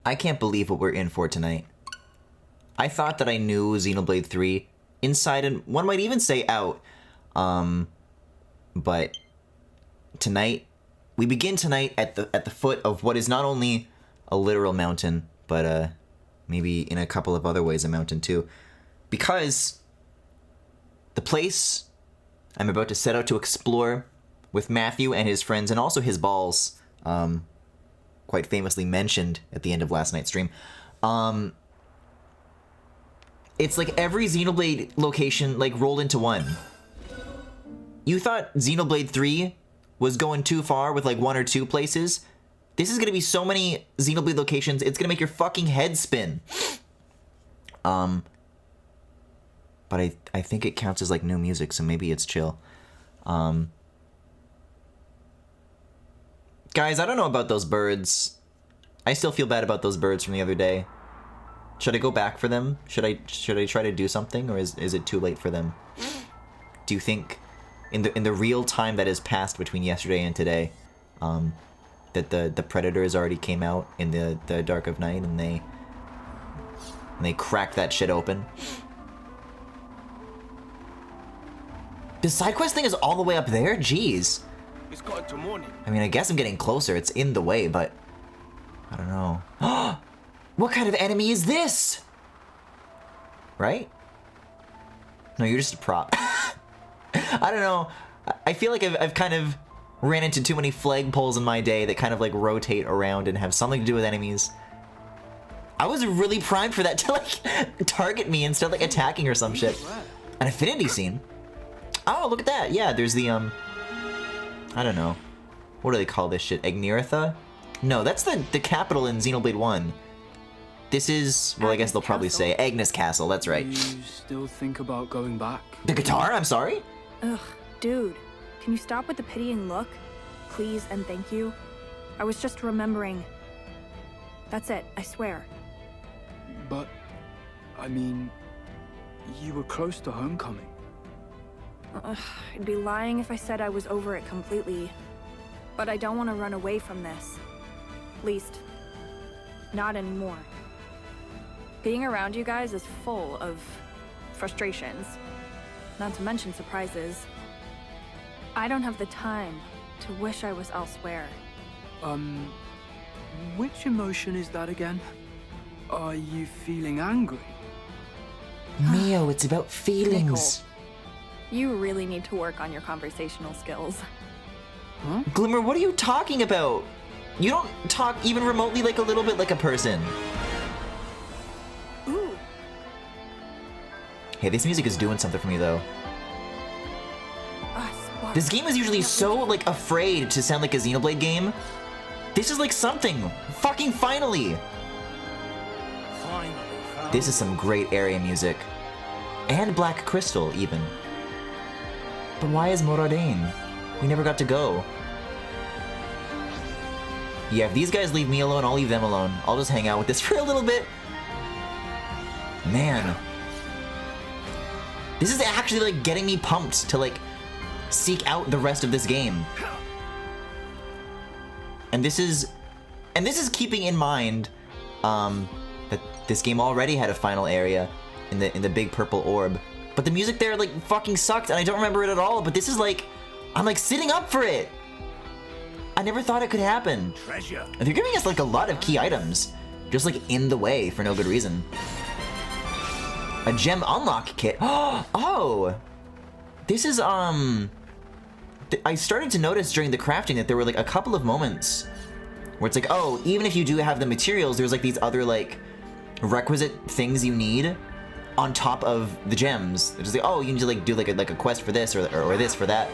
I can't believe what we're in for tonight. I thought that I knew Xenoblade 3 inside and one might even say out. But tonight, we begin tonight at the foot of what is not only a literal mountain, but maybe in a couple of other ways a mountain too. Because the place I'm about to set out to explore with Matthew and his friends and also his balls, quite famously mentioned at the end of last night's stream. It's like every Xenoblade location like rolled into one. You thought Xenoblade 3 was going too far with like one or two places. This is gonna be so many Xenoblade locations, it's gonna make your fucking head spin. But I think it counts as like new music, so maybe it's chill. Guys, I don't know about those birds. I still feel bad about those birds from the other day. Should I go back for them? Should I try to do something, or is it too late for them? Do you think, in the real time that has passed between yesterday and today, that the predators already came out in the dark of night and they cracked that shit open? The side quest thing is all the way up there? Jeez. It's got into morning. I mean, I guess I'm getting closer. It's in the way, but I don't know. What kind of enemy is this? Right? No, you're just a prop. I don't know. I feel like I've kind of ran into too many flagpoles in my day that kind of like rotate around and have something to do with enemies. I was really primed for that to like target me and start like attacking or some shit. An affinity scene. Oh, look at that. Yeah, there's the I don't know. What do they call this shit? Agniratha? No, that's the capital in Xenoblade 1. This is, well, I guess they'll probably say Agnes Castle, that's right. You still think about going back? The guitar? I'm sorry? Ugh, dude. Can you stop with the pitying look? Please and thank you. I was just remembering. That's it, I swear. But, I mean, you were close to homecoming. I'd be lying if I said I was over it completely. But I don't want to run away from this. At least, not anymore. Being around you guys is full of frustrations. Not to mention surprises. I don't have the time to wish I was elsewhere. Which emotion is that again? Are you feeling angry? Mio, it's about feelings. You really need to work on your conversational skills. Huh? Glimmer, what are you talking about? You don't talk even remotely like a little bit like a person. Ooh. Hey, this music is doing something for me though. Spark. This game is usually so like afraid to sound like a Xenoblade game. This is like something. Fucking finally. This is some great area music. And Black Crystal even. But why is Moradin? We never got to go. Yeah, if these guys leave me alone, I'll leave them alone. I'll just hang out with this for a little bit. Man. This is actually like getting me pumped to like seek out the rest of this game. And this is keeping in mind that this game already had a final area in the big purple orb. But the music there like fucking sucked and I don't remember it at all, but this is like I'm like sitting up for it. I never thought it could happen. Treasure. And they're giving us like a lot of key items, just like in the way for no good reason. A gem unlock kit. Oh, this is I started to notice during the crafting that there were like a couple of moments where it's like, oh, even if you do have the materials, there's like these other like requisite things you need on top of the gems. It's just like, oh, you need to like do like a quest for this or this for that.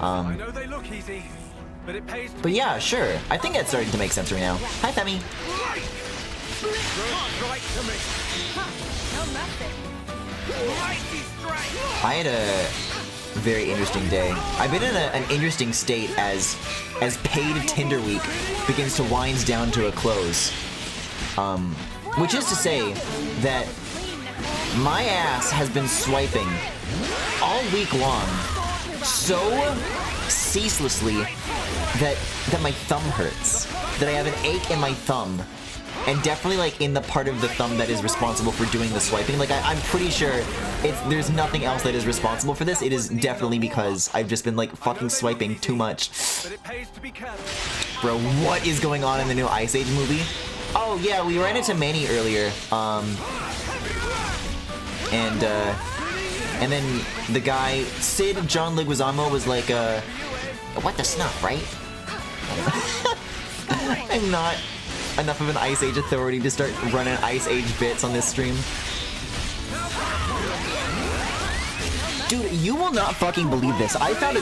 I know they look easy, but it pays. But yeah, sure. I think it's starting to make sense right now. Hi, Femi. Right to me. No method. I had a very interesting day. I've been in an interesting state as paid Tinder week begins to wind down to a close. Which is to say that my ass has been swiping all week long so ceaselessly that my thumb hurts. That I have an ache in my thumb. and definitely like in the part of the thumb that is responsible for doing the swiping. Like I'm pretty sure there's nothing else that is responsible for this. It is definitely because I've just been like fucking swiping too much. But it pays to be careful. Bro, what is going on in the new Ice Age movie? Oh yeah, we ran into Manny earlier. And then the guy, Sid John Leguizamo, was like, what the snuff, right? I'm not enough of an Ice Age authority to start running Ice Age bits on this stream. Dude, you will not fucking believe this. I found a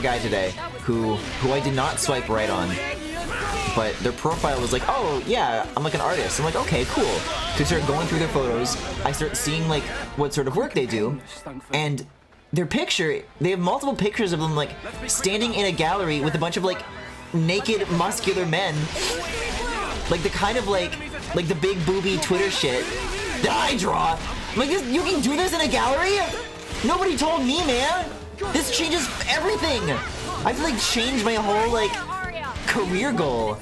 guy today who I did not swipe right on. But their profile was like, oh yeah, I'm like an artist. I'm like, okay, cool. So I start going through their photos. I start seeing like what sort of work they do. And their picture, they have multiple pictures of them like standing in a gallery with a bunch of like naked, muscular men. Like the kind of like the big booby Twitter shit that I draw. I'm like, you can do this in a gallery? Nobody told me, man. This changes everything. I have to like change my whole like career goal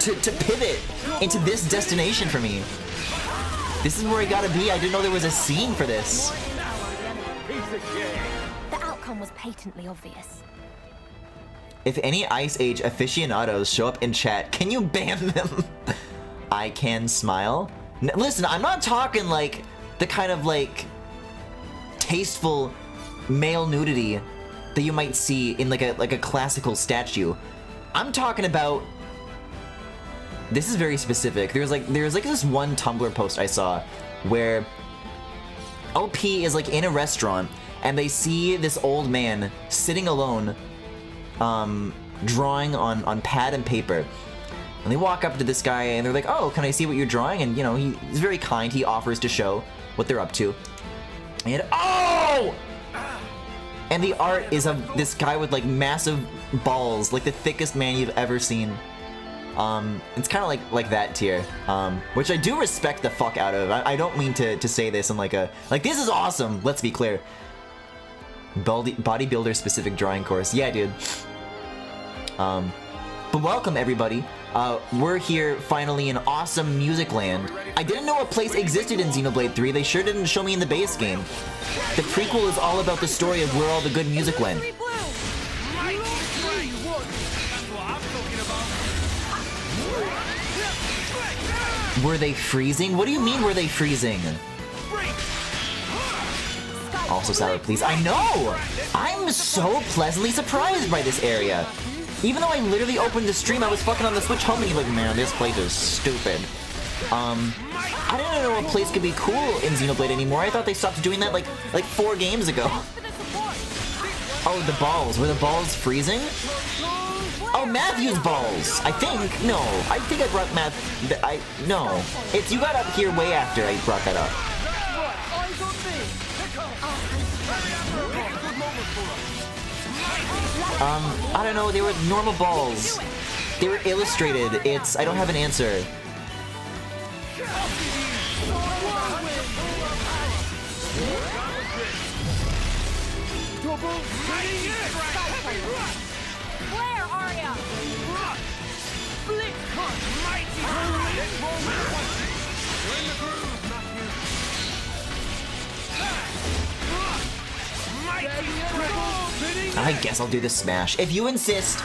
to pivot into this destination for me. This is where I gotta be. I didn't know there was a scene for this. The outcome was patently obvious. If any Ice Age aficionados show up in chat, can you ban them? I can smile. Listen, I'm not talking like the kind of like tasteful male nudity that you might see in like a classical statue. I'm talking about. This is very specific. There's like this one Tumblr post I saw where OP is like in a restaurant and they see this old man sitting alone, drawing on pad and paper. And they walk up to this guy and they're like, "Oh, can I see what you're drawing?" And you know, he's very kind. He offers to show what they're up to. And oh! And the art is of this guy with like massive balls, like the thickest man you've ever seen. It's kind of like that tier, which I do respect the fuck out of. I don't mean to say this in like this is awesome. Let's be clear. Bodybuilder specific drawing course, yeah, dude. But welcome everybody. We're here finally in awesome music land. I didn't know a place existed in Xenoblade 3. They sure didn't show me in the base game. The prequel is all about the story of where all the good music went. Were they freezing? What do you mean were they freezing? Also sour, please. I know! I'm so pleasantly surprised by this area. Even though I literally opened the stream, I was fucking on the Switch home and you're like, man, this place is stupid. I didn't know a place could be cool in Xenoblade anymore. I thought they stopped doing that like 4 games ago. Oh, the balls. Were the balls freezing? Oh, Matthew's balls. I think. No. I think I brought no. It's you got up here way after I brought that up. I don't know. They were normal balls. They were illustrated. I don't have an answer. Where are ya? I guess I'll do the smash. If you insist.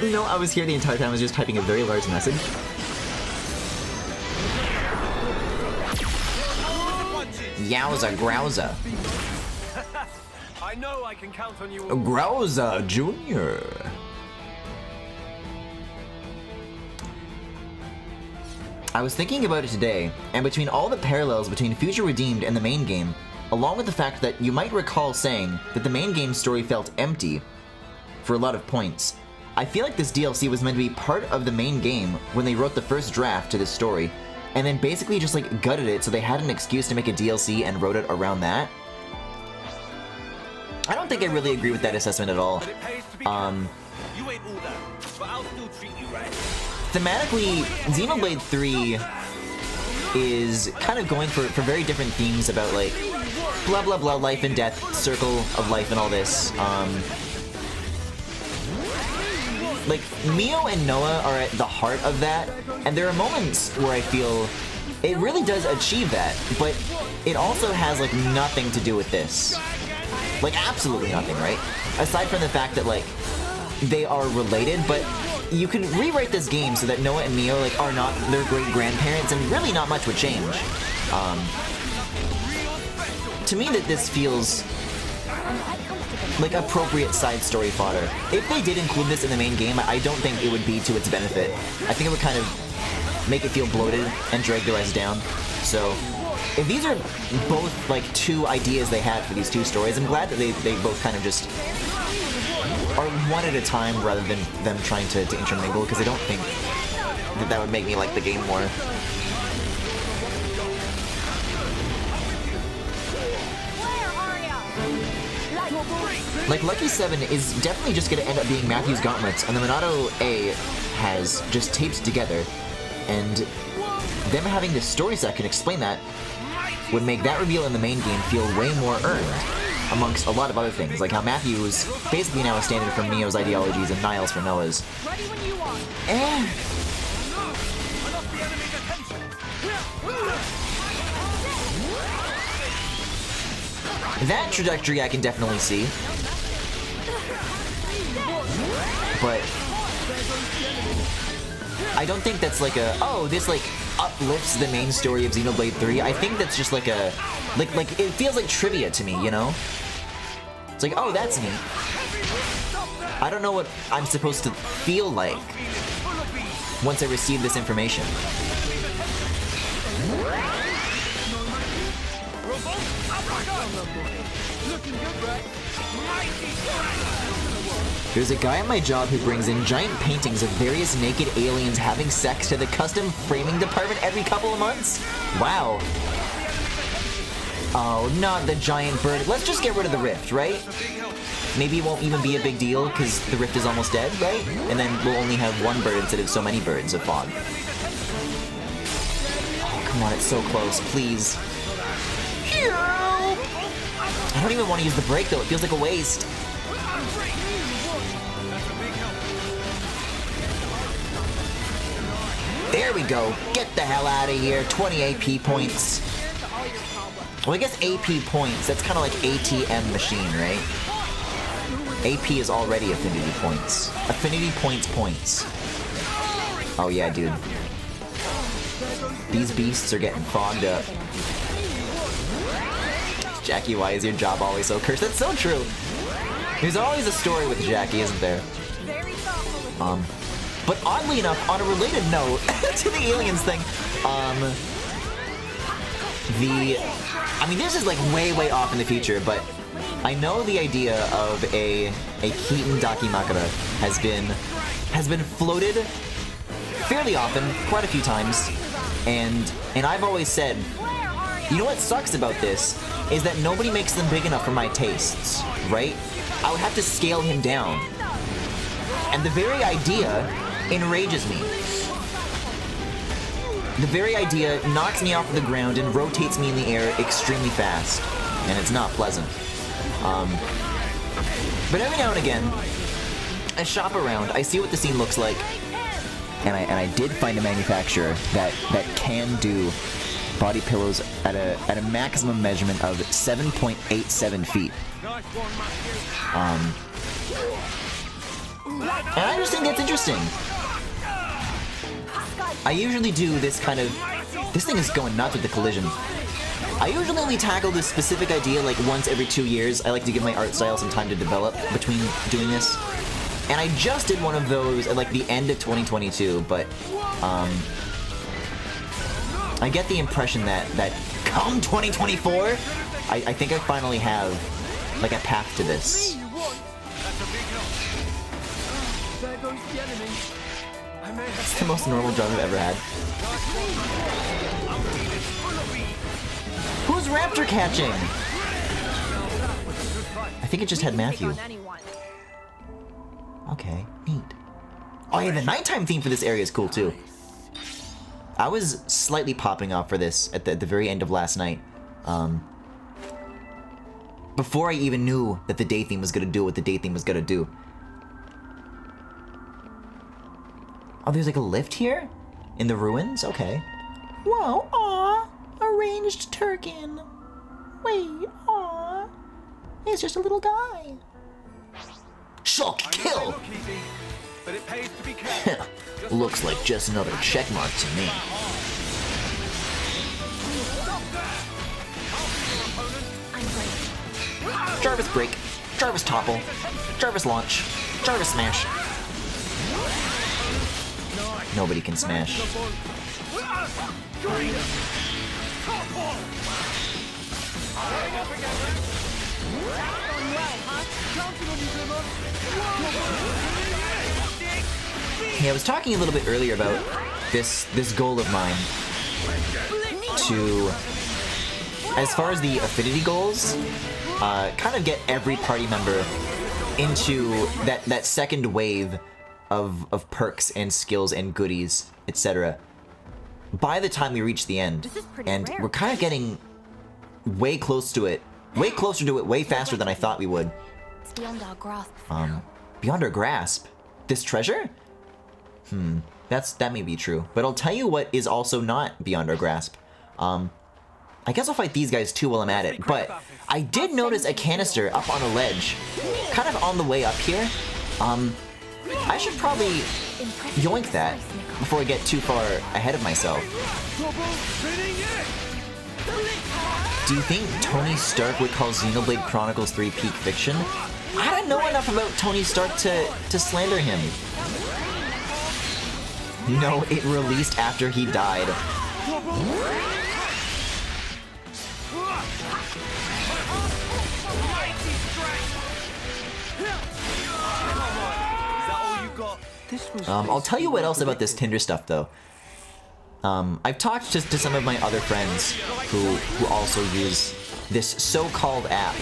No, I was here the entire time. I was just typing a very large message. Yowza, Growza. I know I can count on you. Growza Jr. I was thinking about it today, and between all the parallels between Future Redeemed and the main game, along with the fact that you might recall saying that the main game story felt empty for a lot of points, I feel like this DLC was meant to be part of the main game when they wrote the first draft to this story, and then basically just like gutted it so they had an excuse to make a DLC and wrote it around that. I don't think I really agree with that assessment at all. You ain't all that, but I'll still treat you right. Thematically, Xenoblade 3 is kind of going for very different themes about like blah blah blah, life and death, circle of life and all this. like, Mio and Noah are at the heart of that, and there are moments where I feel it really does achieve that, but it also has, like, nothing to do with this. Like, absolutely nothing, right? Aside from the fact that, like, they are related, but you can rewrite this game so that Noah and Mio, like, are not their great-grandparents, and really not much would change. To me, that this feels like appropriate side story fodder. If they did include this in the main game, I don't think it would be to its benefit. I think it would kind of make it feel bloated and drag the rest down. So, if these are both, like, two ideas they had for these two stories, I'm glad that they both kind of just are one at a time rather than them trying to intermingle, because I don't think that would make me like the game more. Like, Lucky 7 is definitely just going to end up being Matthew's gauntlets, and the Monado A has just taped together, and them having this story set can explain that would make that reveal in the main game feel way more earned, amongst a lot of other things, like how Matthew is basically now a standard for Mio's ideologies and Niles for Noah's. That trajectory I can definitely see. But I don't think that's like a, oh, this like uplifts the main story of Xenoblade 3. I think that's just like a, like it feels like trivia to me, you know? It's like, oh, that's neat. I don't know what I'm supposed to feel like once I receive this information. There's a guy at my job who brings in giant paintings of various naked aliens having sex to the custom framing department every couple of months? Wow. Oh, not the giant bird. Let's just get rid of the rift, right? Maybe it won't even be a big deal because the rift is almost dead, right? And then we'll only have one bird instead of so many birds of fog. Oh, come on, it's so close, please. I don't even want to use the brake though, it feels like a waste. There we go. Get the hell out of here. 20 AP points. Well, I guess AP points, that's kind of like ATM machine, right? AP is already affinity points. Affinity points. Oh yeah, dude. These beasts are getting fogged up. Jackie, why is your job always so cursed? That's so true. There's always a story with Jackie, isn't there? But oddly enough, on a related note to the aliens thing, I mean, this is like way off in the future, but I know the idea of a Keaton Dakimakura has been floated fairly often, quite a few times, and I've always said, you know what sucks about this is that nobody makes them big enough for my tastes, right? I would have to scale him down, and the very idea enrages me. The very idea knocks me off of the ground and rotates me in the air extremely fast, and it's not pleasant. But every now and again, I shop around, I see what the scene looks like, and I did find a manufacturer that can do body pillows at a maximum measurement of 7.87 feet. And I just think that's interesting. I usually do this kind of... This thing is going nuts with the collision. I usually only tackle this specific idea like once every 2 years. I like to give my art style some time to develop between doing this. And I just did one of those at like the end of 2022, but I get the impression that come 2024, I think I finally have like a path to this. It's the most normal job I've ever had. Who's raptor catching? I think it just had Matthew. Okay, neat. Oh yeah, the nighttime theme for this area is cool too. I was slightly popping off for this at the very end of last night. Before I even knew that the day theme was gonna do what the day theme was gonna do. Oh, there's like a lift here? In the ruins? Okay. Whoa, aw! Arranged Turkin. Wait, aw. He's just a little guy. Shock kill! Look easy, but it pays to be careful. Looks like just another checkmark to me. I'm ready. Jarvis break. Jarvis topple. Jarvis launch. Jarvis smash. Nobody can smash. Yeah, I was talking a little bit earlier about this goal of mine to, as far as the affinity goals, kind of get every party member into that second wave of perks and skills and goodies, etc. by the time we reach the end. This is pretty And rare. we're kind of getting way closer to it, way faster than I thought we would. It's beyond our grasp for now. Beyond our grasp. This treasure? That may be true. But I'll tell you what is also not beyond our grasp. I guess I'll fight these guys too while I'm at it, but I did notice a canister up on a ledge, kind of on the way up here. I should probably yoink that before I get too far ahead of myself. Do you think Tony Stark would call Xenoblade Chronicles 3 peak fiction? I don't know enough about Tony Stark to slander him. No, it released after he died. I'll tell you what else about this Tinder stuff, though. I've talked to some of my other friends who also use this so-called app.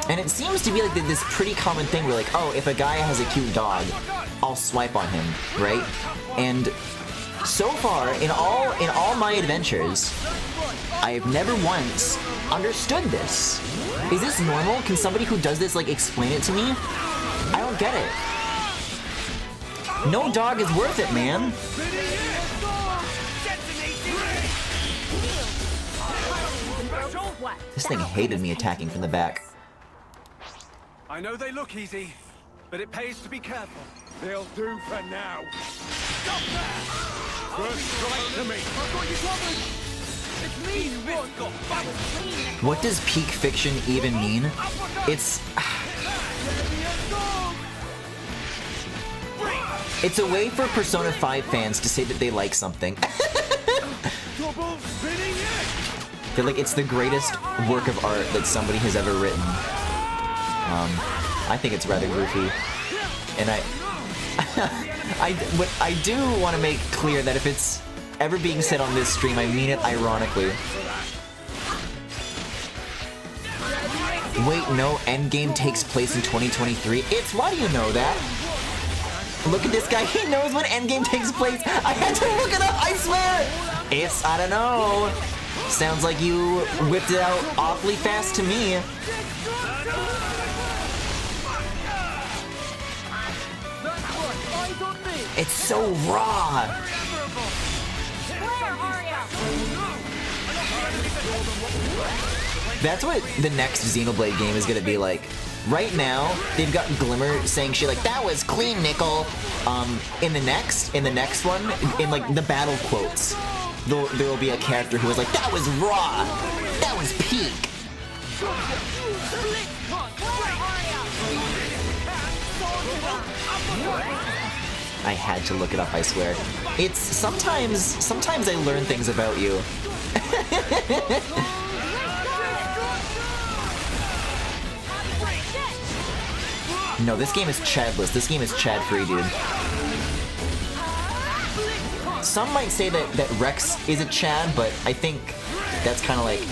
And it seems to be like this pretty common thing where, like, oh, if a guy has a cute dog, I'll swipe on him, right? And so far, in all my adventures, I've never once understood this. Is this normal? Can somebody who does this, like, explain it to me? I don't get it. No dog is worth it, man. This thing hated me attacking from the back. I know they look easy, but it pays to be careful. They'll do for now. Stop there! First strike to me. I've got you covered. It's me, Scott. What does peak fiction even mean? It's a way for Persona 5 fans to say that they like something. They're like, it's the greatest work of art that somebody has ever written. I think it's rather goofy. And I do want to make clear that if it's ever being said on this stream, I mean it ironically. Wait, no, Endgame takes place in 2023? Why do you know that? Look at this guy, he knows when Endgame takes place! I had to look it up, I swear! I don't know. Sounds like you whipped it out awfully fast to me. It's so raw! That's what the next Xenoblade game is gonna be like. Right now, they've got Glimmer saying shit like, "That was clean, Nickel." In the next one, in like the battle quotes, there will be a character who is like, "That was raw. That was peak." I had to look it up, I swear. It's sometimes I learn things about you. No, this game is Chadless. This game is Chad-free, dude. Some might say that Rex is a Chad, but I think that's kind of like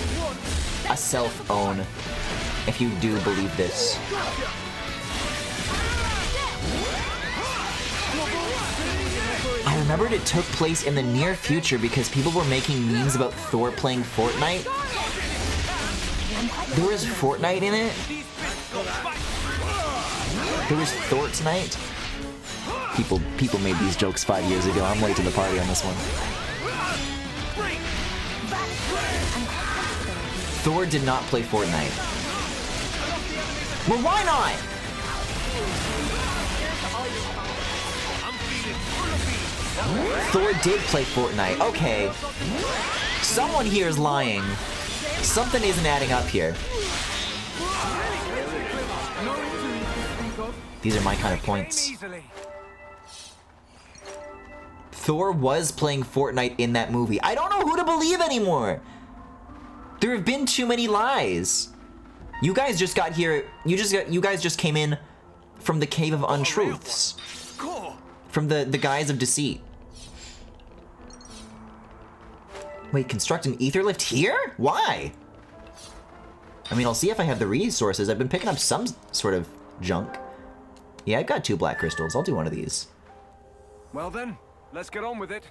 a self-own, if you do believe this. I remembered it took place in the near future because people were making memes about Thor playing Fortnite. There was Fortnite in it. There was Fortnite. People made these jokes 5 years ago. I'm late to the party on this one. Thor did not play Fortnite. Well, why not? Thor did play Fortnite. Okay. Someone here is lying. Something isn't adding up here. These are my kind of points. Thor was playing Fortnite in that movie. I don't know who to believe anymore. There have been too many lies. You guys just got here. You guys just came in from the Cave of Untruths. From the guise of deceit. Wait, construct an ether lift here? Why? I mean, I'll see if I have the resources. I've been picking up some sort of junk. Yeah, I've got 2 black crystals. I'll do one of these. Well then, let's get on with it.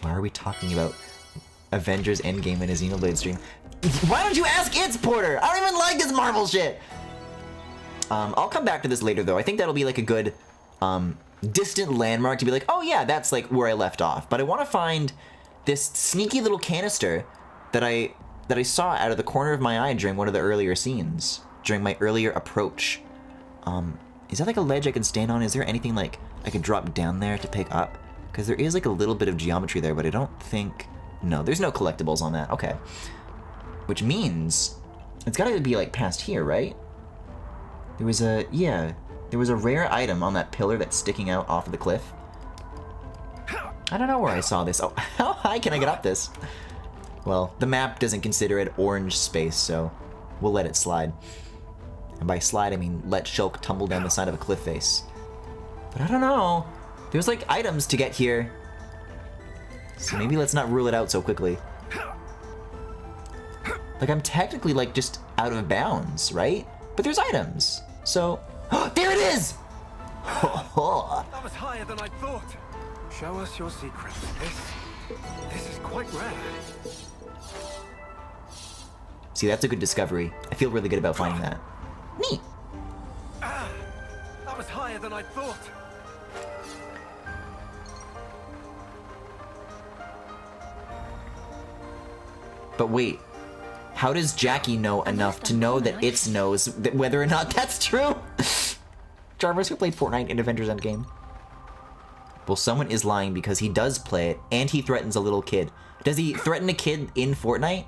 Why are we talking about Avengers Endgame in a Xenoblade stream? Why don't you ask It's Porter? I don't even like this Marvel shit! I'll come back to this later, though. I think that'll be like a good, distant landmark to be like, oh yeah, that's like where I left off. But I want to find this sneaky little canister that I saw out of the corner of my eye during one of the earlier scenes, during my earlier approach. Is that like a ledge I can stand on? Is there anything like I could drop down there to pick up? Because there is like a little bit of geometry there, but I don't think... No, there's no collectibles on that. Okay. Which means it's gotta be like past here, right? There was a... Yeah. There was a rare item on that pillar that's sticking out off of the cliff. I don't know where I saw this. Oh, how high can I get up this? Well, the map doesn't consider it orange space, so we'll let it slide. And by slide, I mean let Shulk tumble down the side of a cliff face. But I don't know. There's like items to get here. So maybe let's not rule it out so quickly. Like I'm technically like just out of bounds, right? But there's items. So, there it is! That was higher than I thought. Show us your secrets. This is quite rare. See, that's a good discovery. I feel really good about finding that. Neat. That was higher than I thought. But wait, how does Jackie know enough to know that it knows that whether or not that's true? Jarvis, who played Fortnite in Avengers Endgame. Well, someone is lying because he does play it, and he threatens a little kid. Does he threaten a kid in Fortnite?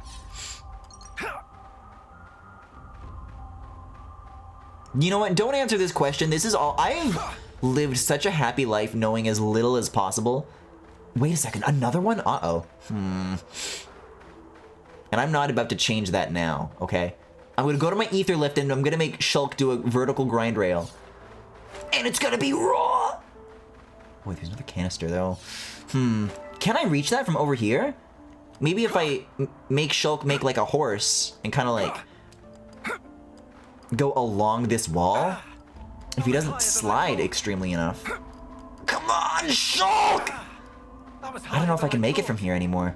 You know what? Don't answer this question. This is all... I've lived such a happy life knowing as little as possible. Wait a second. Another one? Uh-oh. And I'm not about to change that now, okay? I'm gonna go to my ether lift and I'm gonna make Shulk do a vertical grind rail. And it's gonna be raw! Wait, there's another canister, though. Can I reach that from over here? Maybe if I make Shulk make like a horse and kind of like... go along this wall? If he doesn't slide extremely enough. Come on, Shulk! I don't know if I can make it from here anymore.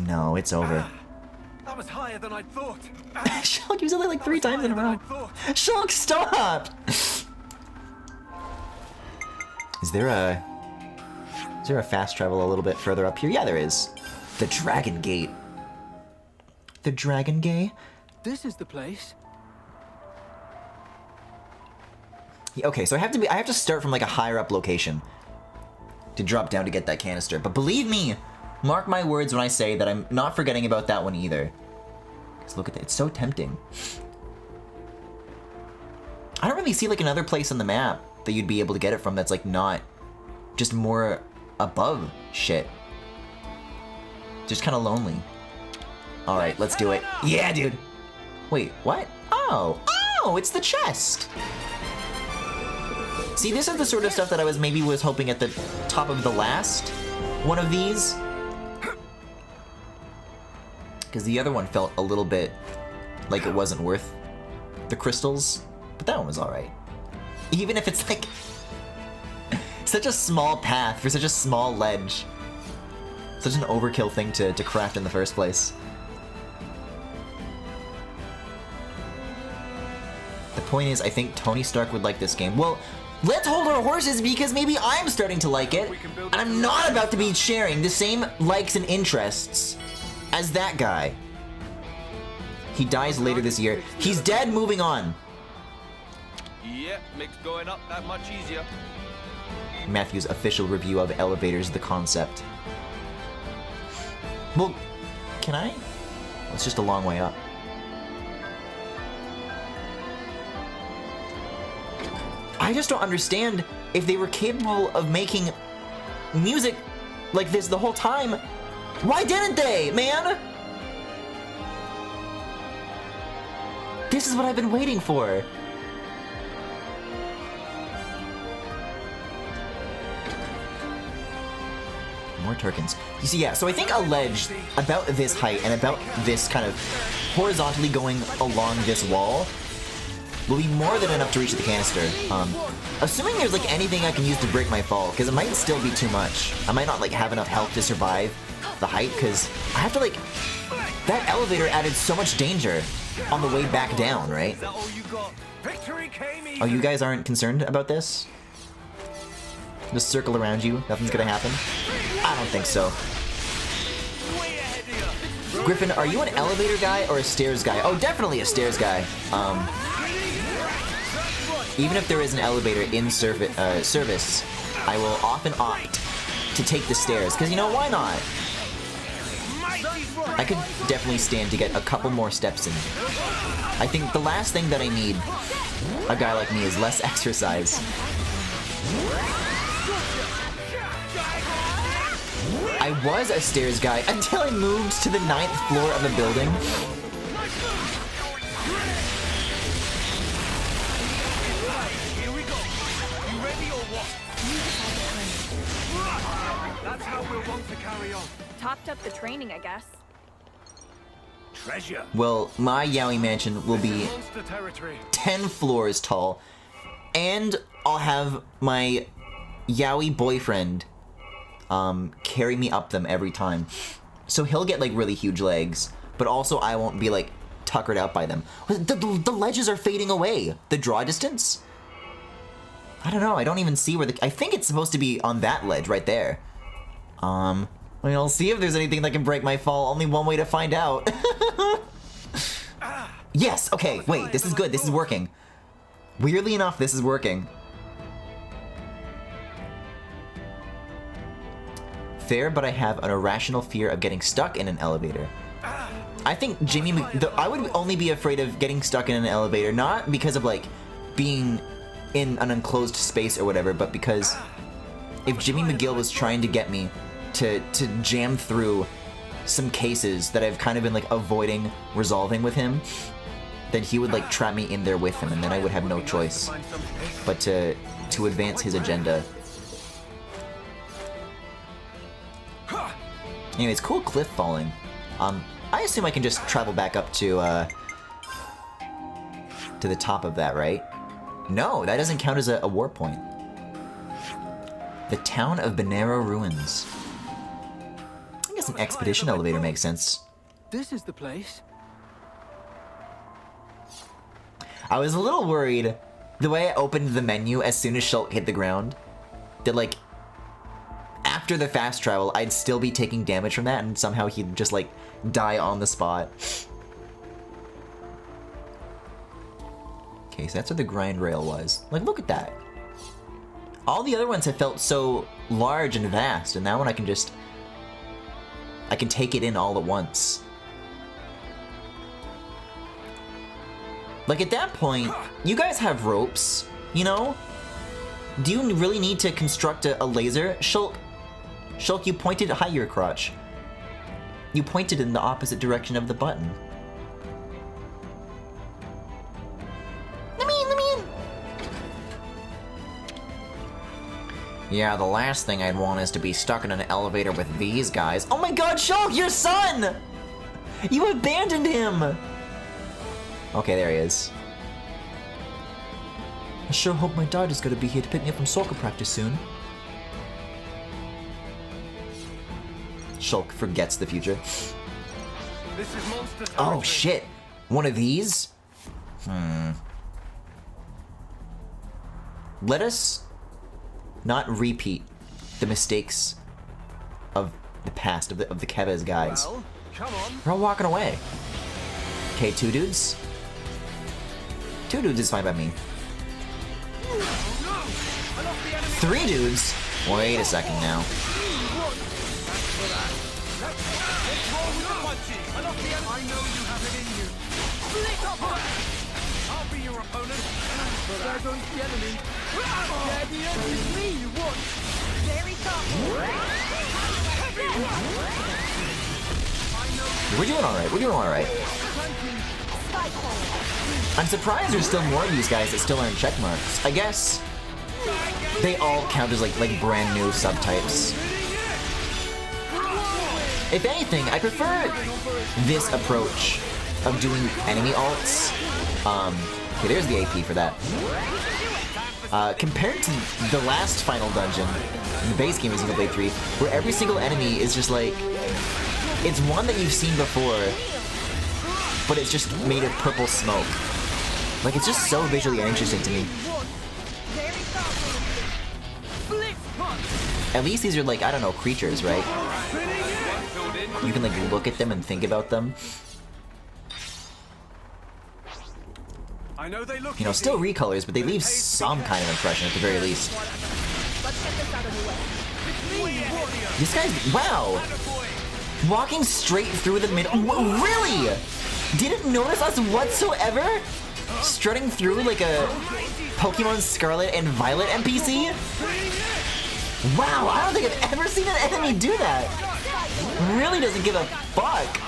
No, it's over. That was higher than I thought. Shulk, you said that like 3 times in a row. Shulk, stop! Is there a fast travel a little bit further up here? Yeah, there is. The Dragon Gate. The Dragon Gate? This is the place. Okay, so I have to start from like a higher up location to drop down to get that canister. But believe me, mark my words when I say that I'm not forgetting about that one either. Because look at that, it's so tempting. I don't really see like another place on the map that you'd be able to get it from that's like not just more above shit. Just kind of lonely. All right, let's do it. Yeah, dude. Wait, what? Oh, it's the chest. See, this is the sort of stuff that I was hoping at the top of the last one of these. Because the other one felt a little bit like it wasn't worth the crystals, but that one was all right. Even if it's like such a small path for such a small ledge. Such an overkill thing to craft in the first place. The point is, I think Tony Stark would like this game. Well, let's hold our horses because maybe I'm starting to like it, and I'm not about to be sharing the same likes and interests as that guy. He dies later this year. He's dead, moving on. Yep, makes going up that much easier. Matthew's official review of Elevators, the concept. Well, can I? It's just a long way up. I just don't understand if they were capable of making music like this the whole time. Why didn't they, man? This is what I've been waiting for. More Turkins. You see, yeah, so I think a ledge about this height and about this kind of horizontally going along this wall will be more than enough to reach the canister. Assuming there's like anything I can use to break my fall, because it might still be too much. I might not like have enough health to survive the height, because I have to like... That elevator added so much danger on the way back down, right? Oh, you guys aren't concerned about this? Just circle around you, nothing's gonna happen? I don't think so. Griffin, are you an elevator guy or a stairs guy? Oh, definitely a stairs guy. Even if there is an elevator in service, I will often opt to take the stairs, because you know, why not? I could definitely stand to get a couple more steps in. I think the last thing that I need, a guy like me, is less exercise. I was a stairs guy until I moved to the 9th floor of a building. Here we go. You ready or what? That's how we'll want to carry on. Topped up the training, I guess. Treasure. Well, my Yowie mansion will be Monster territory. 10 floors tall, and I'll have my Yowie boyfriend carry me up them every time. So he'll get like really huge legs, but also I won't be like tuckered out by them. The ledges are fading away. The draw distance? I don't know, I don't even see where the... I think it's supposed to be on that ledge right there. I mean, I'll see if there's anything that can break my fall. Only one way to find out. Yes, okay, wait, this is good, this is working. Weirdly enough, this is working. Fair, but I have an irrational fear of getting stuck in an elevator. I think I would only be afraid of getting stuck in an elevator, not because of like being in an enclosed space or whatever, but because if Jimmy McGill was trying to get me to jam through some cases that I've kind of been like avoiding resolving with him, then he would like trap me in there with him, and then I would have no choice but to advance his agenda. Anyways, cool cliff falling. I assume I can just travel back up to the top of that, right? No, that doesn't count as a warp point. The town of Benero Ruins. I guess an expedition elevator makes sense. This is the place. I was a little worried the way I opened the menu as soon as Shulk hit the ground, that like after the fast travel I'd still be taking damage from that, and somehow he'd just like die on the spot. Okay, so that's where the grind rail was. Like, look at that. All the other ones have felt so large and vast, and that one I can take it in all at once. Like, at that point, you guys have ropes, you know? Do you really need to construct a laser? Shulk, you pointed at your crotch. You pointed in the opposite direction of the button. Let me in. Yeah, the last thing I'd want is to be stuck in an elevator with these guys. Oh my god, Shulk, your son! You abandoned him! Okay, there he is. I sure hope my dad is gonna be here to pick me up from soccer practice soon. Shulk forgets the future. This is monster territory. Oh shit! One of these? let us not repeat the mistakes of the past, of the Kevez guys. Well, come on. We're all walking away. Okay, 2 dudes. 2 dudes is fine by me. 3 dudes? Wait a second now. I know you have it in you. I'll be your opponent. There goes the enemy. There the enemy. Me, you want? Very thoughtful. We're doing alright, we're doing alright. I'm surprised there's still more of these guys that still aren't check marks. I guess they all count as like brand new subtypes. If anything, I prefer this approach of doing enemy alts. Okay, there's the AP for that. Compared to the last final dungeon in the base game of Xenoblade 3, where every single enemy is just like, it's one that you've seen before, but it's just made of purple smoke. Like, it's just so visually interesting to me. At least these are like, I don't know, creatures, right? You can like look at them and think about them. I know they look You know, still recolors, but they leave some kind of impression at the very least. Let's get this out of the way. This guy's, wow! Walking straight through the middle, really? Didn't notice us whatsoever? Strutting through like a Pokemon Scarlet and Violet NPC? Wow, I don't think I've ever seen an enemy do that. Really doesn't give a fuck.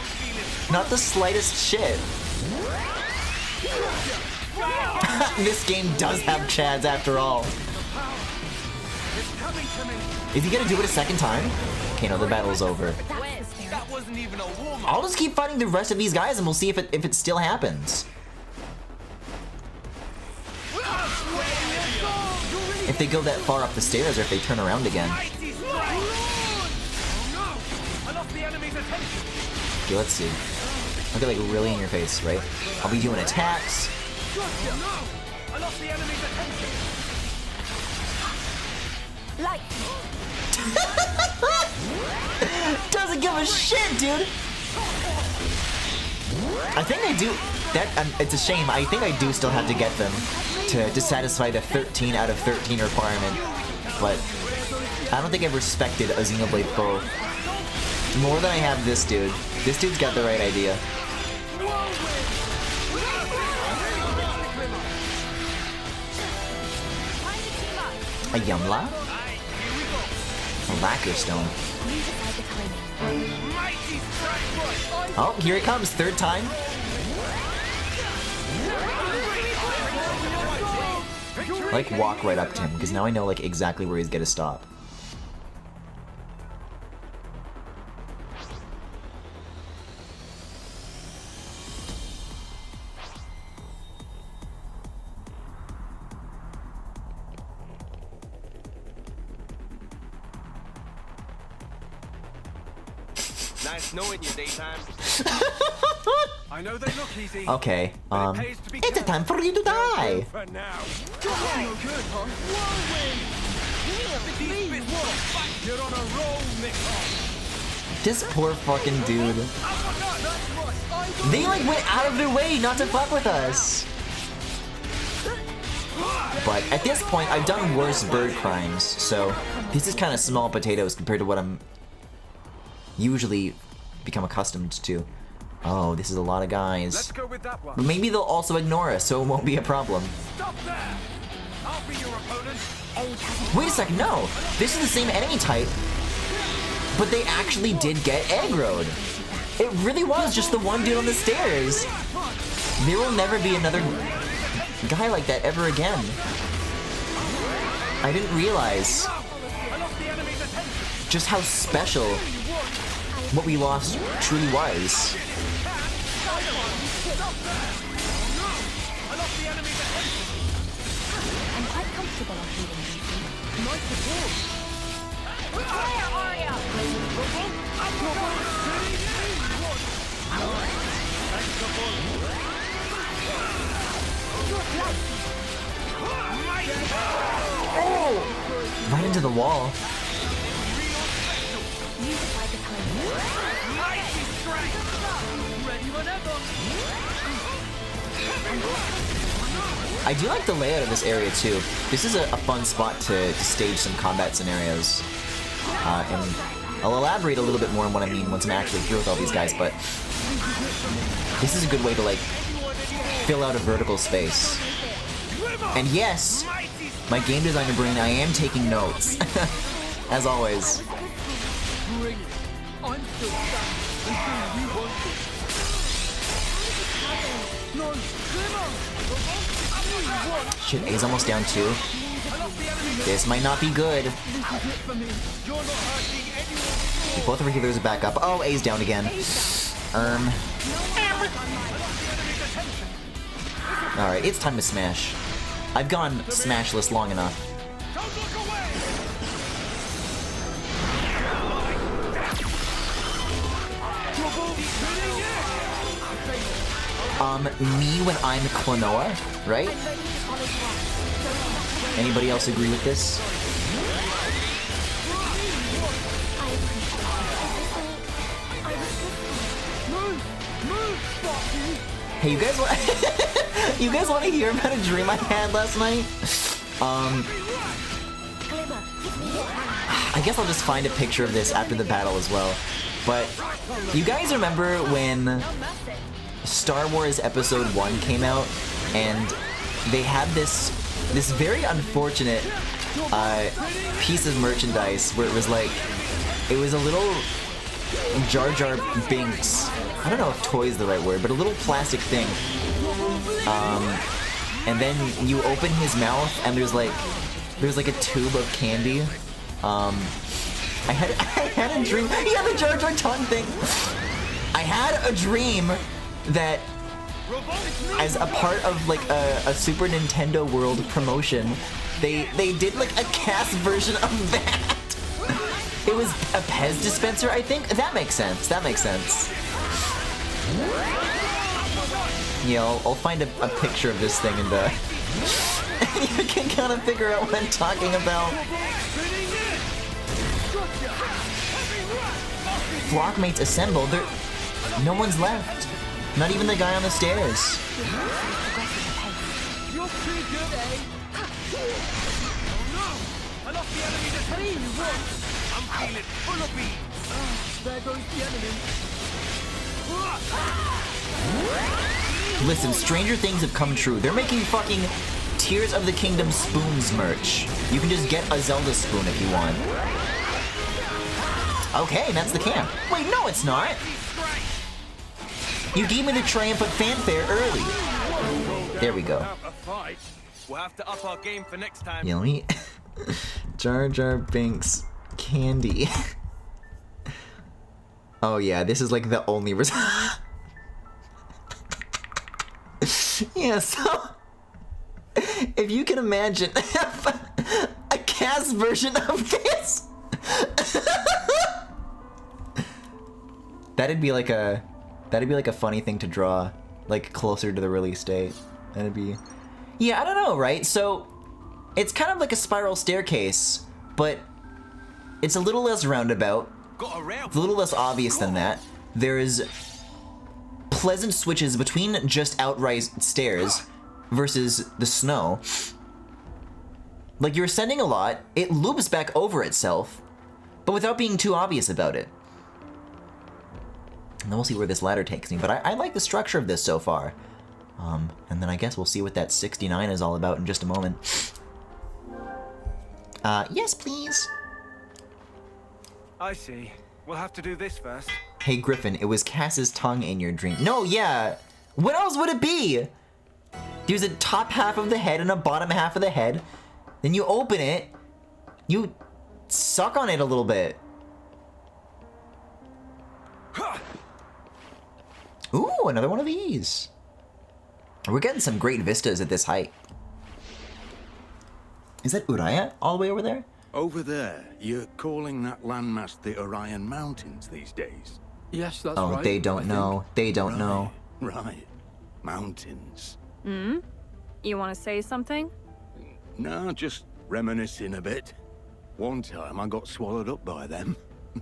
Not the slightest shit. This game does have Chads after all. Is he gonna do it a second time? Okay, no, the battle's over. That wasn't even a warm-up. I'll just keep fighting the rest of these guys and we'll see if it still happens. If they go that far up the stairs or if they turn around again. Okay, let's see. I'll get like really in your face, right? I'll be doing attacks. Doesn't give a shit, dude. I think I do. That it's a shame. I think I do still have to get them to satisfy the 13 out of 13 requirement. But I don't think I've respected a Xenoblade foe more than I have this dude. This dude's got the right idea. A Yumla? A Lacquer Stone. Oh, here it comes, 3rd time. Like, walk right up to him, because now I know, like, exactly where he's gonna stop. Nice knowing you, daytime. I know they look easy. Okay, it's a time for you to die! For now. You're on a roll, Nick. This poor fucking dude. They like went out of their way not to fuck with us. But at this point, I've done worse bird crimes, so this is kind of small potatoes compared to what I'm usually become accustomed to. Oh, this is a lot of guys. Let's go with that one. But maybe they'll also ignore us, so it won't be a problem. Stop there. I'll be your opponent. Wait a second, no! This is the same enemy type, but they actually did get aggroed. It really was just the one dude on the stairs. There will never be another guy like that ever again. I didn't realize just how special what we lost truly was. I'm quite comfortable on healing you. Nice support. Fire, Arya! Oh! Right into the wall. I do like the layout of this area too. This is a fun spot to stage some combat scenarios. And I'll elaborate a little bit more on what I mean once I'm actually through with all these guys, but this is a good way to like fill out a vertical space. And yes, my game designer brain, I am taking notes. As always. Shit, A's almost down too. This might not be good. Both of our healers are back up. Oh, A's down again. Alright, it's time to smash. I've gone smashless long enough. Me when I'm Klonoa, right? Anybody else agree with this? Hey, you guys want you guys want to hear about a dream I had last night? I guess I'll just find a picture of this after the battle as well. But you guys remember when Star Wars Episode 1 came out and they had this very unfortunate piece of merchandise where it was like, it was a little Jar Jar Binks. I don't know if toy is the right word, but a little plastic thing. And then you open his mouth and there's like a tube of candy. I had a dream. Yeah, the Jar Jar tongue thing. I had a dream that as a part of like a Super Nintendo World promotion, they did like a cast version of that. It was a Pez dispenser, I think. That makes sense. That makes sense. Yeah, I'll find a picture of this thing and you can kind of figure out what I'm talking about. Flockmates assemble. No one's left. Not even the guy on the stairs. Listen, stranger things have come true. They're making fucking Tears of the Kingdom spoons merch. You can just get a Zelda spoon if you want. Okay, that's the camp. Wait, no it's not. You gave me the triumphant fanfare early. There we go. We'll have to up our game for next time. You know me? Jar Jar Binks candy. Oh yeah, this is like the only reason. Yeah, so if you can imagine a cast version of this, that'd be like a funny thing to draw, like closer to the release date. That'd be, yeah, I don't know, right? So it's kind of like a spiral staircase, but it's a little less roundabout. It's a little less obvious than that. There's pleasant switches between just outright stairs versus the snow. Like, you're ascending a lot, it loops back over itself, but without being too obvious about it. And then we'll see where this ladder takes me, but I like the structure of this so far. And then I guess we'll see what that 69 is all about in just a moment. Yes, please. I see. We'll have to do this first. Hey Griffin, it was Cass's tongue in your dream. No, yeah. What else would it be? There's a top half of the head and a bottom half of the head. Then you open it. You suck on it a little bit. Ooh, another one of these. We're getting some great vistas at this height. Is that Uraya all the way over there? Over there, you're calling that landmass the Orion Mountains these days? Yes, that's Oh, right. they don't know. They don't know. Right. Mountains. You want to say something? No, just reminiscing a bit. One time I got swallowed up by them.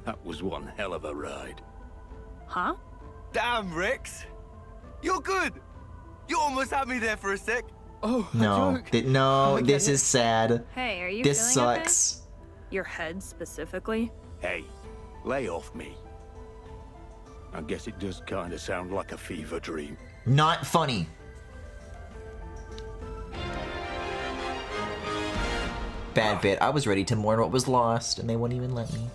That was one hell of a ride. Huh? Damn, Rex! You're good! You almost had me there for a sec. Oh, a No, joke. no, I get this it. is sad. Hey, are you This feeling okay? sucks. Your head specifically? Hey, lay off me. I guess it does kind of sound like a fever dream. Not funny. Bad bit. I was ready to mourn what was lost, and they wouldn't even let me.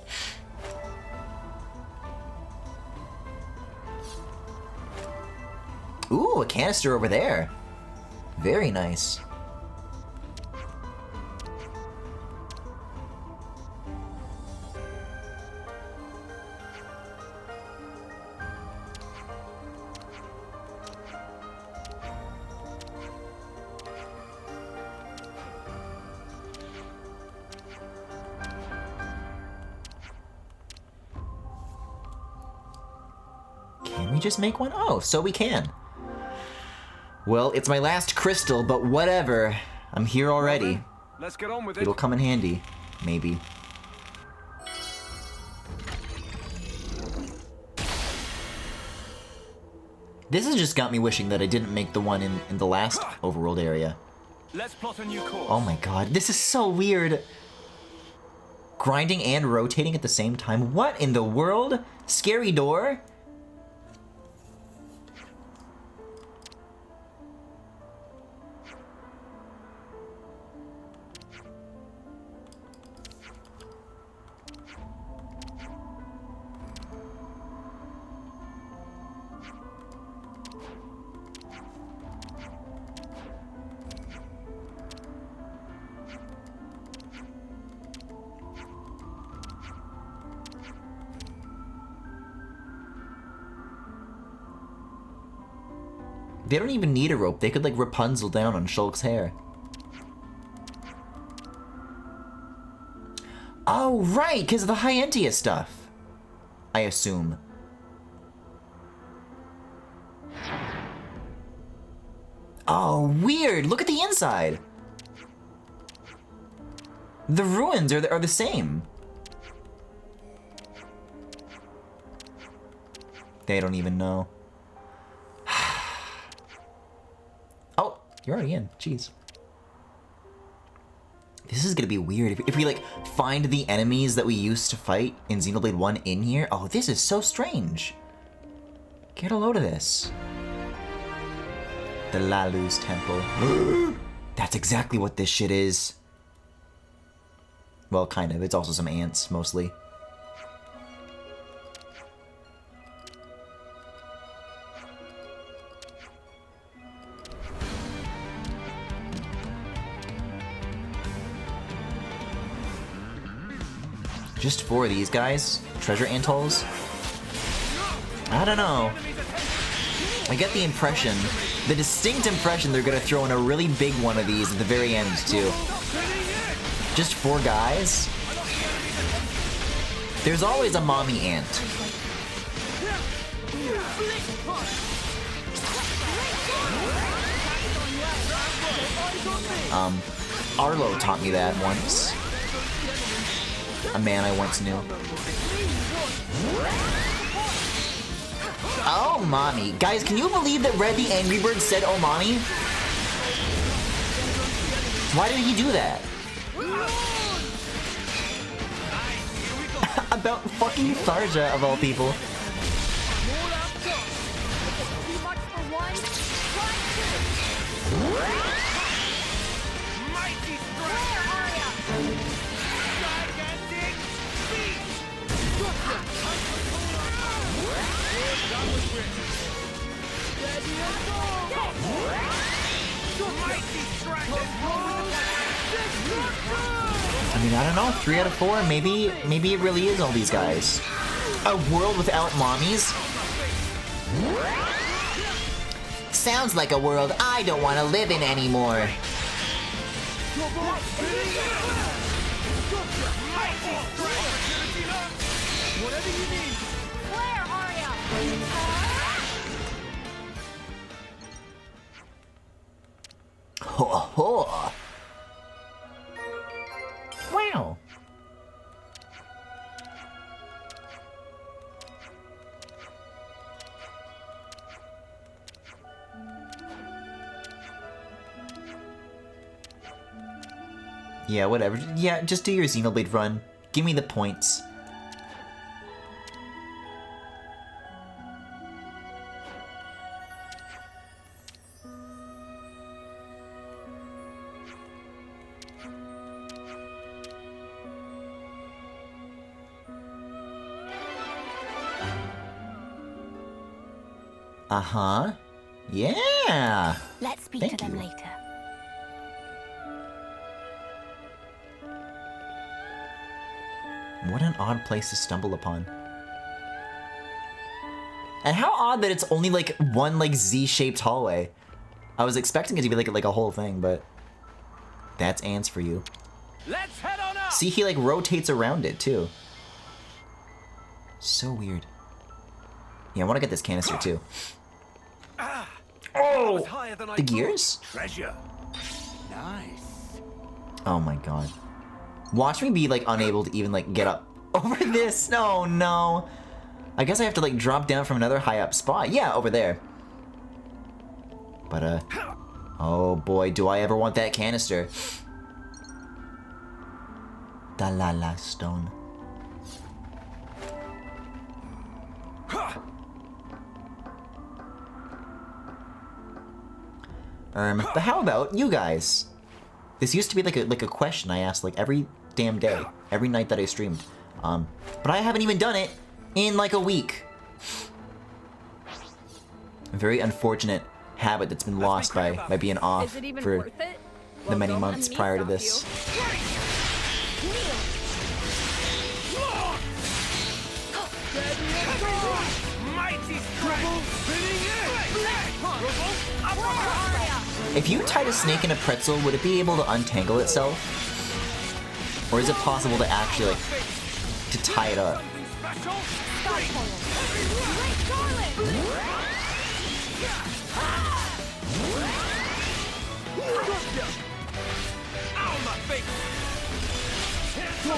Ooh, a canister over there. Very nice. Can we just make one? Oh, so we can. Well, it's my last crystal, but whatever. I'm here already. Let's get on with it. It'll come in handy. Maybe. This has just got me wishing that I didn't make the one in the last overworld area. Let's plot a new course. Oh my god, this is so weird. Grinding and rotating at the same time? What in the world? Scary door? They don't even need a rope. They could like Rapunzel down on Shulk's hair. Oh, right, because of the Hyentia stuff. I assume. Oh, weird. Look at the inside. The ruins are the same. They don't even know. Oh, you're already in. Jeez. This is gonna be weird. If we, like, find the enemies that we used to fight in Xenoblade 1 in here. Oh, this is so strange. Get a load of this. The Lalu's Temple. That's exactly what this shit is. Well, kind of. It's also some ants, mostly. Just 4 of these guys? Treasure anthols? I don't know. I get the impression, the distinct impression they're gonna throw in a really big one of these at the very end, too. Just 4 guys? There's always a mommy ant. Arlo taught me that once. A man I once knew. Oh, mommy. Guys, can you believe that Red the Angry Bird said oh, mommy? Why did he do that? About fucking Tharja, of all people. I mean, I don't know, 3 out of 4, maybe it really is all these guys. A world without mommies? Sounds like a world I don't want to live in anymore. Ho ho! Yeah, whatever. Yeah, just do your Xenoblade run. Give me the points. Uh-huh. Yeah! Let's speak Thank to them you. later. What an odd place to stumble upon. And how odd that it's only like one like Z-shaped hallway. I was expecting it to be like a whole thing, but that's ants for you. Let's head on up. See, he like rotates around it too. So weird. Yeah, I want to get this canister too. Oh, higher than I The thought. gears? Treasure. Nice. Oh my god. Watch me be like unable to even like get up over this. No, no. I guess I have to like drop down from another high up spot. Yeah, over there. But oh boy, do I ever want that canister. Dalala stone. But how about you guys? This used to be like a question I asked like every damn day, every night that I streamed. But I haven't even done it in like a week. A very unfortunate habit that's been lost by being off Is it even for worth it? the Well, many don't let months me prior to stop this. Mighty strength. If you tied a snake in a pretzel, would it be able to untangle itself? Or is it possible to actually like to tie it up?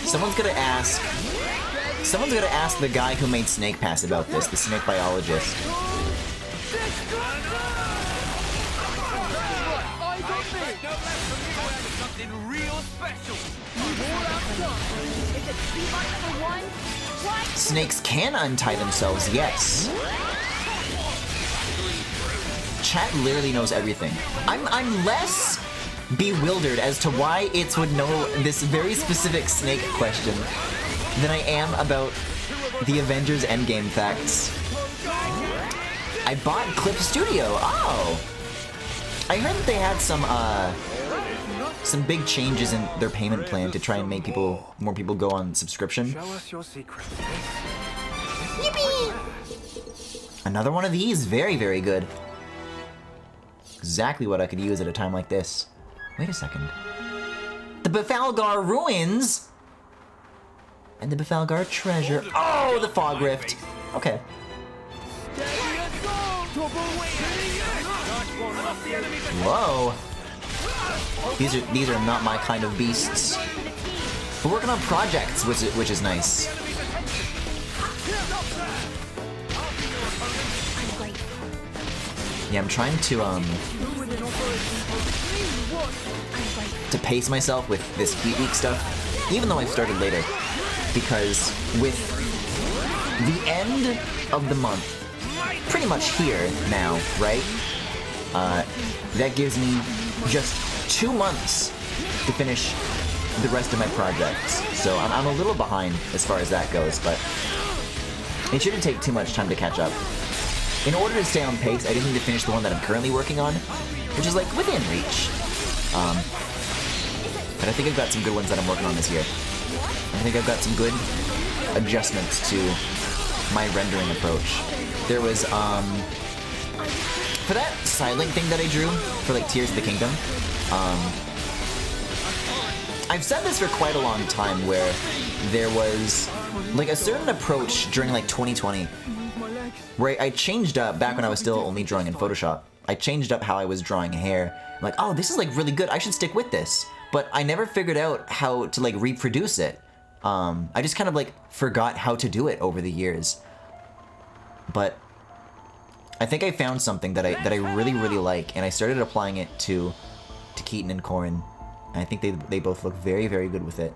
Someone's gonna ask the guy who made Snake Pass about this, the snake biologist. Something real special. Snakes can untie themselves, yes. Chat literally knows everything. I'm less bewildered as to why it would know this very specific snake question than I am about the Avengers Endgame facts. I bought Clip Studio. Oh! I heard that they had some big changes in their payment plan to try and make more people go on subscription. Show us your secret. Another one of these, very, very good. Exactly what I could use at a time like this. Wait a second. The Befalgar ruins! And the Befalgar treasure. Oh, the fog rift. Okay. Whoa. These are not my kind of beasts. We're working on projects, which is nice. Yeah, I'm trying to pace myself with this Heat Week stuff, even though I started later, because with the end of the month pretty much here now, right? That gives me just 2 months to finish the rest of my projects. So I'm a little behind as far as that goes, but it shouldn't take too much time to catch up. In order to stay on pace, I just need to finish the one that I'm currently working on, which is like within reach. But I think I've got some good ones that I'm working on this year. I think I've got some good adjustments to my rendering approach. There was, for that Silent thing that I drew, for like Tears of the Kingdom, I've said this for quite a long time where there was like a certain approach during like 2020 where I changed up, back when I was still only drawing in Photoshop, I changed up how I was drawing hair. I'm like, oh, this is like really good, I should stick with this. But I never figured out how to like reproduce it. I just kind of like forgot how to do it over the years. But I think I found something that I really, really like, and I started applying it to Keaton and Corrin. And I think they both look very, very good with it.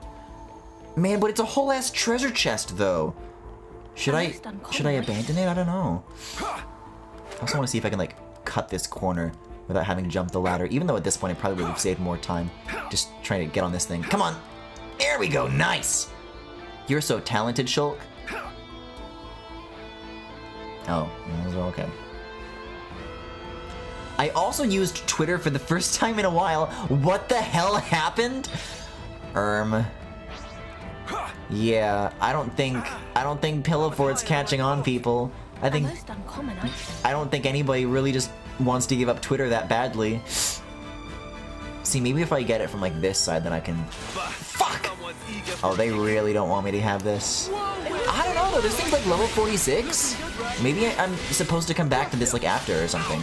Man, but it's a whole ass treasure chest though. Should I abandon it? I don't know. I also want to see if I can like cut this corner without having to jump the ladder, even though at this point I probably would have saved more time just trying to get on this thing. Come on! There we go, nice! You're so talented, Shulk. Oh, those are okay. I also used Twitter for the first time in a while. What the hell happened? Yeah, I don't think Pillow Fort's catching on, people. I don't think anybody really just wants to give up Twitter that badly. See, maybe if I get it from like this side, then I can. Fuck! Oh, they really don't want me to have this. I don't know though. This thing's like level 46. Maybe I'm supposed to come back to this like after or something.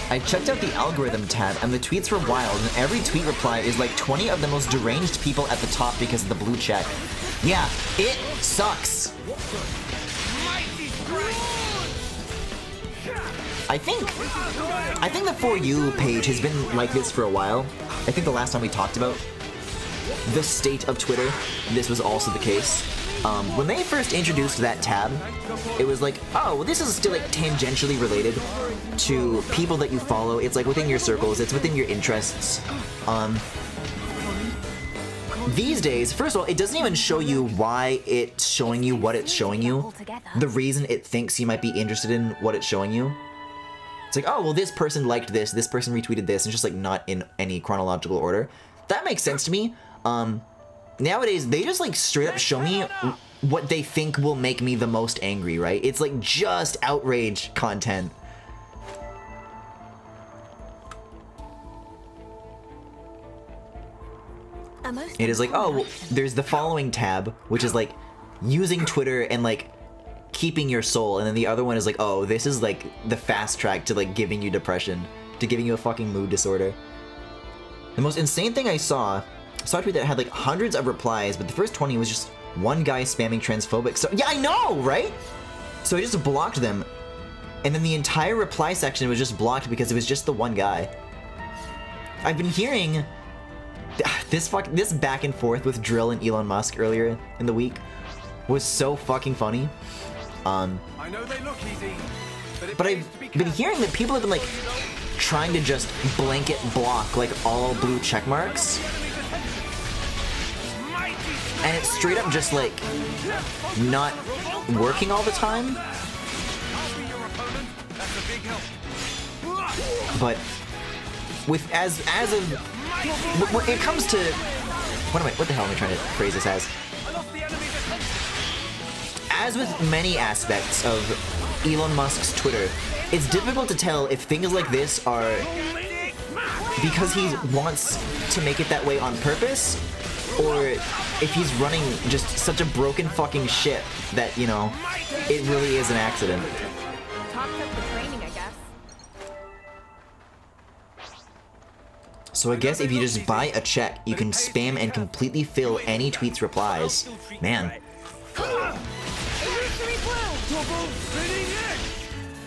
I checked out the algorithm tab and the tweets were wild, and every tweet reply is like 20 of the most deranged people at the top because of the blue check. Yeah, it sucks. I think the For You page has been like this for a while. I think the last time we talked about the state of Twitter, this was also the case. When they first introduced that tab, it was like, oh, well, this is still like tangentially related to people that you follow. It's like within your circles, it's within your interests. These days, first of all, it doesn't even show you why it's showing you what it's showing you. The reason it thinks you might be interested in what it's showing you. It's like, oh, well, this person liked this person retweeted this, and just like not in any chronological order. That makes sense to me. Nowadays, they just like straight up show me what they think will make me the most angry, right? It's like just outrage content. It is like, oh, well, there's the following tab, which is like using Twitter and like keeping your soul, and then the other one is like, oh, this is like the fast track to like giving you depression, to giving you a fucking mood disorder. The most insane thing I saw a tweet that had like hundreds of replies, but the first 20 was just one guy spamming transphobic. So yeah, I know, right? So I just blocked them, and then the entire reply section was just blocked because it was just the one guy. I've been hearing this back and forth with Drill and Elon Musk earlier in the week was so fucking funny. I know they look easy, but I've been hearing that people have been like trying to just blanket block like all blue check marks. And it's straight up just like not working all the time. But with as of when it comes to what the hell am I trying to phrase this as? As with many aspects of Elon Musk's Twitter, it's difficult to tell if things like this are because he wants to make it that way on purpose, or if he's running just such a broken fucking ship that, you know, it really is an accident. Topped up the training, I guess. So I guess if you just buy a check, you can spam and completely fill any tweet's replies. Man.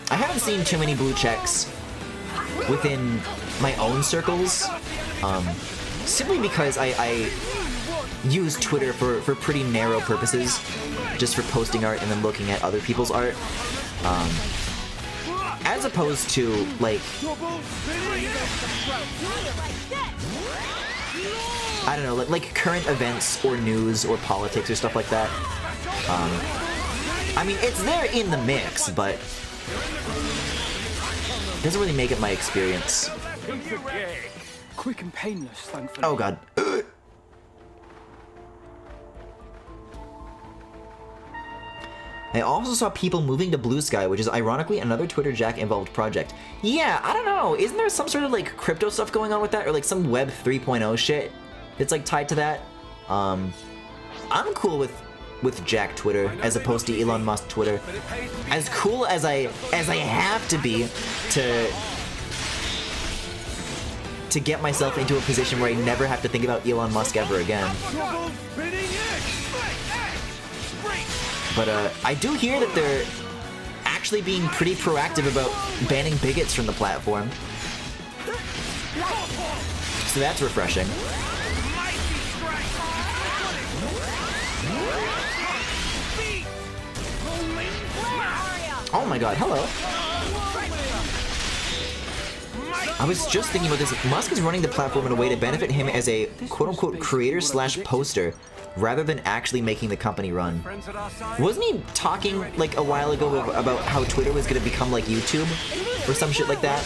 I haven't seen too many blue checks within my own circles, simply because I use Twitter for pretty narrow purposes, just for posting art and then looking at other people's art, as opposed to like, I don't know, like current events or news or politics or stuff like that. I mean, it's there in the mix, but it doesn't really make it my experience. Quick and painless, thankfully. Oh god. I also saw people moving to Blue Sky, which is ironically another Twitter Jack involved project. Yeah, I don't know. Isn't there some sort of like crypto stuff going on with that, or like some Web 3.0 shit that's like tied to that? I'm cool with Jack Twitter as opposed to Elon Musk Twitter. As cool as I have to be to get myself into a position where I never have to think about Elon Musk ever again. But I do hear that they're actually being pretty proactive about banning bigots from the platform. So that's refreshing. Oh my god, hello. I was just thinking about this. Musk is running the platform in a way to benefit him as a quote-unquote creator slash poster, rather than actually making the company run. Wasn't he talking like a while ago about how Twitter was gonna become like YouTube? Or some shit like that?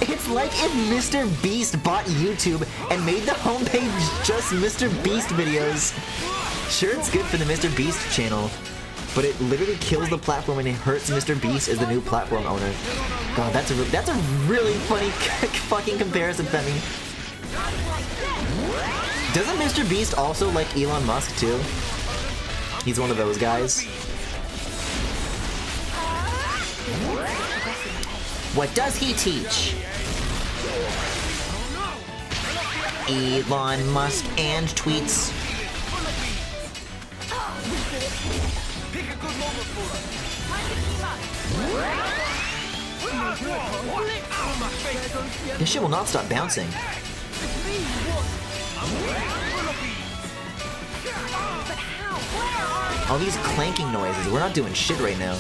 It's like if Mr. Beast bought YouTube and made the homepage just Mr. Beast videos. Sure, it's good for the Mr. Beast channel, but it literally kills the platform and it hurts Mr. Beast as the new platform owner. God, that's a really funny fucking comparison, Femi. Doesn't Mr. Beast also like Elon Musk too? He's one of those guys. What does he teach? Elon Musk and tweets. This shit will not stop bouncing. All these clanking noises, we're not doing shit right now.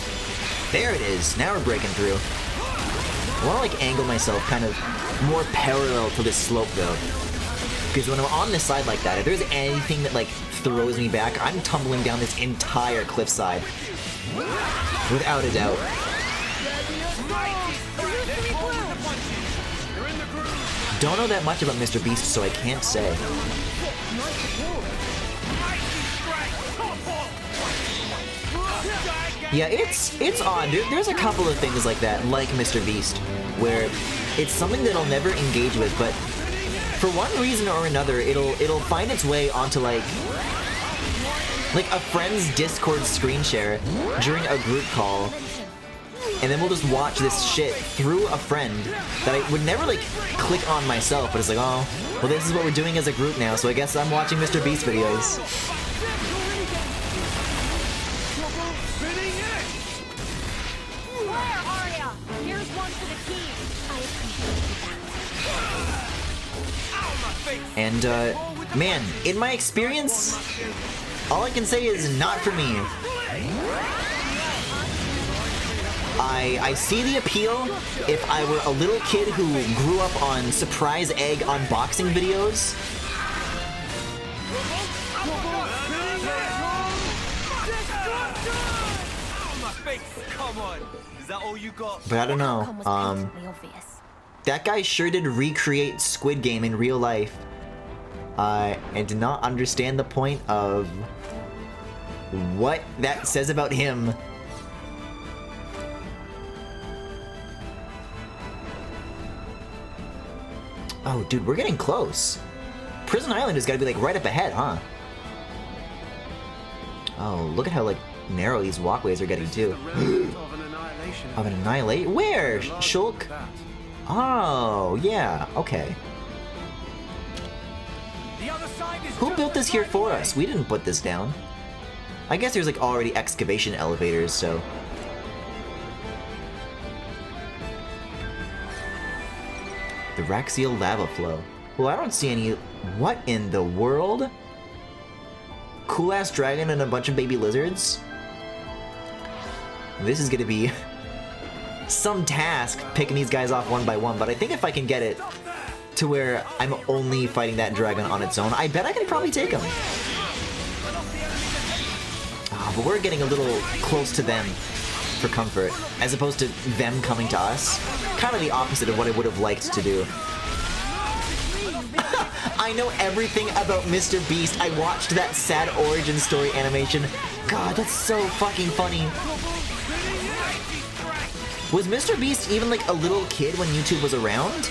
There it is, now we're breaking through. I wanna like angle myself kind of more parallel to this slope though. Because when I'm on this side like that, if there's anything that like throws me back, I'm tumbling down this entire cliffside. Without a doubt. Don't know that much about Mr. Beast, so I can't say. Yeah, it's odd. There's a couple of things like that, like Mr. Beast, where it's something that I'll never engage with, but for one reason or another, it'll find its way onto like a friend's Discord screen share during a group call, and then we'll just watch this shit through a friend that I would never like click on myself, but it's like, oh, well this is what we're doing as a group now, so I guess I'm watching Mr. Beast videos. And, man, in my experience, all I can say is not for me. I see the appeal if I were a little kid who grew up on surprise egg unboxing videos. But I don't know, that guy sure did recreate Squid Game in real life. And did not understand the point of what that says about him. Oh, dude, we're getting close. Prison Island has got to be like right up ahead, huh? Oh, look at how like narrow these walkways are getting too. Of an annihilation? Where? Shulk? Oh, yeah, okay. Who built this here for us? We didn't put this down. I guess there's like already excavation elevators, so. The Raxial lava flow. Well, I don't see any. What in the world? Cool ass dragon and a bunch of baby lizards? This is gonna be some task picking these guys off one by one, but I think if I can get it to where I'm only fighting that dragon on its own, I bet I can probably take him. Oh, but we're getting a little close to them for comfort, as opposed to them coming to us. Kind of the opposite of what I would have liked to do. I know everything about Mr. Beast. I watched that sad origin story animation. God, that's so fucking funny. Was Mr. Beast even like a little kid when YouTube was around?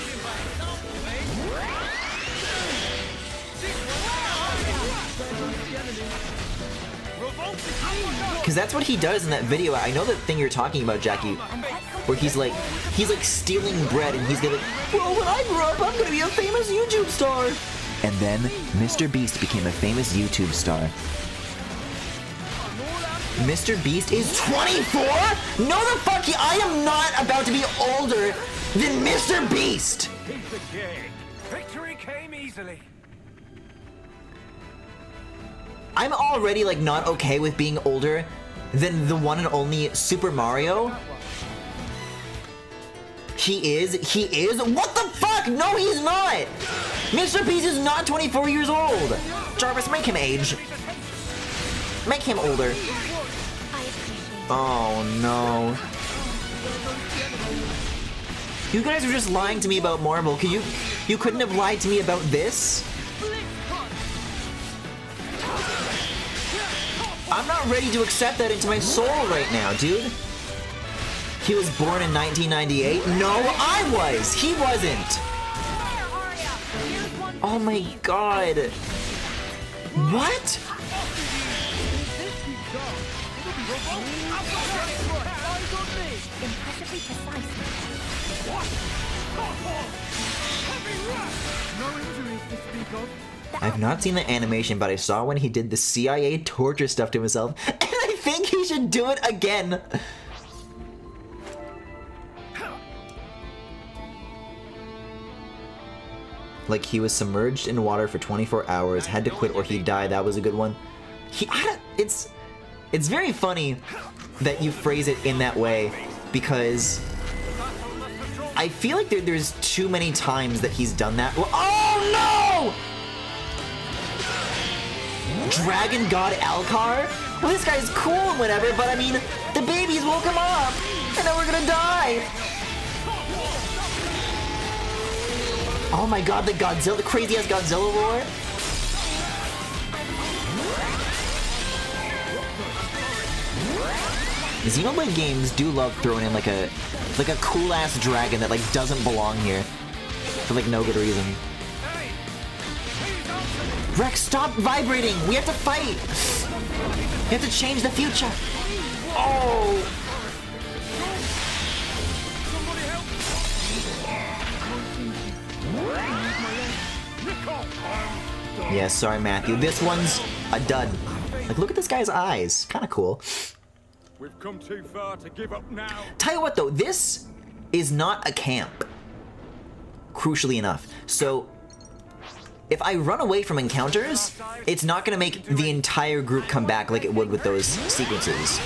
Because that's what he does in that video. I know the thing you're talking about, Jackie, where he's like stealing bread and he's gonna, well, when I grow up, I'm gonna be a famous YouTube star. And then Mr. Beast became a famous YouTube star. Mr. Beast is 24? No the fuck, I am not about to be older than Mr. Beast! Piece of cake. Victory came easily. I'm already like not okay with being older than the one and only Super Mario. He is? What the fuck? No, he's not! Mr. Beast is not 24 years old! Jarvis, make him age. Make him older. Oh no. You guys are just lying to me about Marvel. You couldn't have lied to me about this? I'm not ready to accept that into my soul right now, dude. He was born in 1998? No, I was! He wasn't! Oh my god. What? Impressively precise. No injuries to speak of. I've not seen the animation, but I saw when he did the CIA torture stuff to himself, and I think he should do it again. Like he was submerged in water for 24 hours, had to quit or he'd die. That was a good one. It's very funny that you phrase it in that way, because I feel like there's too many times that he's done that. Oh no! Dragon God Alcar? Well, this guy's cool and whatever, but I mean, the babies woke him up, and now we're gonna die. Oh my god, the crazy ass Godzilla roar. Xenoblade games do love throwing in like a cool ass dragon that like doesn't belong here for like no good reason. Rex, stop vibrating! We have to fight! We have to change the future! Oh! Yeah, sorry Matthew. This one's a dud. Like, look at this guy's eyes. Kinda cool. We've come too far to give up now. Tell you what though, this is not a camp. Crucially enough. So, if I run away from encounters, it's not gonna make the entire group come back like it would with those sequences.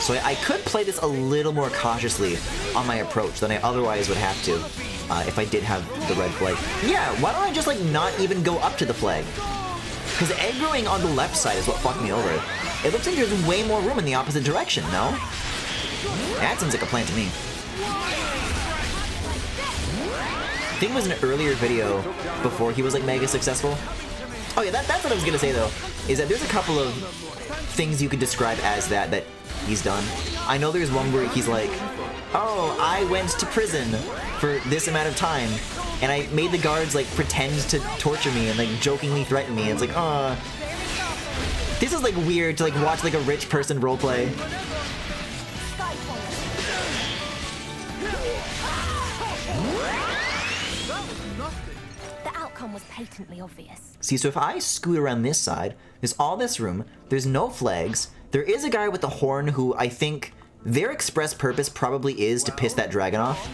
So I could play this a little more cautiously on my approach than I otherwise would have to if I did have the red flag. Yeah, why don't I just like not even go up to the flag? Because aggroing on the left side is what fucked me over. It looks like there's way more room in the opposite direction, no? That seems like a plan to me. I think it was an earlier video before he was like mega successful. Oh yeah, that's what I was gonna say though, is that there's a couple of things you could describe as that he's done. I know there's one where he's like, oh, I went to prison for this amount of time, and I made the guards like pretend to torture me and like jokingly threaten me. And it's like, this is like weird to like watch like a rich person roleplay. The outcome was patently obvious. See, so if I scoot around this side, there's all this room, there's no flags, there is a guy with the horn who I think their express purpose probably is to piss that dragon off.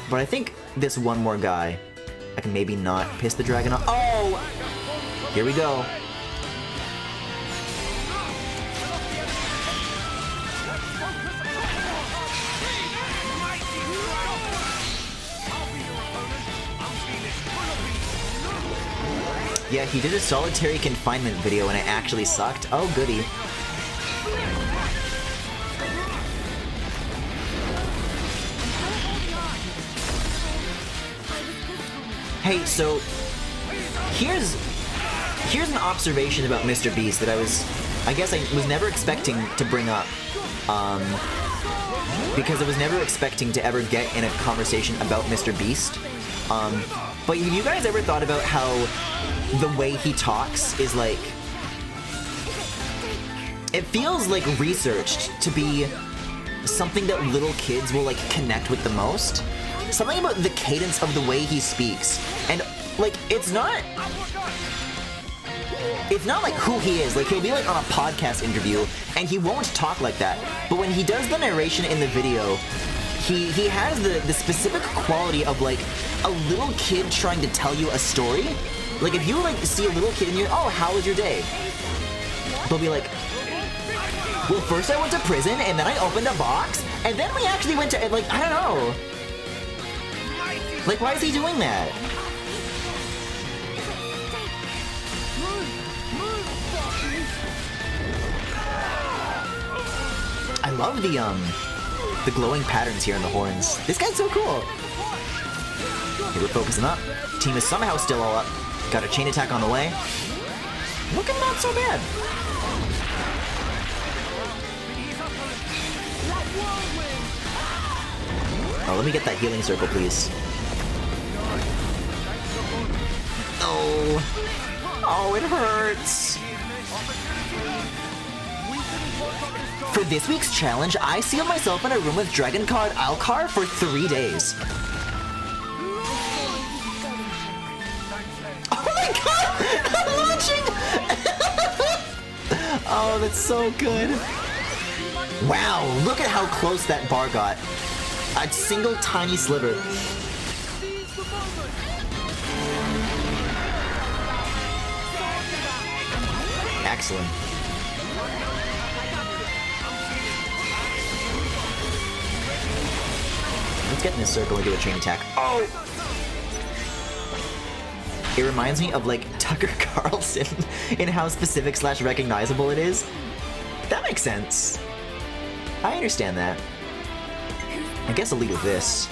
But I think this one more guy, I can maybe not piss the dragon off. Oh! Here we go. Yeah, he did a solitary confinement video and it actually sucked. Oh, goody. Hey, so here's an observation about Mr. Beast that I guess I was never expecting to bring up, because I was never expecting to ever get in a conversation about Mr. Beast. But have you guys ever thought about how the way he talks is like, it feels like researched to be something that little kids will like connect with the most? Something about the cadence of the way he speaks. And like, it's not it's not like who he is. Like, he'll be like on a podcast interview, and he won't talk like that. But when he does the narration in the video, he has the specific quality of like a little kid trying to tell you a story. Like, if you like see a little kid and you're, oh, how was your day? They'll be like, well, first I went to prison, and then I opened a box, and then we actually went to, like, I don't know. Like, why is he doing that? I love the glowing patterns here in the horns. This guy's so cool. Okay, we're focusing up. Team is somehow still all up. Got a chain attack on the way. Looking not so bad. Oh, let me get that healing circle, please. Oh. Oh, it hurts. For this week's challenge, I sealed myself in a room with Dragon Card Alcar for 3 days. Oh my god! I'm launching! Oh, that's so good. Wow, look at how close that bar got. A single tiny sliver. Excellent. Let's get in this circle and do a chain attack. Oh! It reminds me of like Tucker Carlson in how specific / recognizable it is. That makes sense. I understand that. I guess I'll lead with this.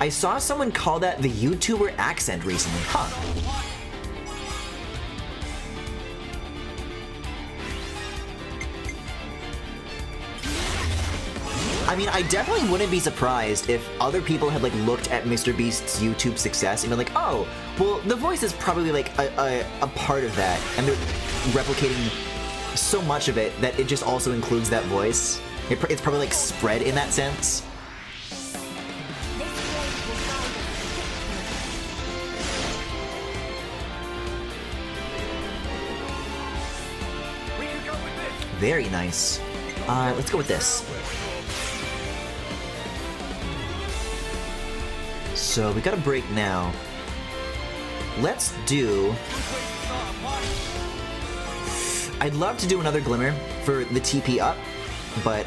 I saw someone call that the YouTuber accent recently. Huh. I mean, I definitely wouldn't be surprised if other people had like looked at MrBeast's YouTube success and been like, oh, well, the voice is probably like a part of that, and they're replicating so much of it that it just also includes that voice. It's probably like spread in that sense. Very nice. Let's go with this. So we got a break now. Let's do... I'd love to do another Glimmer for the TP up, but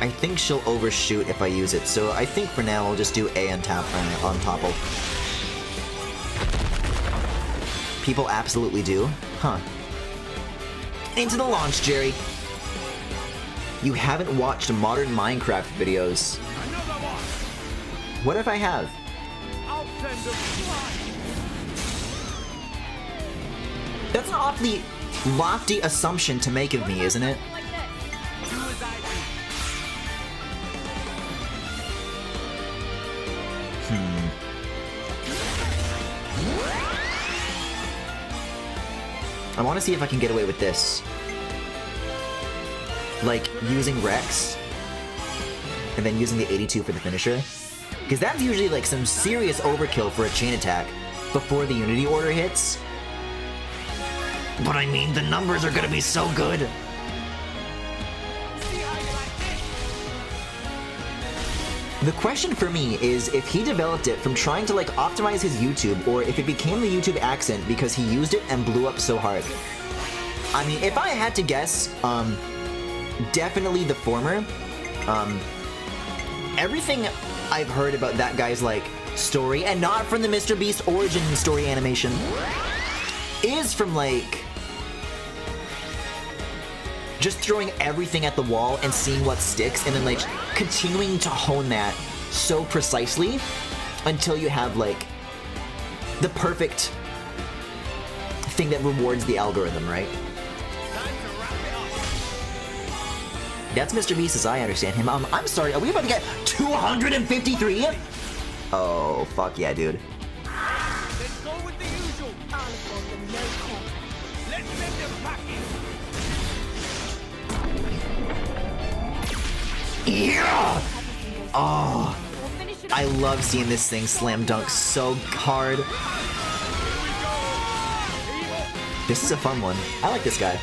I think she'll overshoot if I use it. So I think for now I'll just do A on topple. People absolutely do. Huh. Into the launch, Jerry. You haven't watched modern Minecraft videos. What if I have? That's an awfully lofty assumption to make of me, isn't it? I want to see if I can get away with this. Like, using Rex, and then using the 82 for the finisher. Because that's usually like some serious overkill for a chain attack before the Unity order hits. But I mean, the numbers are gonna be so good. The question for me is if he developed it from trying to like optimize his YouTube, or if it became the YouTube accent because he used it and blew up so hard. I mean, if I had to guess, definitely the former. Everything I've heard about that guy's like story, and not from the MrBeast origin story animation, is from like just throwing everything at the wall and seeing what sticks, and then like continuing to hone that so precisely until you have like the perfect thing that rewards the algorithm, right? That's MrBeast as I understand him. I'm sorry, are we about to get 253? Oh, fuck yeah, dude. Let's go with the usual. Let's send them packing. Yeah! Oh, I love seeing this thing slam dunk so hard. This is a fun one. I like this guy.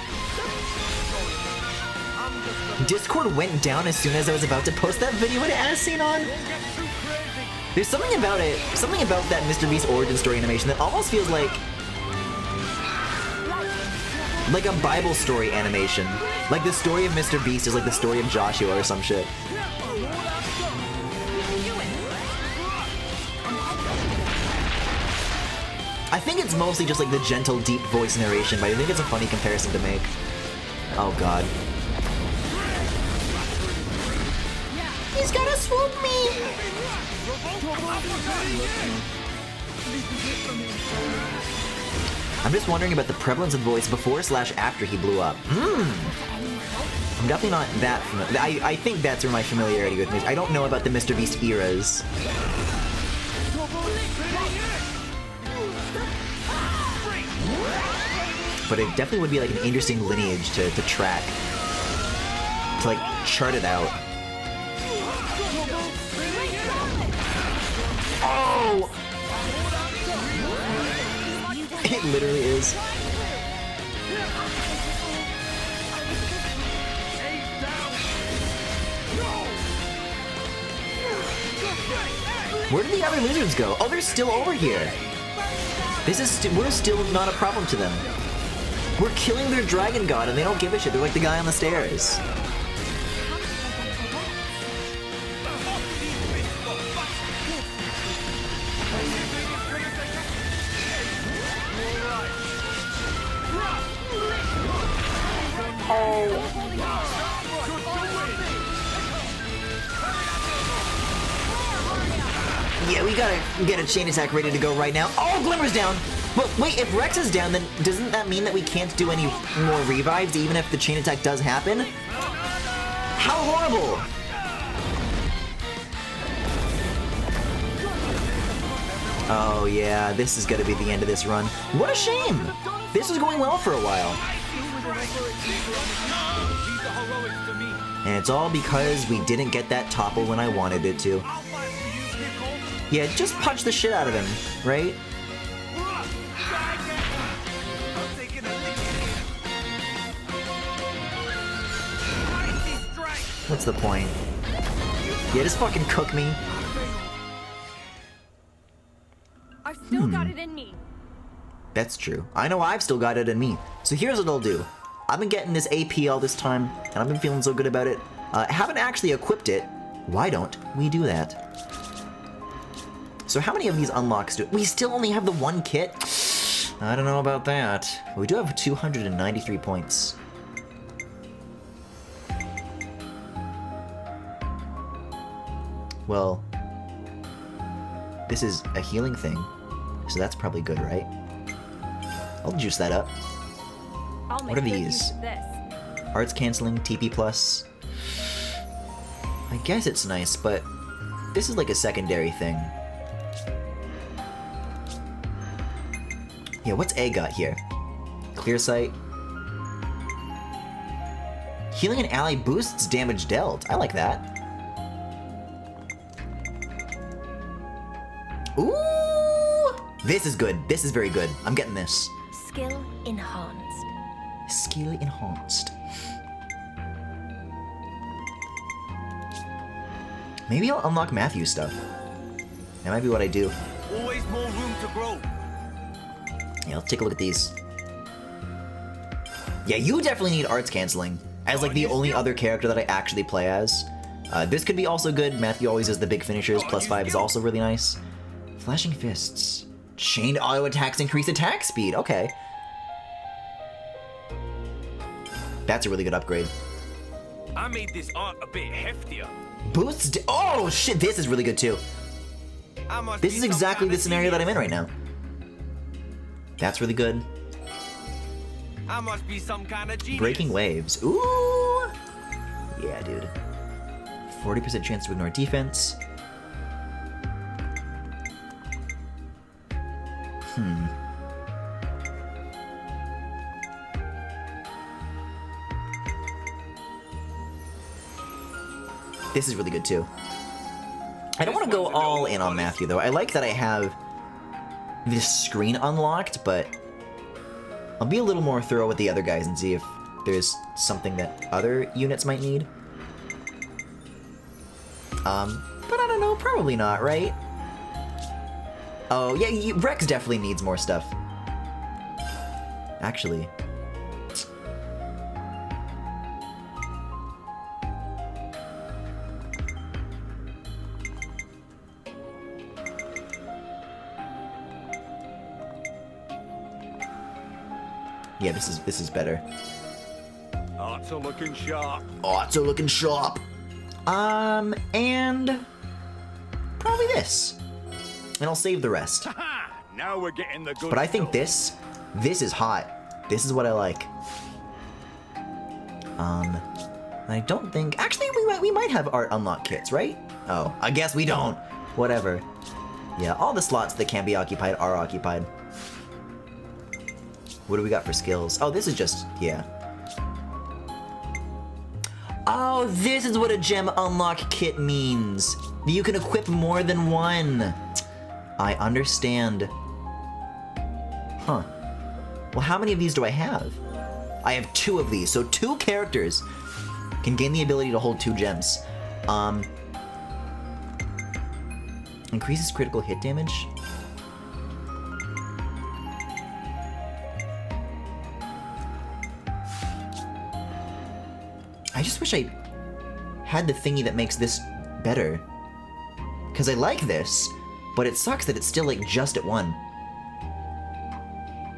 Discord went down as soon as I was about to post that video it has seen on. There's something about it, something about that Mr. Beast origin story animation that almost feels like a Bible story animation. Like the story of Mr. Beast is like the story of Joshua or some shit. I think it's mostly just like the gentle, deep voice narration, but I think it's a funny comparison to make. Oh god. He's gonna swoop me! I'm just wondering about the prevalence of the voice before/after he blew up. I'm definitely not that familiar. I think that's where my familiarity with music. I don't know about the Mr. Beast eras. But it definitely would be like an interesting lineage to track. To like chart it out. Oh! It literally is. Where did the other lizards go? Oh, they're still over here. This is we're still not a problem to them. We're killing their dragon god and they don't give a shit. They're like the guy on the stairs. Yeah, we gotta get a chain attack ready to go right now. Oh, Glimmer's down! Well, wait, if Rex is down, then doesn't that mean that we can't do any more revives even if the chain attack does happen? How horrible! Oh yeah, this is gonna be the end of this run. What a shame! This was going well for a while. And it's all because we didn't get that topple when I wanted it to. Yeah, just punch the shit out of him, right? What's the point? Yeah, just fucking cook me. I've still got it in me. That's true. I know I've still got it in me. So here's what I'll do. I've been getting this AP all this time, and I've been feeling so good about it. Haven't actually equipped it. Why don't we do that? So how many of these unlocks do we still only have the one kit? I don't know about that. We do have 293 points. Well, this is a healing thing, so that's probably good, right? I'll juice that up. What are these? Arts canceling, TP plus. I guess it's nice, but this is like a secondary thing. Yeah, what's A got here? Clear sight. Healing an ally boosts damage dealt. I like that. Ooh! This is good. This is very good. I'm getting this. Skill enhanced. Skill enhanced. Maybe I'll unlock Matthew's stuff. That might be what I do. Always more room to grow. Yeah, let's take a look at these. Yeah, you definitely need arts canceling as like the only other character that I actually play as. This could be also good. Matthew always does the big finishers. +5 is also really nice. Flashing fists. Chained auto attacks increase attack speed. Okay. That's a really good upgrade. I made this art a bit heftier. Boosts. Oh shit, this is really good too. This is exactly the scenario that I'm in right now. That's really good. I must be some kind of genius. Breaking waves. Ooh! Yeah, dude. 40% chance to ignore defense. This is really good too. I don't want to go all in on Matthew though. I like that I have this screen unlocked, but I'll be a little more thorough with the other guys and see if there's something that other units might need. But I don't know, probably not, right? Oh, yeah, Rex definitely needs more stuff. Actually. Yeah, this is better. Arts are looking sharp. Arts are looking sharp. And probably this. And I'll save the rest. Ha! Now we're getting the good But I think stuff. this is hot. This is what I like. I don't think, actually we might have art unlock kits, right? Oh, I guess we don't. Whatever. Yeah, all the slots that can be occupied are occupied. What do we got for skills? Oh, this is just, yeah. Oh, this is what a gem unlock kit means. You can equip more than one. I understand. Huh. Well, how many of these do I have? I have 2 of these, so 2 characters can gain the ability to hold 2 gems. Increases critical hit damage. I just wish I had the thingy that makes this better. Because I like this, but it sucks that it's still like just at 1.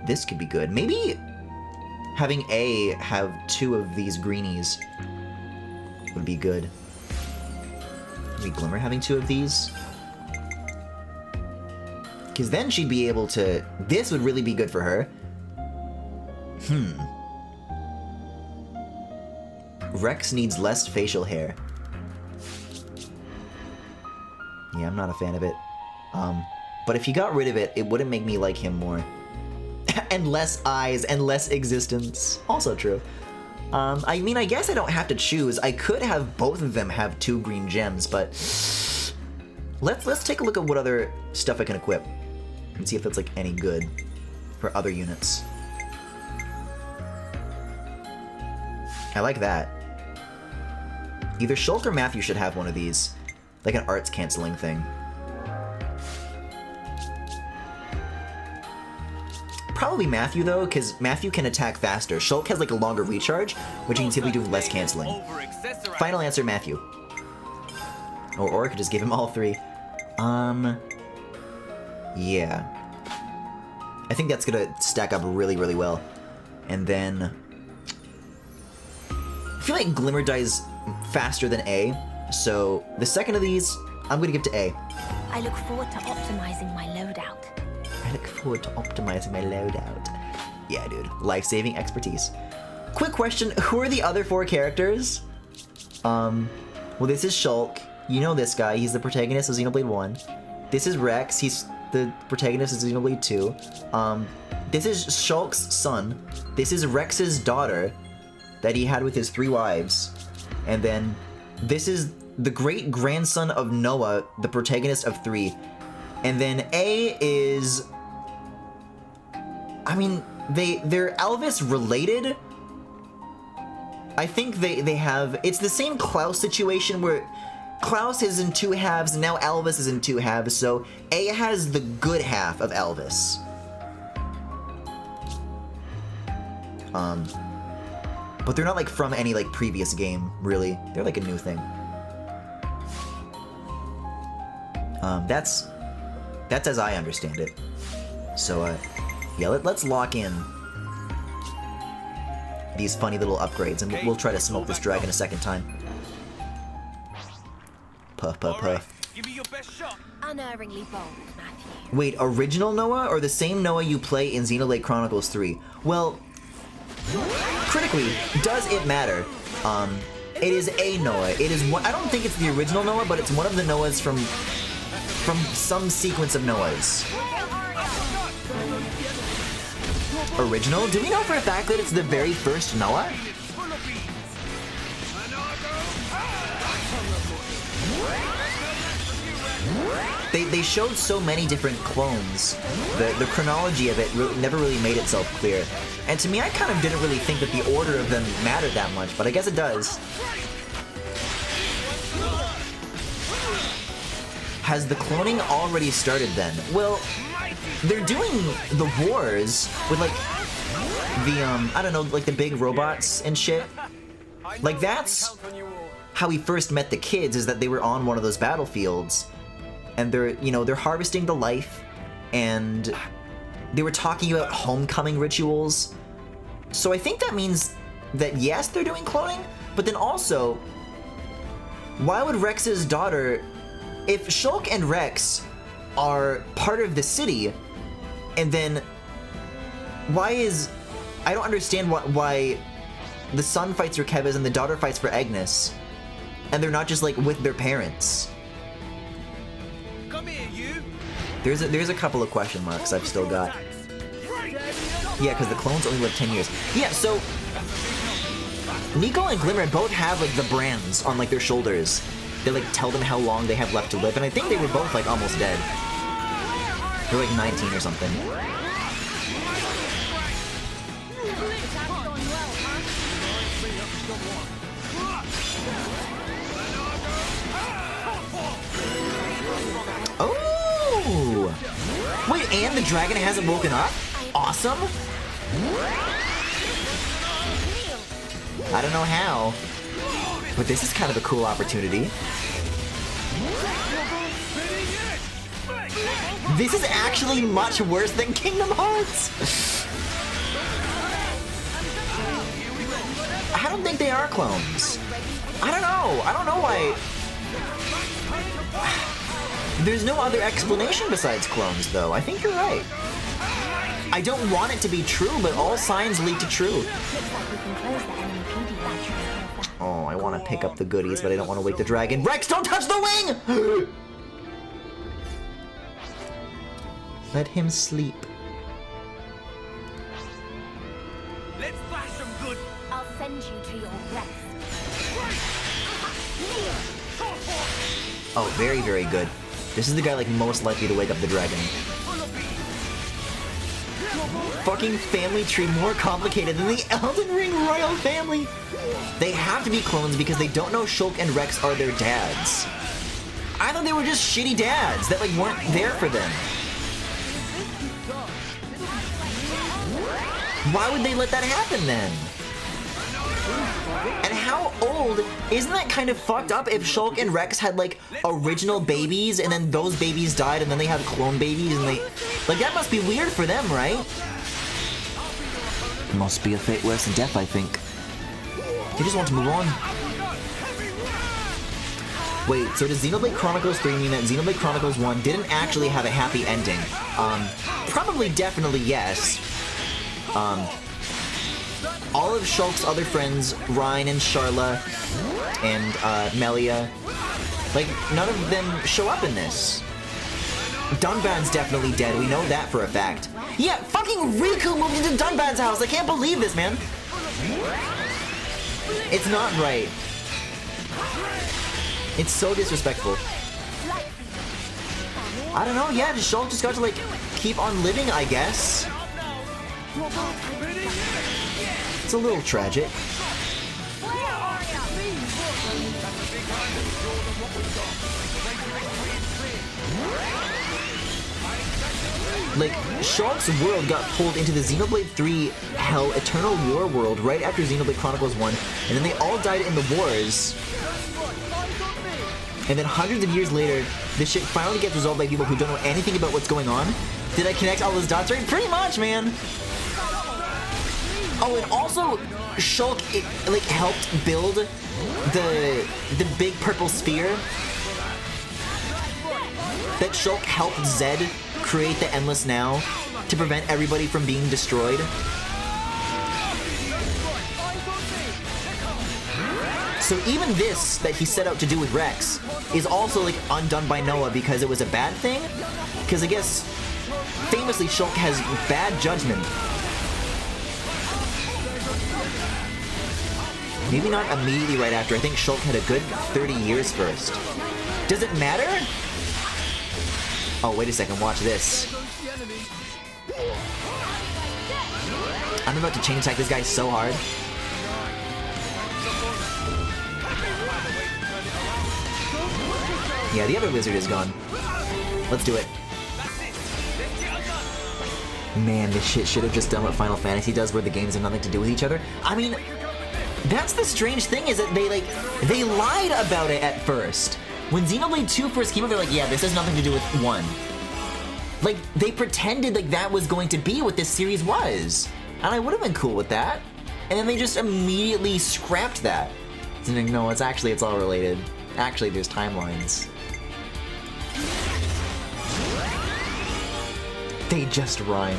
This could be good. Maybe having A have 2 of these greenies would be good. Maybe Glimmer having 2 of these. Because then she'd be able to... This would really be good for her. Rex needs less facial hair. Yeah, I'm not a fan of it. But if you got rid of it, it wouldn't make me like him more. And less eyes and less existence. Also true. I mean, I guess I don't have to choose. I could have both of them have 2 green gems, but let's take a look at what other stuff I can equip and see if it's like any good for other units. I like that. Either Shulk or Matthew should have one of these, like an arts canceling thing. Probably Matthew though, because Matthew can attack faster. Shulk has like a longer recharge, which you can simply do with less canceling. Final answer, Matthew. Or I could just give him all 3. Yeah. I think that's gonna stack up really, really well. And then... I feel like Glimmer dies faster than A, so the second of these, I'm gonna give to A. I look forward to optimizing my loadout. I look forward to optimizing my loadout. Yeah, dude. Life-saving expertise. Quick question, who are the other 4 characters? Well, this is Shulk. You know this guy. He's the protagonist of Xenoblade 1. This is Rex. He's the protagonist of Xenoblade 2. This is Shulk's son. This is Rex's daughter that he had with his 3 wives. And then this is the great-grandson of Noah, the protagonist of 3. And then A is... I mean, they're Elvis related. I think they have... It's the same Klaus situation where Klaus is in 2 halves, and now Elvis is in 2 halves, so A has the good half of Elvis. But they're not like from any like previous game, really. They're like a new thing. That's as I understand it. So yeah, let's lock in these funny little upgrades, and we'll try to smoke this dragon a second time. Puff, puff, puff. Give me your best shot. Unerringly bold, Matthew. Wait, original Noah or the same Noah you play in Xenoblade Chronicles 3? Well, critically, does it matter? It is a Noah. It is one. I don't think it's the original Noah, but it's one of the Noahs from some sequence of Noahs. Original? Do we know for a fact that it's the very first Noah? they showed so many different clones. The chronology of it never really made itself clear. And to me, I kind of didn't really think that the order of them mattered that much, but I guess it does. Has the cloning already started then? Well, they're doing the wars with like the I don't know, like the big robots and shit. Like that's how we first met the kids, is that they were on one of those battlefields and they're harvesting the life, and they were talking about homecoming rituals. So I think that means that yes, they're doing cloning, but then also, why would Rex's daughter, if Shulk and Rex are part of the city, and then I don't understand why the son fights for Kevez and the daughter fights for Agnes, and they're not just like with their parents. Come here, you. There's a couple of question marks I've still got. Yeah, because the clones only live 10 years. Yeah, so Nico and Glimmer both have like the brands on like their shoulders. They like tell them how long they have left to live, and I think they were both like almost dead. They're like 19 or something. Oh! Wait, and the dragon hasn't woken up? Awesome! I don't know how, but this is kind of a cool opportunity. This is actually much worse than Kingdom Hearts! I don't think they are clones. I don't know why. There's no other explanation besides clones, though. I think you're right. I don't want it to be true, but all signs lead to true. Oh, I want to pick up the goodies, but I don't want to wake the dragon. Rex, don't touch the wing! Let him sleep. Let's flash them good. I'll send you to your rest. Oh, very, very good. This is the guy like most likely to wake up the dragon. Fucking family tree more complicated than the Elden Ring royal family. They have to be clones because they don't know Shulk and Rex are their dads. I thought they were just shitty dads that like weren't there for them. Why would they let that happen then? And how old? Isn't that kind of fucked up if Shulk and Rex had like original babies and then those babies died and then they have clone babies and they... Like that must be weird for them, right? Must be a fate worse than death, I think. They just want to move on. Wait, so does Xenoblade Chronicles 3 mean that Xenoblade Chronicles 1 didn't actually have a happy ending? Probably definitely yes. All of Shulk's other friends, Ryan and Sharla and Melia, like none of them show up in this. Dunban's definitely dead, we know that for a fact. Yeah, fucking Riku moved into Dunban's house, I can't believe this, man. It's not right. It's so disrespectful. I don't know, yeah, Shulk just got to like keep on living, I guess. It's a little tragic. Like, Shulk's world got pulled into the Xenoblade 3 Hell Eternal War world right after Xenoblade Chronicles 1, and then they all died in the wars. And then hundreds of years later, this shit finally gets resolved by people who don't know anything about what's going on. Did I connect all those dots right? Pretty much, man! Oh, and also, Shulk, like, helped build the big purple sphere. That Shulk helped Zed create the Endless Now to prevent everybody from being destroyed. So even this that he set out to do with Rex is also, like, undone by Noah because it was a bad thing? Because I guess, famously, Shulk has bad judgment. Maybe not immediately right after. I think Shulk had a good 30 years first. Does it matter? Oh, wait a second, watch this. I'm about to chain attack this guy so hard. Yeah, the other wizard is gone. Let's do it. Man, this shit should have just done what Final Fantasy does, where the games have nothing to do with each other. I mean, that's the strange thing, is that they lied about it at first. When Xenoblade 2 first came out, they're like, yeah, this has nothing to do with 1. Like, they pretended like that was going to be what this series was. And I would have been cool with that. And then they just immediately scrapped that. It's like, no, it's all related. Actually, there's timelines. They just rhyme.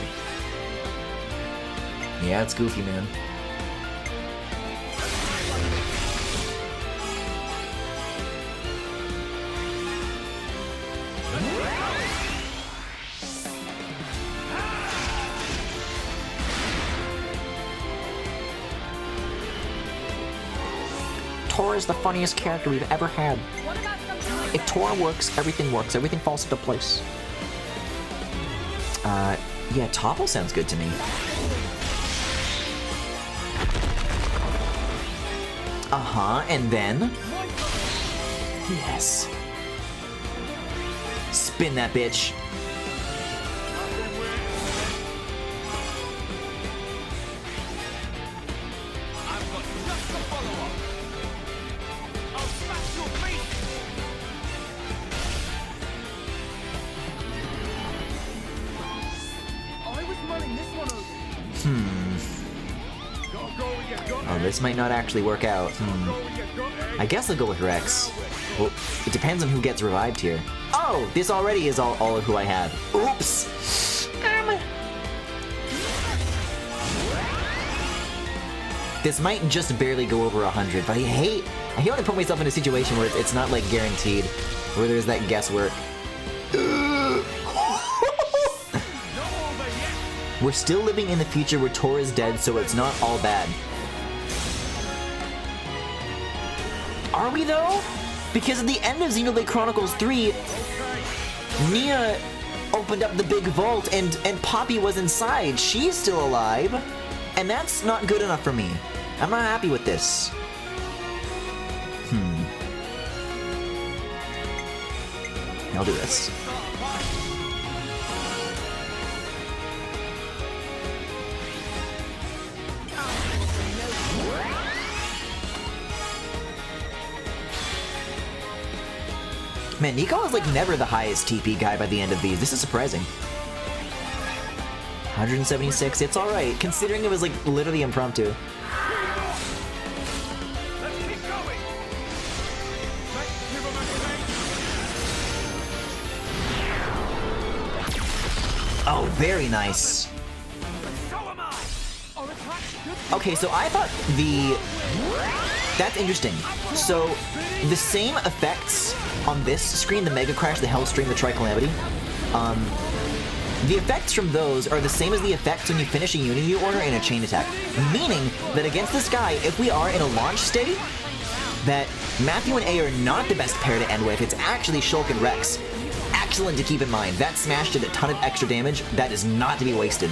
Yeah, it's goofy, man. Tor is the funniest character we've ever had. If Tor works, everything falls into place. Yeah, Topple sounds good to me. Uh-huh, and then... Yes. Spin that bitch. Oh, this might not actually work out. I guess I'll go with Rex. Well, it depends on who gets revived here. Oh, this already is all of who I have. Oops. This might just barely go over 100, but I hate when I put myself in a situation where it's not like guaranteed, where there's that guesswork. We're still living in the future where Tor is dead, so it's not all bad. Are we though? Because at the end of Xenoblade Chronicles 3, Nia opened up the big vault and Poppy was inside. She's still alive. And that's not good enough for me. I'm not happy with this. I'll do this. Man, Nico is like never the highest TP guy by the end of these. This is surprising. 176, it's alright, considering it was like literally impromptu. Oh, very nice. Okay, so I thought that's interesting. So, the same effects on this screen, the Mega Crash, the Hellstream, the Tri-Calamity, the effects from those are the same as the effects when you finish a Unity order in a chain attack. Meaning that against this guy, if we are in a launch state, that Matthew and A are not the best pair to end with, it's actually Shulk and Rex. Excellent to keep in mind. That smash did a ton of extra damage. That is not to be wasted.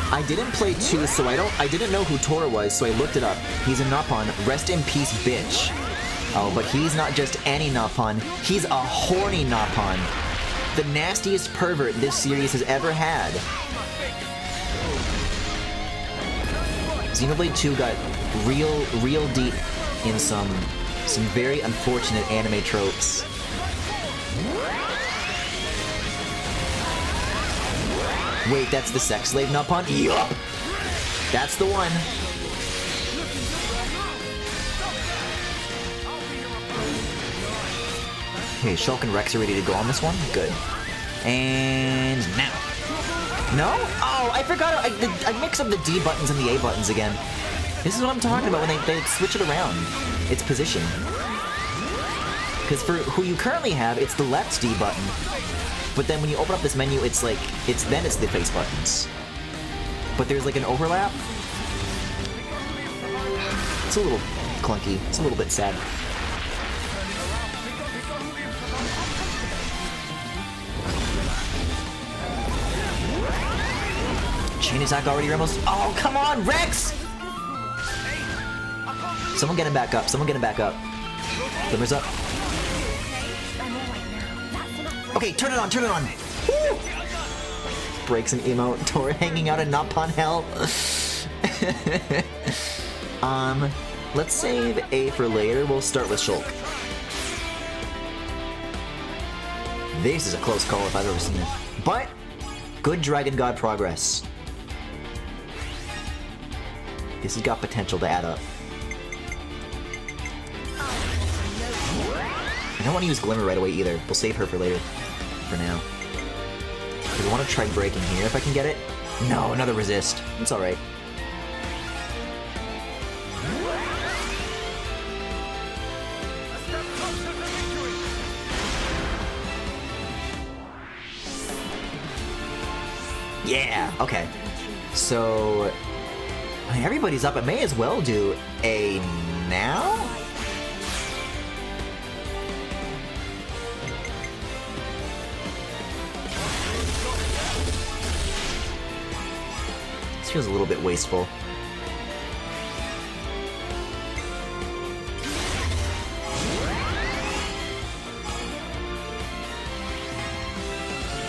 I didn't play 2, so I didn't know who Tor was, so I looked it up. He's a Nopon. Rest in peace, bitch. Oh, but he's not just any Nopon. He's a horny Nopon. The nastiest pervert this series has ever had. Xenoblade 2 got real deep in some very unfortunate anime tropes. Wait, that's the sex slave Nopon? Yup! That's the one. Okay, Shulk and Rex are ready to go on this one? Good. And now. No? Oh, I forgot. I mix up the D buttons and the A buttons again. This is what I'm talking about when they switch it around. Its position. Because for who you currently have, it's the left D button. But then when you open up this menu, it's the face buttons. but there's like an overlap. It's a little clunky. It's a little bit sad. Chain attack already, Ramos. Oh, come on, Rex! Someone get him back up. Someone get him back up. Glimmer's up. Okay, turn it on, turn it on. Woo! Breaks an emote. Tor hanging out in Napon Hell. Let's save A for later. We'll start with Shulk. This is a close call if I've ever seen it. But, good Dragon God progress. This has got potential to add up. I don't want to use Glimmer right away either. We'll save her for later. For now. I want to try breaking here if I can get it. No, another resist. It's alright. Yeah, okay. So, I mean, everybody's up. I may as well do a now? This feels a little bit wasteful.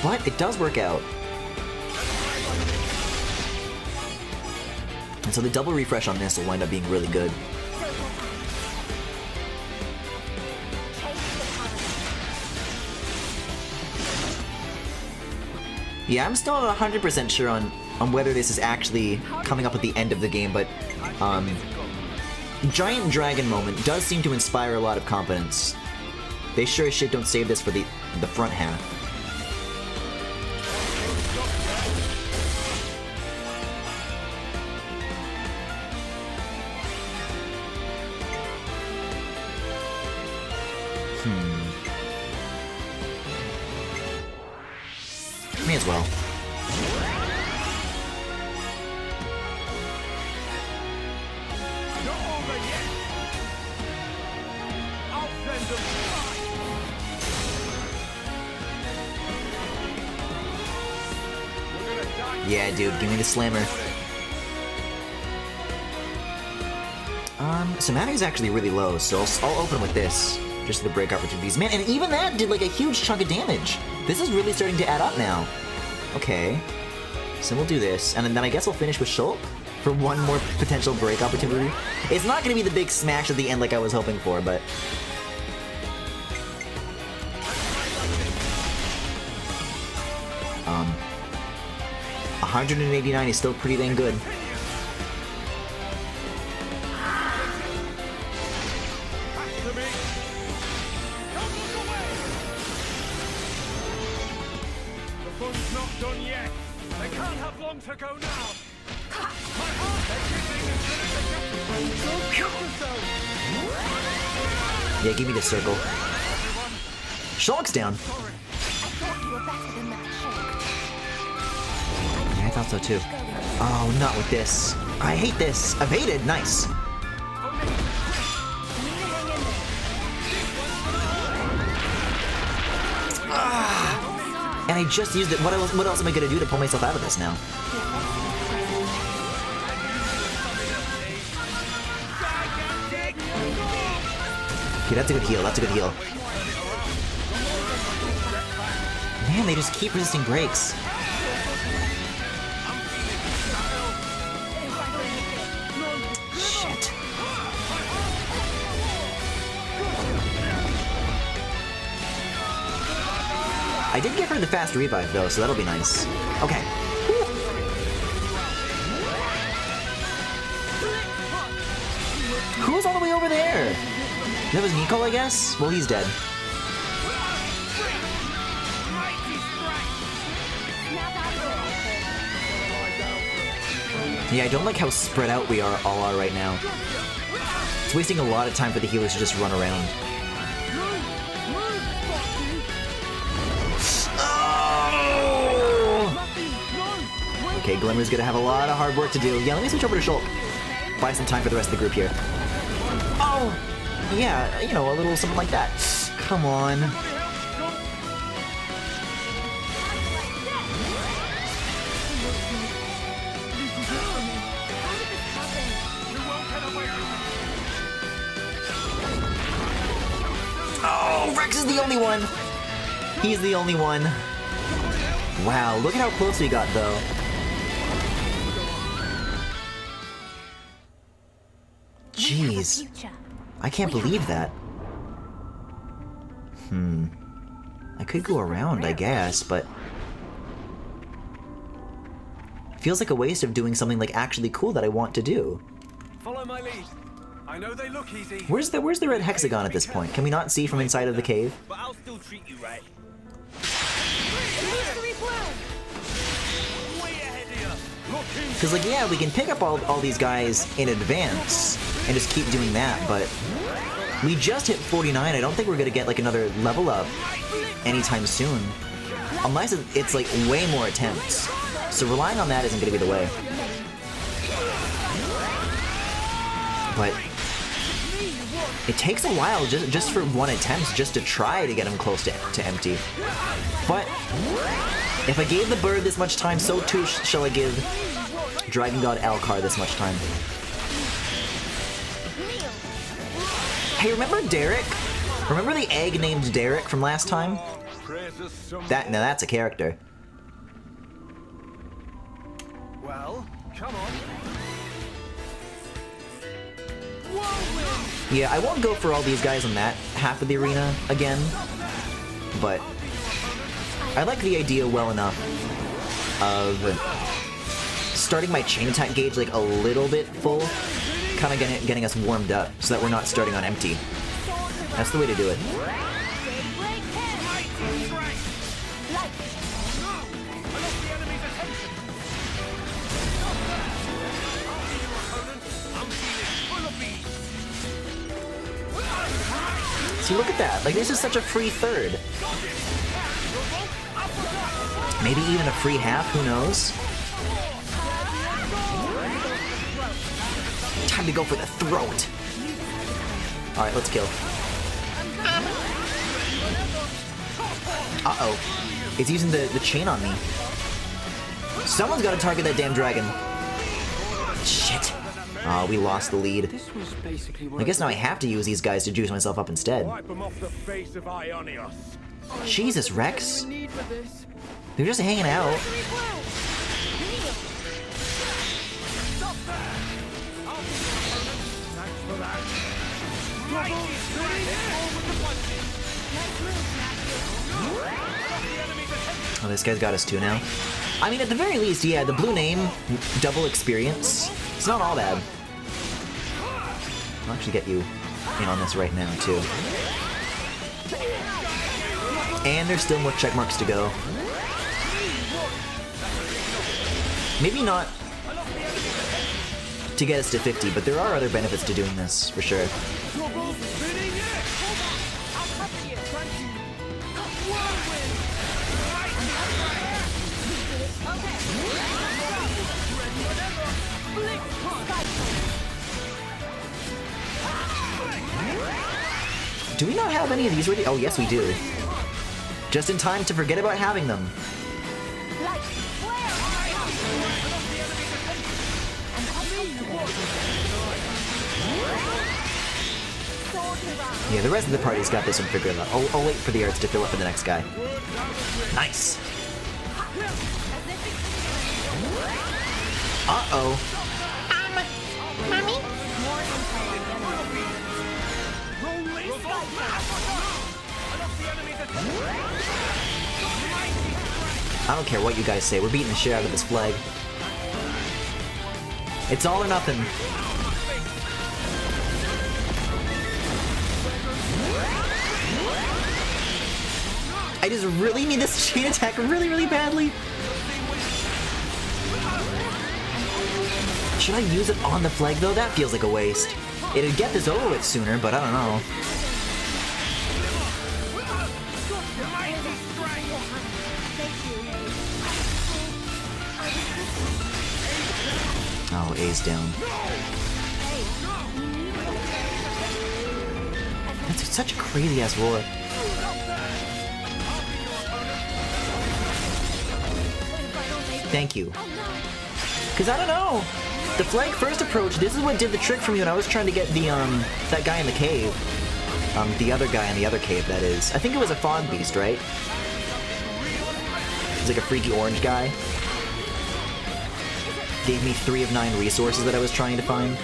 But it does work out. And so the double refresh on this will wind up being really good. Yeah, I'm still not 100% sure on whether this is actually coming up at the end of the game, but Giant Dragon moment does seem to inspire a lot of confidence. They sure as shit don't save this for the front half. May as well. Not over yet. I'll send them flying. We're gonna die. Yeah, dude, give me the slammer. So Maddie's actually really low, so I'll open with this. Just the break opportunities. Man, and even that did like a huge chunk of damage. This is really starting to add up now. Okay. So we'll do this, and then I guess we'll finish with Shulk for one more potential break opportunity. It's not going to be the big smash at the end like I was hoping for, but... 189 is still pretty dang good. Yeah, give me the circle. Shulk's down. Yeah, I thought so too. Oh, not with this. I hate this. Evaded. Nice. And I just used it. What else am I gonna do to pull myself out of this now? Okay, that's a good heal. That's a good heal. Man, they just keep resisting breaks. Shit. I did give her the fast revive though, so that'll be nice. Okay. Who's all the way over there? That was Nicole, I guess? Well, he's dead. Yeah, I don't like how spread out we all are right now. It's wasting a lot of time for the healers to just run around. Okay, Glimmer's gonna have a lot of hard work to do. Yeah, let me switch over to Shulk. Buy some time for the rest of the group here. Oh! Yeah, you know, a little something like that. Come on. Oh, Rex is the only one! He's the only one. Wow, look at how close we got, though. Jeez. I can't believe that. I could go around, I guess, but... feels like a waste of doing something, like, actually cool that I want to do. Follow my lead. I know they look easy. Where's the red hexagon at this point? Can we not see from inside of the cave? But I'll still treat you right. Because, like, yeah, we can pick up all these guys in advance and just keep doing that, but we just hit 49. I don't think we're going to get, like, another level up anytime soon. Unless it's, like, way more attempts. So relying on that isn't going to be the way. But it takes a while just for one attempt just to try to get him close to empty. But if I gave the bird this much time, so too shall I give Dragon God Elcar this much time. Hey, remember Derek? Remember the egg named Derek from last time? Now that's a character. Well, come on. Yeah, I won't go for all these guys on that half of the arena again, but I like the idea well enough of starting my chain attack gauge like a little bit full, kind of getting us warmed up so that we're not starting on empty. That's the way to do it. See, look at that. Like, this is such a free third. Maybe even a free half, who knows? Time to go for the throat. Alright, let's kill. Uh-oh. It's using the chain on me. Someone's got to target that damn dragon. Shit. Oh, we lost the lead. I guess now I have to use these guys to juice myself up instead. Jesus, Rex. They're just hanging out. Oh, this guy's got us too now. I mean, at the very least, yeah, the blue name, double experience. It's not all bad. I'll actually get you in on this right now, too. And there's still more check marks to go. Maybe not to get us to 50, but there are other benefits to doing this, for sure. Do we not have any of these ready? Oh, yes, we do. Just in time to forget about having them. Yeah, the rest of the party's got this one figured out. I'll wait for the arts to fill up for the next guy. Nice. Uh-oh. Mommy? I don't care what you guys say, we're beating the shit out of this flag. It's all or nothing. I just really need this chain attack really, really badly. Should I use it on the flag though? That feels like a waste. It'd get this over with sooner, but I don't know. A's down. That's such a crazy ass roar. Thank you. Cause I don't know. The flank first approach, this is what did the trick for me when I was trying to get the that guy in the cave. The other guy in the other cave, that is. I think it was a fog beast, right? He's like a freaky orange guy. Gave me 3 of 9 resources that I was trying to find.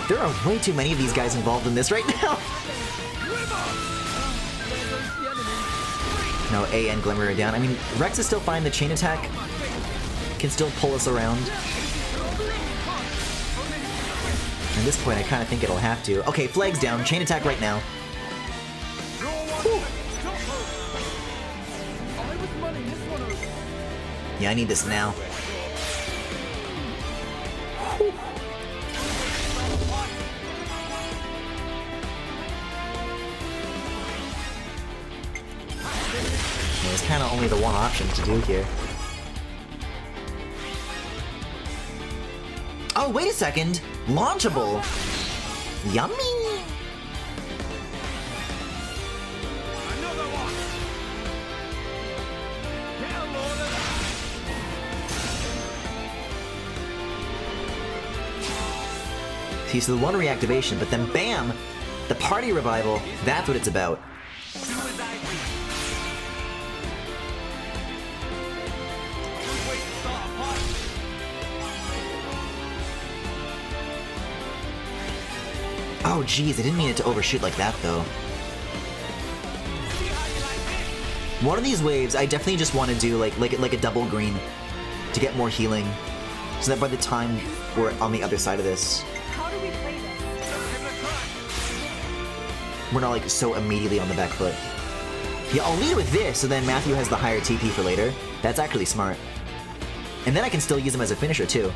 There are way too many of these guys involved in this right now. No, A and Glimmer are down. I mean, Rex is still fine. The chain attack can still pull us around. At this point, I kind of think it'll have to. Okay, Flag's down. Chain attack right now. Whew. Yeah, I need this now. Whew. There's kind of only the one option to do here. Oh, wait a second! Launchable! Yummy! Another one. Get a load of that. See, so the one reactivation, but then BAM! The party revival, that's what it's about. Oh geez, I didn't mean it to overshoot like that though. One of these waves, I definitely just want to do like a double green to get more healing, so that by the time we're on the other side of this, How do we play this? we're not like so immediately on the back foot. Yeah, I'll lead with this, so then Matthew has the higher TP for later. That's actually smart. And then I can still use him as a finisher too.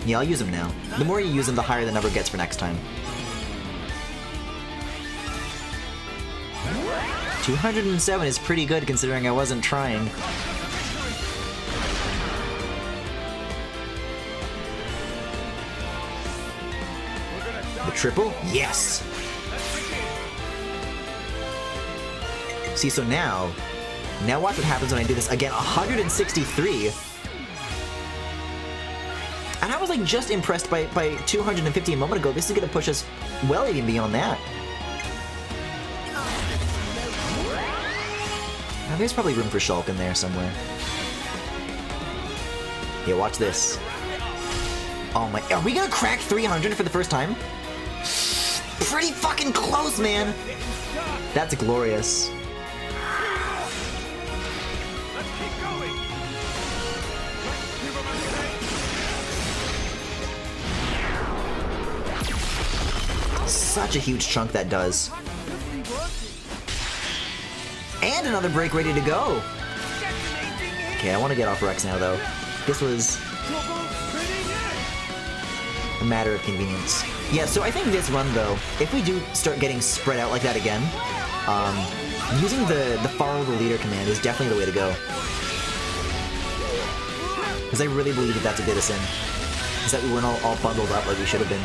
Yeah, I'll use him now. The more you use him, the higher the number gets for next time. 207 is pretty good considering I wasn't trying. The triple? Yes! See, so now watch what happens when I do this again. 163! And I was like just impressed by 250 a moment ago. This is gonna push us well even beyond that. Now, there's probably room for Shulk in there somewhere. Yeah, watch this. Oh my, are we gonna crack 300 for the first time? Pretty fucking close, man! That's glorious. Such a huge chunk that does. And another break ready to go. Okay, I want to get off Rex now though. This was a matter of convenience. Yeah, so I think this run though, if we do start getting spread out like that again, using the follow the leader command is definitely the way to go. Because I really believe that that's what did us in. Is that we weren't all bundled up like we should have been.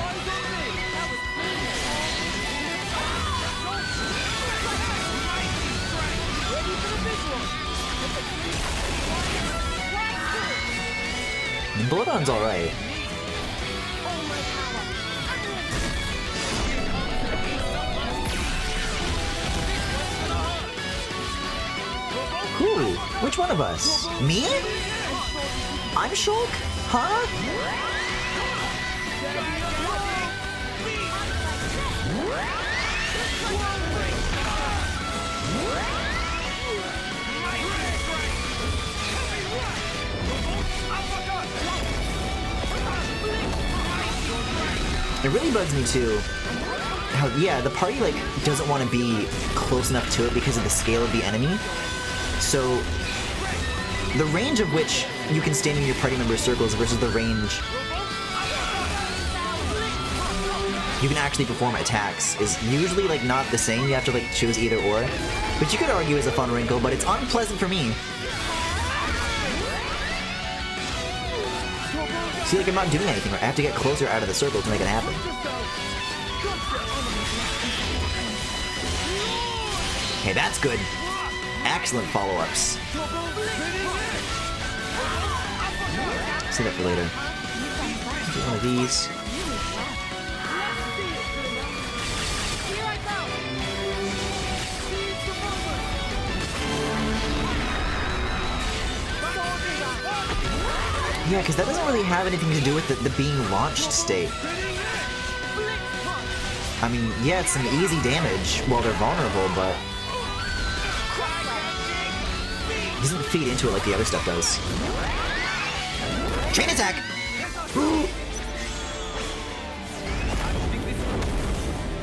Bloodon's alright. Who? Which one of us? Me? I'm Shulk? Huh? It really bugs me too. How, yeah, the party like doesn't want to be close enough to it because of the scale of the enemy. So the range of which you can stand in your party member circles versus the range you can actually perform attacks is usually like not the same. You have to like choose either or, which you could argue is a fun wrinkle, but it's unpleasant for me. See, like I'm not doing anything. I have to get closer out of the circle to make it happen. Okay, that's good. Excellent follow-ups. Save that for later. Do one of these. Yeah, because that doesn't really have anything to do with the being launched state. I mean, yeah, it's some easy damage while they're vulnerable, but it doesn't feed into it like the other stuff does. Chain attack!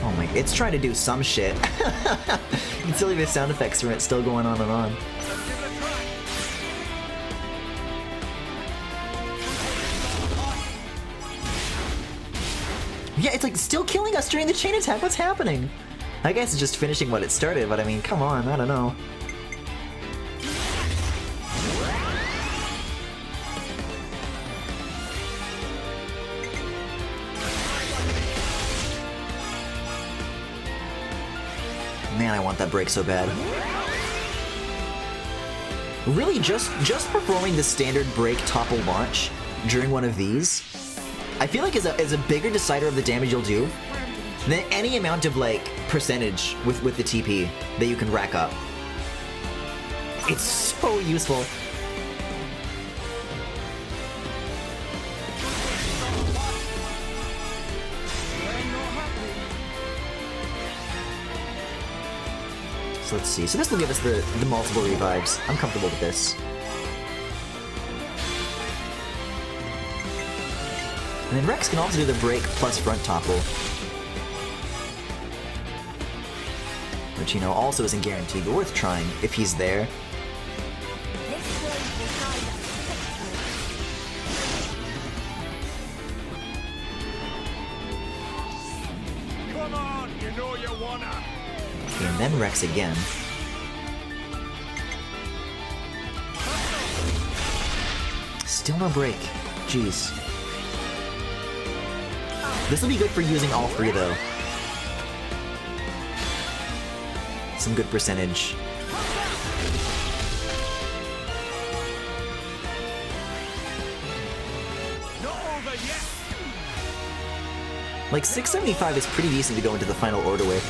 Oh my, it's trying to do some shit. You can still hear the sound effects from it still going on and on. Yeah, it's like still killing us during the chain attack. What's happening? I guess it's just finishing what it started, but I mean, come on, I don't know. Man, I want that break so bad. Really, just performing the standard break topple launch during one of these, I feel like is a bigger decider of the damage you'll do than any amount of like percentage with the TP that you can rack up. It's so useful. So let's see. So this will give us the multiple revives. I'm comfortable with this. And then Rex can also do the break plus front topple. Which, you know, also isn't guaranteed, but worth trying if he's there. Come on, you know you wanna. Okay, and then Rex again. Still no break. Jeez. This will be good for using all three, though. Some good percentage. Like, 675 is pretty decent to go into the final order with.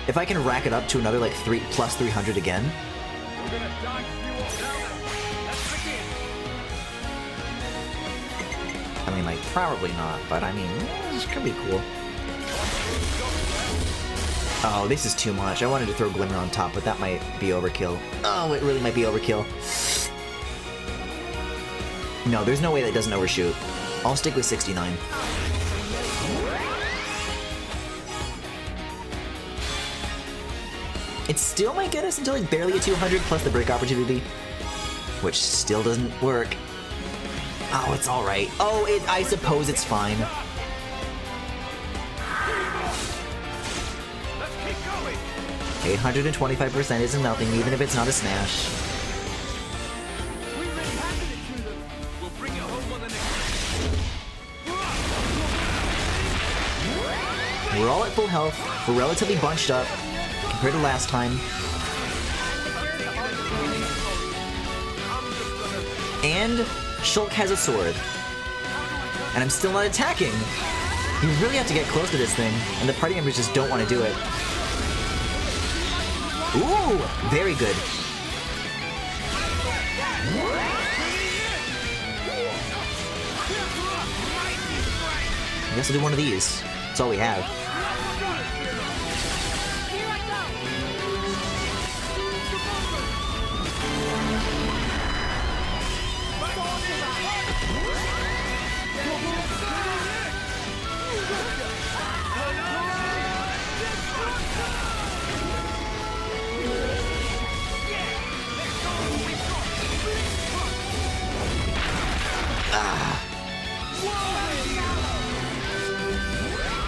If I can rack it up to another, like, plus 300 again. I mean, like, probably not, but I mean, this could be cool. Oh, this is too much. I wanted to throw Glimmer on top, but that might be overkill. Oh, it really might be overkill. No, there's no way that doesn't overshoot. I'll stick with 69. It still might get us until like barely a 200 plus the break opportunity, which still doesn't work. Oh, it's all right. Oh, I suppose it's fine. Let's keep going. 825% isn't nothing, even if it's not a smash. We really handed it to them. We'll bring it home on the next. We're all at full health. We're relatively bunched up compared to last time. And Shulk has a sword. And I'm still not attacking. You really have to get close to this thing, and the party members just don't want to do it. Ooh, very good. I guess I'll do one of these. That's all we have.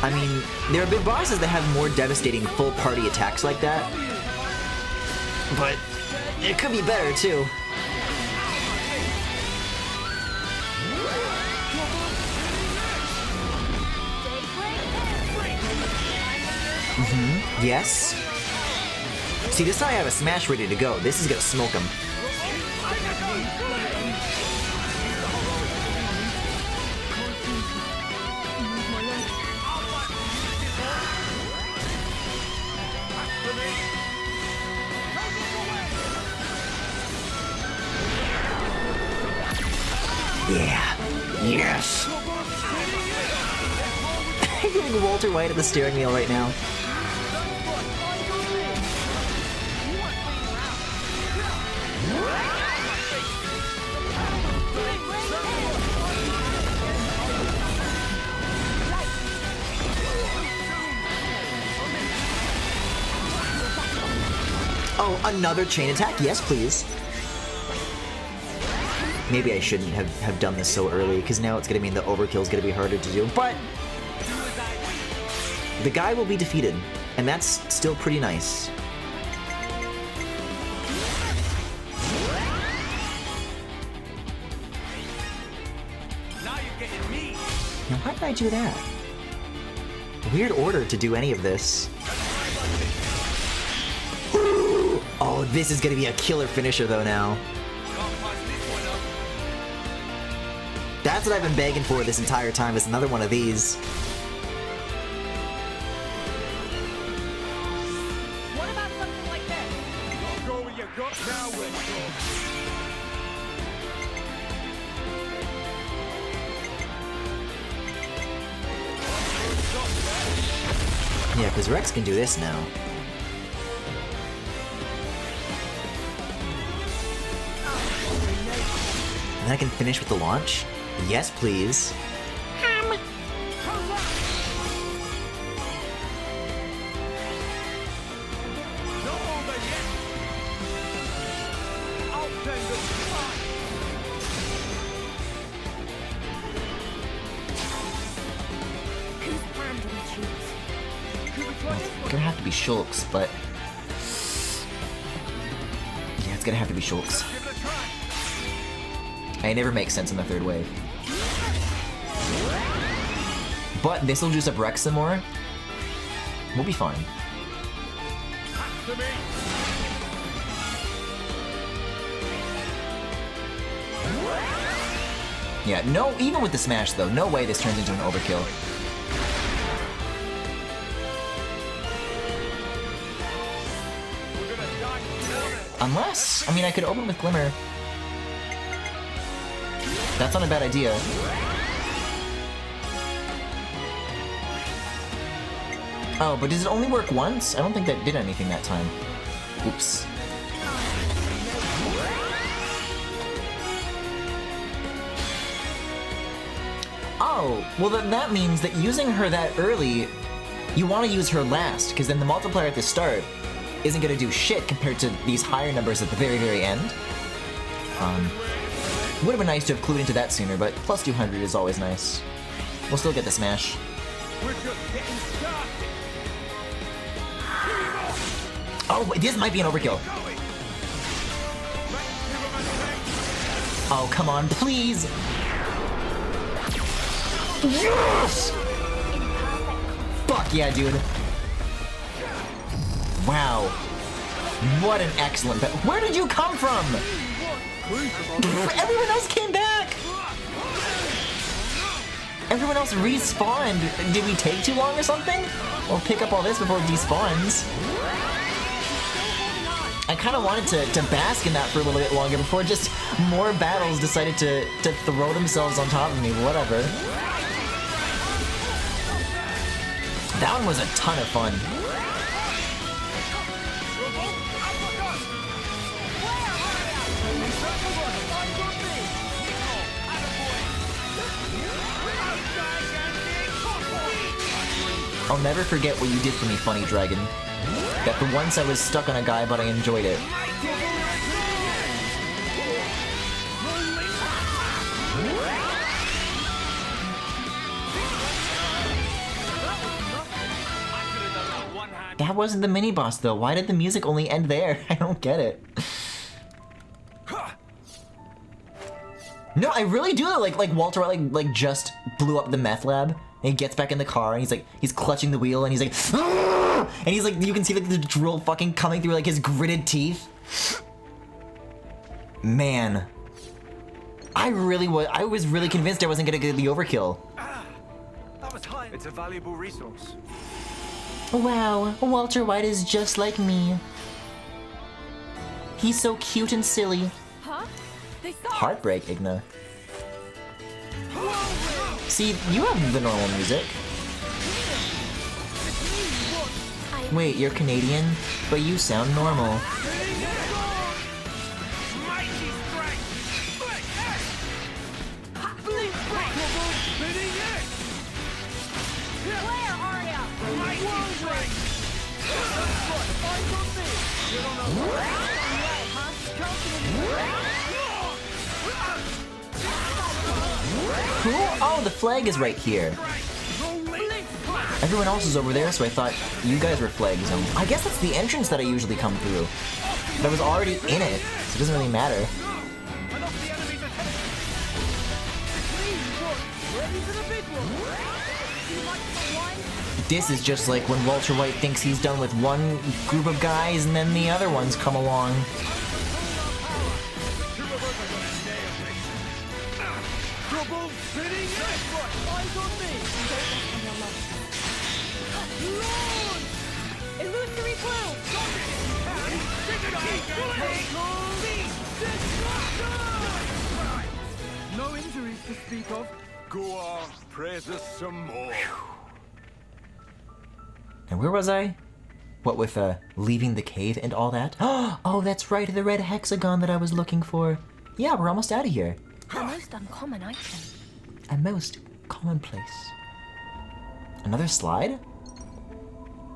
I mean, there have been bosses that have more devastating full party attacks like that. But it could be better too. Yes. See, this time I have a smash ready to go. This is gonna smoke him. Yeah. Yes. I'm getting Walter White at the steering wheel right now. Oh, another chain attack? Yes, please. Maybe I shouldn't have done this so early, because now it's going to mean the overkill is going to be harder to do, but the guy will be defeated, and that's still pretty nice. Now you're getting me. Now, why did I do that? Weird order to do any of this. Oh, this is going to be a killer finisher, though, now. That's what I've been begging for this entire time, is another one of these. What about something like this? Go where you got now, Yeah, because Rex can do this now. And I can finish with the launch? Yes, please. Whose plan do we choose? It's gonna have to be Shulk's, but... yeah, it's gonna have to be Shulk's. I never make sense in the third wave. But this'll juice up Rex some more. We'll be fine. Yeah, no, even with the smash though, no way this turns into an overkill. Unless, I mean, I could open with Glimmer. That's not a bad idea. Oh, but does it only work once? I don't think that did anything that time. Oops. Oh, well then that means that using her that early, you want to use her last, because then the multiplier at the start isn't going to do shit compared to these higher numbers at the very, very end. Would have been nice to have clued into that sooner, but plus 200 is always nice. We'll still get the smash. We're just getting started. Oh, wait, this might be an overkill. Oh, come on, please! Yes! Fuck yeah, dude. Wow. What an excellent bet. Where did you come from? Everyone else came back! Everyone else respawned. Did we take too long or something? We'll pick up all this before it despawns. I kind of wanted to bask in that for a little bit longer before just more battles decided to throw themselves on top of me. Whatever. That one was a ton of fun. I'll never forget what you did for me, Funny Dragon. That for once I was stuck on a guy, but I enjoyed it. That wasn't the mini boss though. Why did the music only end there? I don't get it. No, I really do like Walter White like just blew up the meth lab and he gets back in the car and he's clutching the wheel and he's like "Argh!" And he's like, you can see like the drill fucking coming through like his gritted teeth. Man, I was really convinced I wasn't gonna get the overkill. That was high. It's a valuable resource. Wow, Walter White is just like me. He's so cute and silly. Huh? They saw us. Heartbreak, Igna. See, you have the normal music. Wait, you're Canadian, but you sound normal. Cool. Oh, the flag is right here. Everyone else is over there, so I thought you guys were flag zone. I guess that's the entrance that I usually come through. But I was already in it, so it doesn't really matter. This is just like when Walter White thinks he's done with one group of guys and then the other ones come along. No injuries to speak of. Go on, praise us some more. And where was I? What with leaving the cave and all that? Oh, that's right, the red hexagon that I was looking for. Yeah, we're almost out of here. A most uncommon item. A most commonplace. Another slide?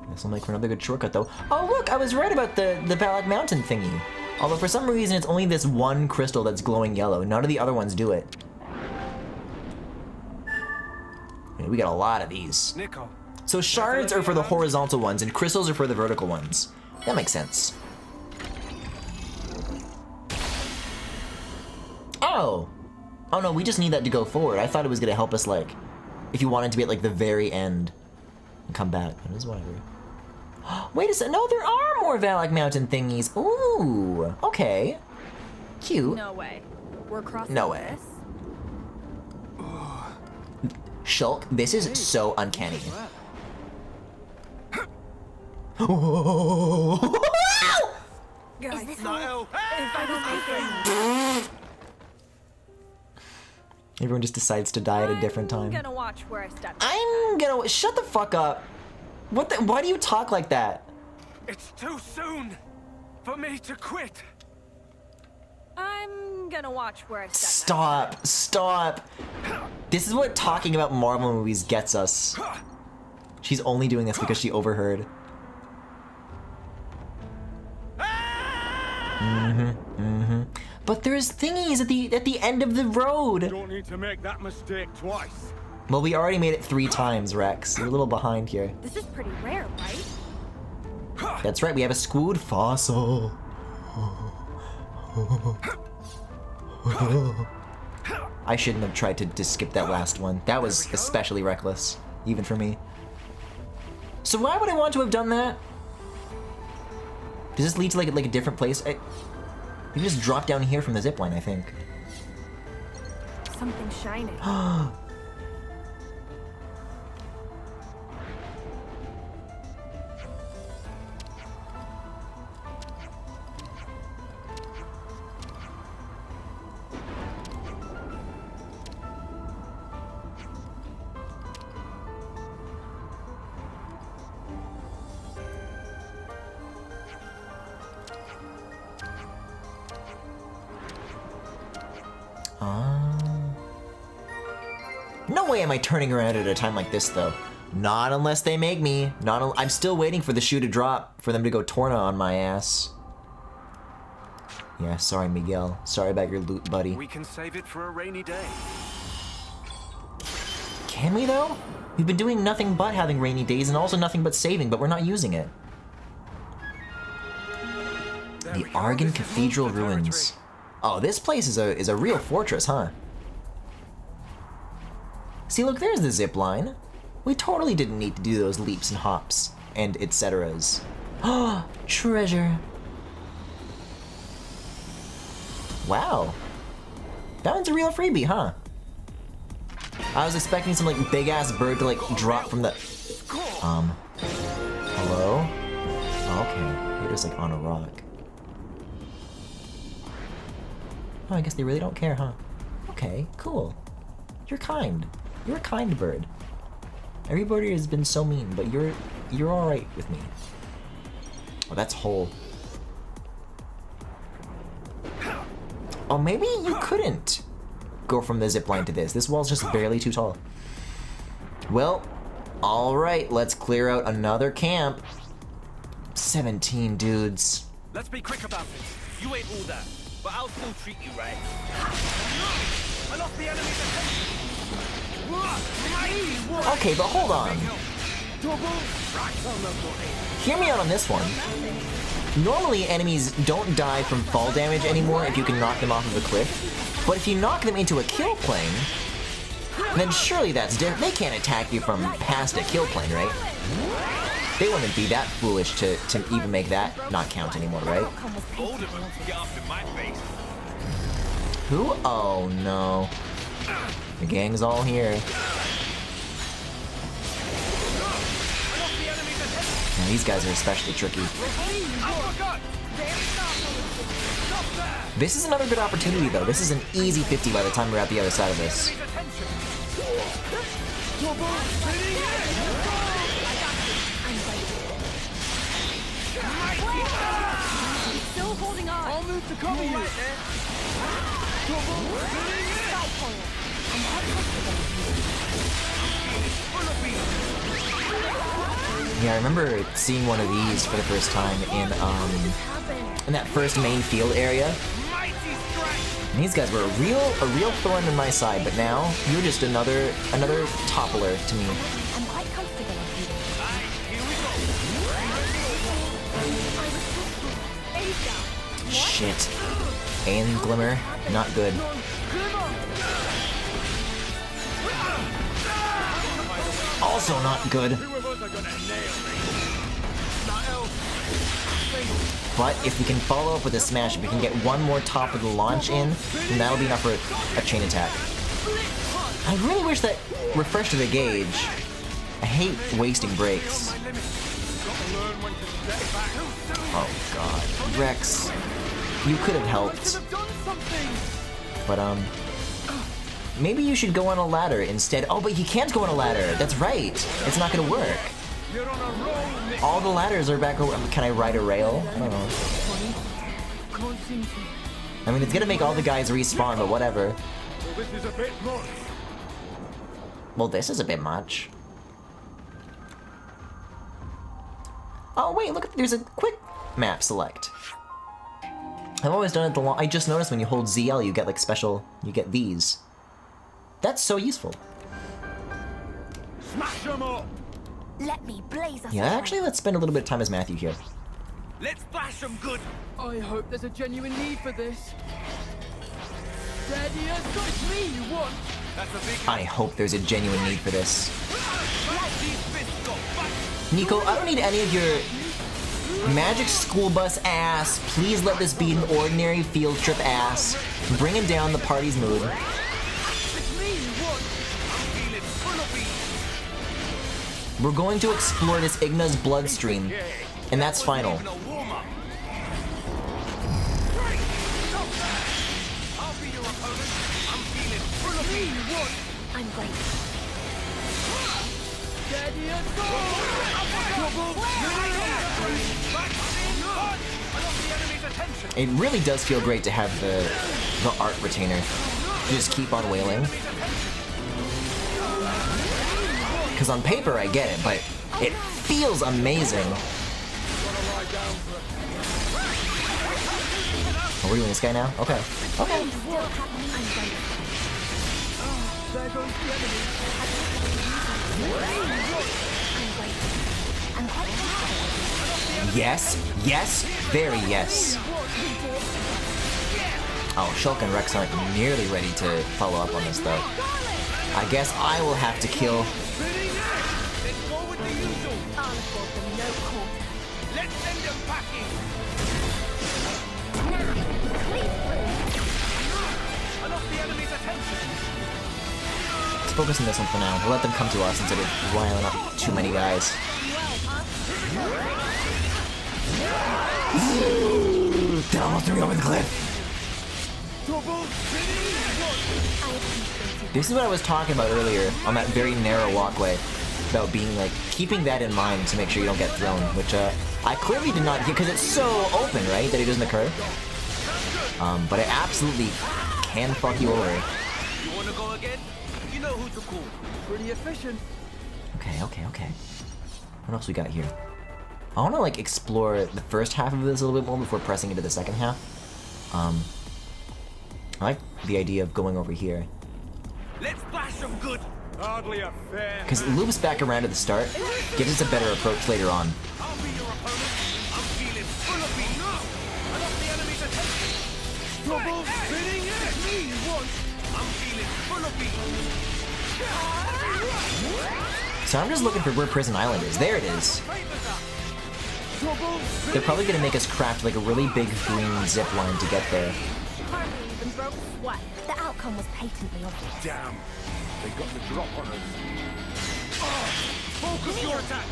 This will make for another good shortcut though. Oh look, I was right about the Valak Mountain thingy. Although for some reason it's only this one crystal that's glowing yellow. None of the other ones do it. We got a lot of these. Nickel. So shards are for the horizontal ones and crystals are for the vertical ones. That makes sense. Oh! Oh no, we just need that to go forward. I thought it was gonna help us like, if you wanted to be at like the very end and come back. That is whatever. Wait a second, no, there are more Valak Mountain thingies. Ooh, okay. Cute. No way. We're crossing No way. this? Shulk, this is so uncanny. Guys, this if I don't make it, Everyone just decides to die at a different time. I'm gonna watch where I step. Shut the fuck up. What the, why do you talk like that? It's too soon for me to quit. I'm gonna watch where I step. Stop, stop. This is what talking about Marvel movies gets us. She's only doing this because she overheard. But there's thingies at the end of the road. Don't need to make that mistake twice. Well, we already made it 3 times, Rex. You're a little behind here. This is pretty rare, right? That's right, we have a squid fossil. I shouldn't have tried to skip that last one. That was especially reckless, even for me. So why would I want to have done that? Does this lead to like a different place? You just drop down here from the zipline, I think. Something shining. No way am I turning around at a time like this, though. Not unless they make me. I'm still waiting for the shoe to drop, for them to go Torna on my ass. Yeah, sorry, Miguel. Sorry about your loot, buddy. We can save it for a rainy day. Can we, though? We've been doing nothing but having rainy days and also nothing but saving, but we're not using it. The Argon Cathedral ruins. Oh, this place is a real fortress, huh? See, look, there's the zip line. We totally didn't need to do those leaps and hops and etceteras. Oh, treasure. Wow. That one's a real freebie, huh? I was expecting some like big ass bird to like drop from the hello? Oh, okay. You're just like on a rock. Oh, I guess they really don't care, huh? Okay, cool. You're kind. You're a kind bird. Everybody has been so mean, but you're alright with me. Oh, that's whole. Oh, maybe you couldn't go from the zipline to this. This wall's just barely too tall. Well, alright, let's clear out another camp. 17 dudes. Let's be quick about it. You ain't all that, but I'll still treat you right. I lost the enemy's attention. Okay, but hold on. Hear me out on this one. Normally, enemies don't die from fall damage anymore if you can knock them off of a cliff. But if you knock them into a kill plane, then surely that's different. They can't attack you from past a kill plane, right? They wouldn't be that foolish to even make that not count anymore, right? Who? Oh no. The gang's all here. Yeah, these guys are especially tricky. This is another good opportunity though. This is an easy 50 by the time we're at the other side of this. Still holding on. I'll move to cover you. Yeah, I remember seeing one of these for the first time in that first main field area. And these guys were a real thorn in my side, but now you're just another toppler to me. I'm quite comfortable on you. Shit. And Glimmer, not good. Also not good. But if we can follow up with a smash, if we can get one more top of the launch in, then that'll be enough for a chain attack. I really wish that refresh to the gauge. I hate wasting breaks. Oh god. Rex, you could have helped. But maybe you should go on a ladder instead. Oh, but you can't go on a ladder. That's right. It's not gonna work. All the ladders are back over. Can I ride a rail? I don't know. I mean, it's gonna make all the guys respawn, but whatever. Well, this is a bit much. Oh, wait, look, there's a quick map select. I've always done it I just noticed when you hold ZL, you get like special, you get these. That's so useful. Smash them up! Let me blaze us. Yeah, actually, let's spend a little bit of time as Matthew here. Let's bash them good! I hope there's a genuine need for this. Ready as it's me you want. That's a big I hope there's a genuine need for this. these fists got back. Nico, I don't need any of your magic school bus ass. Please let this be an ordinary field trip ass. Bringing down the party's mood. We're going to explore this Igna's bloodstream, and that's final. I'll be your opponent. I'm feeling full of me. I'm great. Ready as It really does feel great to have the art retainer. Just keep on wailing. Because on paper I get it, but it feels amazing. Are we doing this guy now? Okay. Okay. Yes. Yes. Very yes. Oh, Shulk and Rex aren't nearly ready to follow up on this, though. I guess I will have to kill... Let's go with the usual. I'll afford them no quarter. Let's send them packing. Now, please through. I lost the enemy's attention. Let's focus on this one for now. We'll let them come to us instead of riling up too many guys. They almost threw me over the cliff! This is what I was talking about earlier on that very narrow walkway. About being like, keeping that in mind to make sure you don't get thrown, which I clearly did not, because it's so open, right, that it doesn't occur. But it absolutely can fuck you over. You wanna go again? You know who to call. Pretty efficient. Okay. What else we got here? I want to like explore the first half of this a little bit more before pressing into the second half. I like the idea of going over here. Let's flash them good. Hardly a fair. Because it loops back around to the start, gives us a better approach later on. I'll be your opponent. I'm feeling full of beat. I lost the enemy's attention. Trouble spinning at me once. I'm feeling full of beat. So I'm just looking for where Prison Island is. There it is. They're probably going to make us craft like a really big green zip line to get there. Hardly even broke a sweat. The outcome was patently obvious. Damn. They got the drop on us. Focus your attack.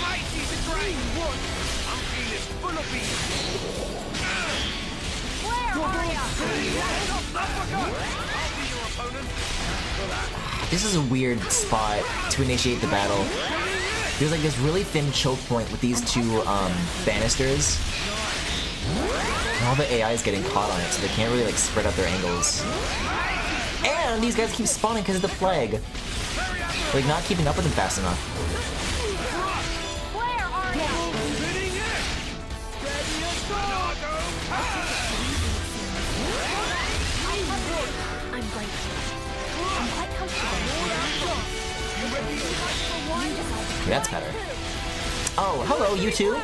Mighty to drain once. I'm feeling full of beat. Where are ya? I'll be your opponent. This is a weird spot to initiate the battle. There's like this really thin choke point with these two banisters. And all the AI is getting caught on it, so they can't really like spread out their angles. And these guys keep spawning because of the flag. Like not keeping up with them fast enough. Where are ya? I'm grateful. I'm quite comfortable. That's better. Oh, hello, you two.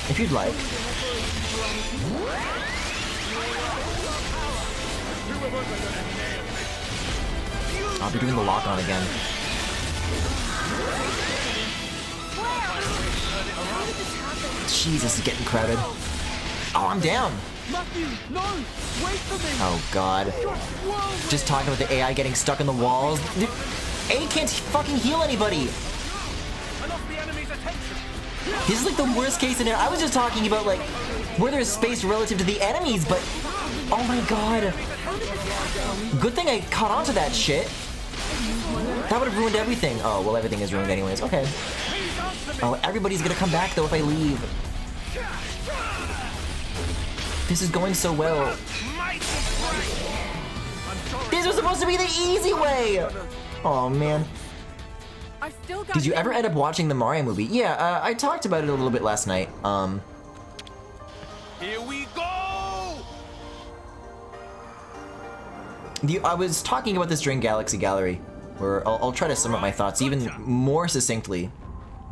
If you'd like. I'll be doing the lock on again. Jesus, it's getting crowded. Oh, I'm down. Matthew, no! Wait for me! Oh god. Just talking about the AI getting stuck in the walls. Dude, A can't fucking heal anybody. I lost the enemy's attention. This is like the worst case scenario. I was just talking about like where there's space relative to the enemies, but oh my god. Good thing I caught on to that shit. That would have ruined everything. Oh, well, everything is ruined anyways. Okay. Oh, everybody's gonna come back though if I leave. This is going so well. This was supposed to be the easy way! Oh man. I've still got Did you ever end up watching the Mario movie? Yeah, I talked about it a little bit last night. Here we go! I was talking about this during Galaxy Gallery, where I'll try to sum up my thoughts even more succinctly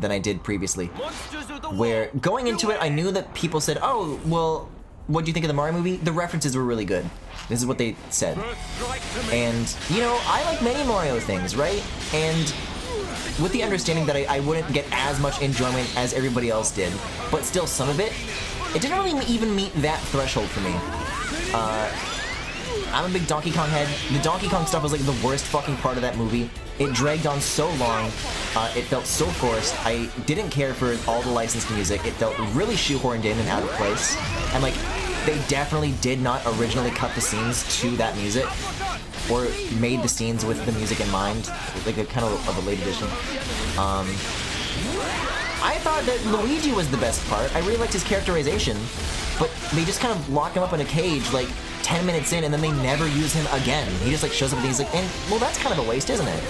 than I did previously. Monsters of the Where, world. going into it, I knew that people said, oh, well, what do you think of the Mario movie? The references were really good. This is what they said. First strike to me. And, you know, I like many Mario things, right? And with the understanding that I wouldn't get as much enjoyment as everybody else did, but still some of it, it didn't really even meet that threshold for me. I'm a big Donkey Kong head. The Donkey Kong stuff was like the worst fucking part of that movie. It dragged on so long. It felt so forced. I didn't care for all the licensed music. It felt really shoehorned in and out of place. And like, they definitely did not originally cut the scenes to that music, or made the scenes with the music in mind, like a kind of a late edition. I thought that Luigi was the best part. I really liked his characterization, but they just kind of lock him up in a cage like 10 minutes in, and then they never use him again. He just like shows up and he's like, and well, that's kind of a waste, isn't it?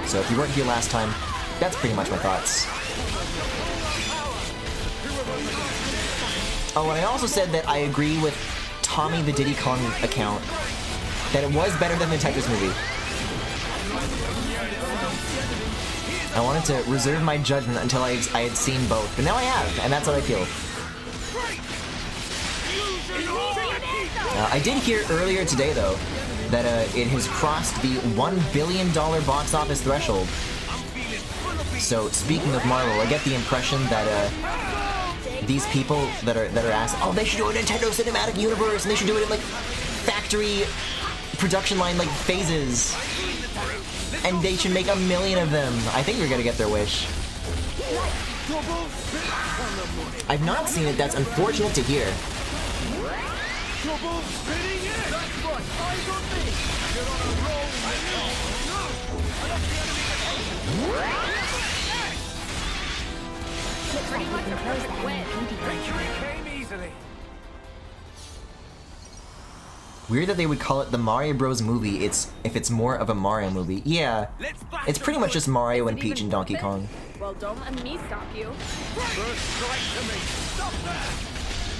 So if you weren't here last time, that's pretty much my thoughts. Oh, and I also said that I agree with Tommy the Diddy Kong account, that it was better than the Tetris movie. I wanted to reserve my judgment until I had seen both, but now I have, and that's what I feel. I did hear earlier today, though, that it has crossed the $1 billion box office threshold. So, speaking of Marvel, I get the impression that these people that are asked, oh, they should do a Nintendo Cinematic Universe, and they should do it in, like, factory production line, like, phases. And they should make 1 million of them. I think we're gonna get their wish. I've not seen it. That's unfortunate to hear. Pretty much a perfect win. Came easily. Weird that they would call it the Mario Bros. Movie. If it's more of a Mario movie. Yeah, it's pretty much just Mario and Peach and Donkey Kong. Well, don't let me stop you. First strike to me. Stop there!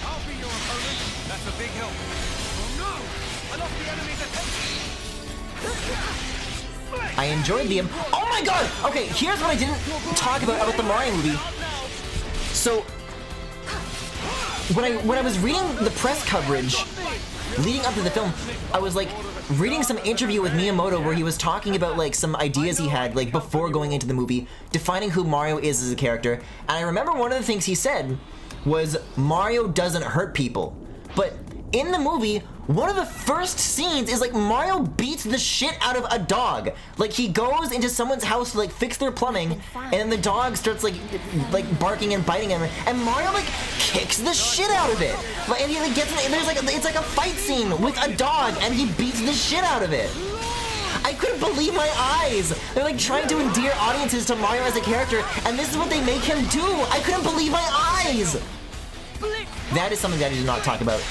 I'll be your opponent. That's a big help. Oh no! I lost the enemy's attention. I enjoyed the... Oh my god! Okay, here's what I didn't talk about the Mario movie. So, when I was reading the press coverage leading up to the film, I was like reading some interview with Miyamoto where he was talking about like some ideas he had like before going into the movie, defining who Mario is as a character. And I remember one of the things he said was Mario doesn't hurt people. But in the movie, one of the first scenes is like Mario beats the shit out of a dog. Like he goes into someone's house to like fix their plumbing, and then the dog starts like barking and biting him, and Mario like kicks the shit out of it. Like, and he like gets in, there's like it's like a fight scene with a dog, and he beats the shit out of it. I couldn't believe my eyes. They're like trying to endear audiences to Mario as a character, and this is what they make him do. I couldn't believe my eyes. That is something that I did not talk about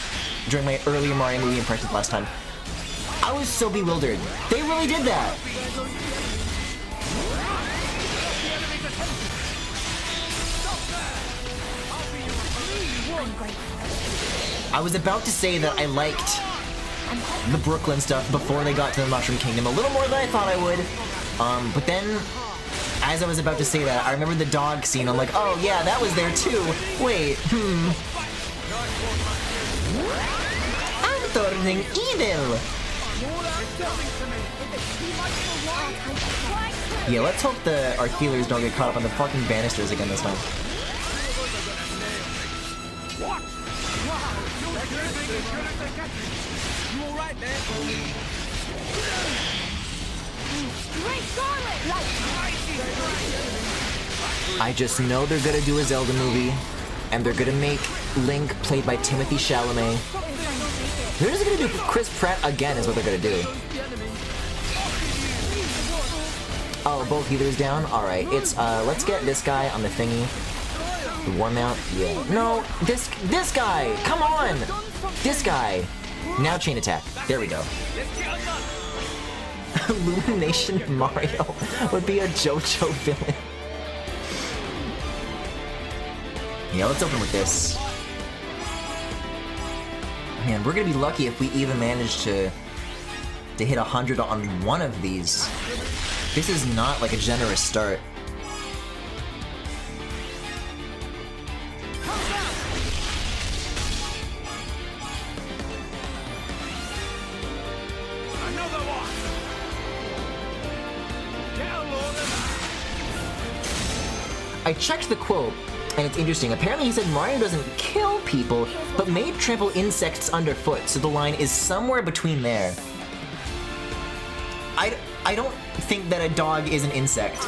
during my earlier Mario movie impressions last time. I was so bewildered. They really did that. I was about to say that I liked the Brooklyn stuff before they got to the Mushroom Kingdom a little more than I thought I would. But then, as I was about to say that, I remembered the dog scene. I'm like, oh yeah, that was there too. Wait, I'm turning evil. Yeah, let's hope our healers don't get caught up on the fucking banisters again this time. I just know they're gonna do a Zelda movie, and they're gonna make Link played by Timothée Chalamet. They're just gonna do Chris Pratt again is what they're gonna do. Oh, both healers down? Alright, it's, let's get this guy on the thingy. The war mount? Yeah. No, this guy! Come on! This guy! Now chain attack. There we go. Illumination Mario would be a JoJo villain. Yeah, let's open with this. Man, we're gonna be lucky if we even manage to hit 100 on one of these. This is not like a generous start. I checked the quote, and it's interesting. Apparently he said Mario doesn't kill people, but may trample insects underfoot, so the line is somewhere between there. I don't think that a dog is an insect.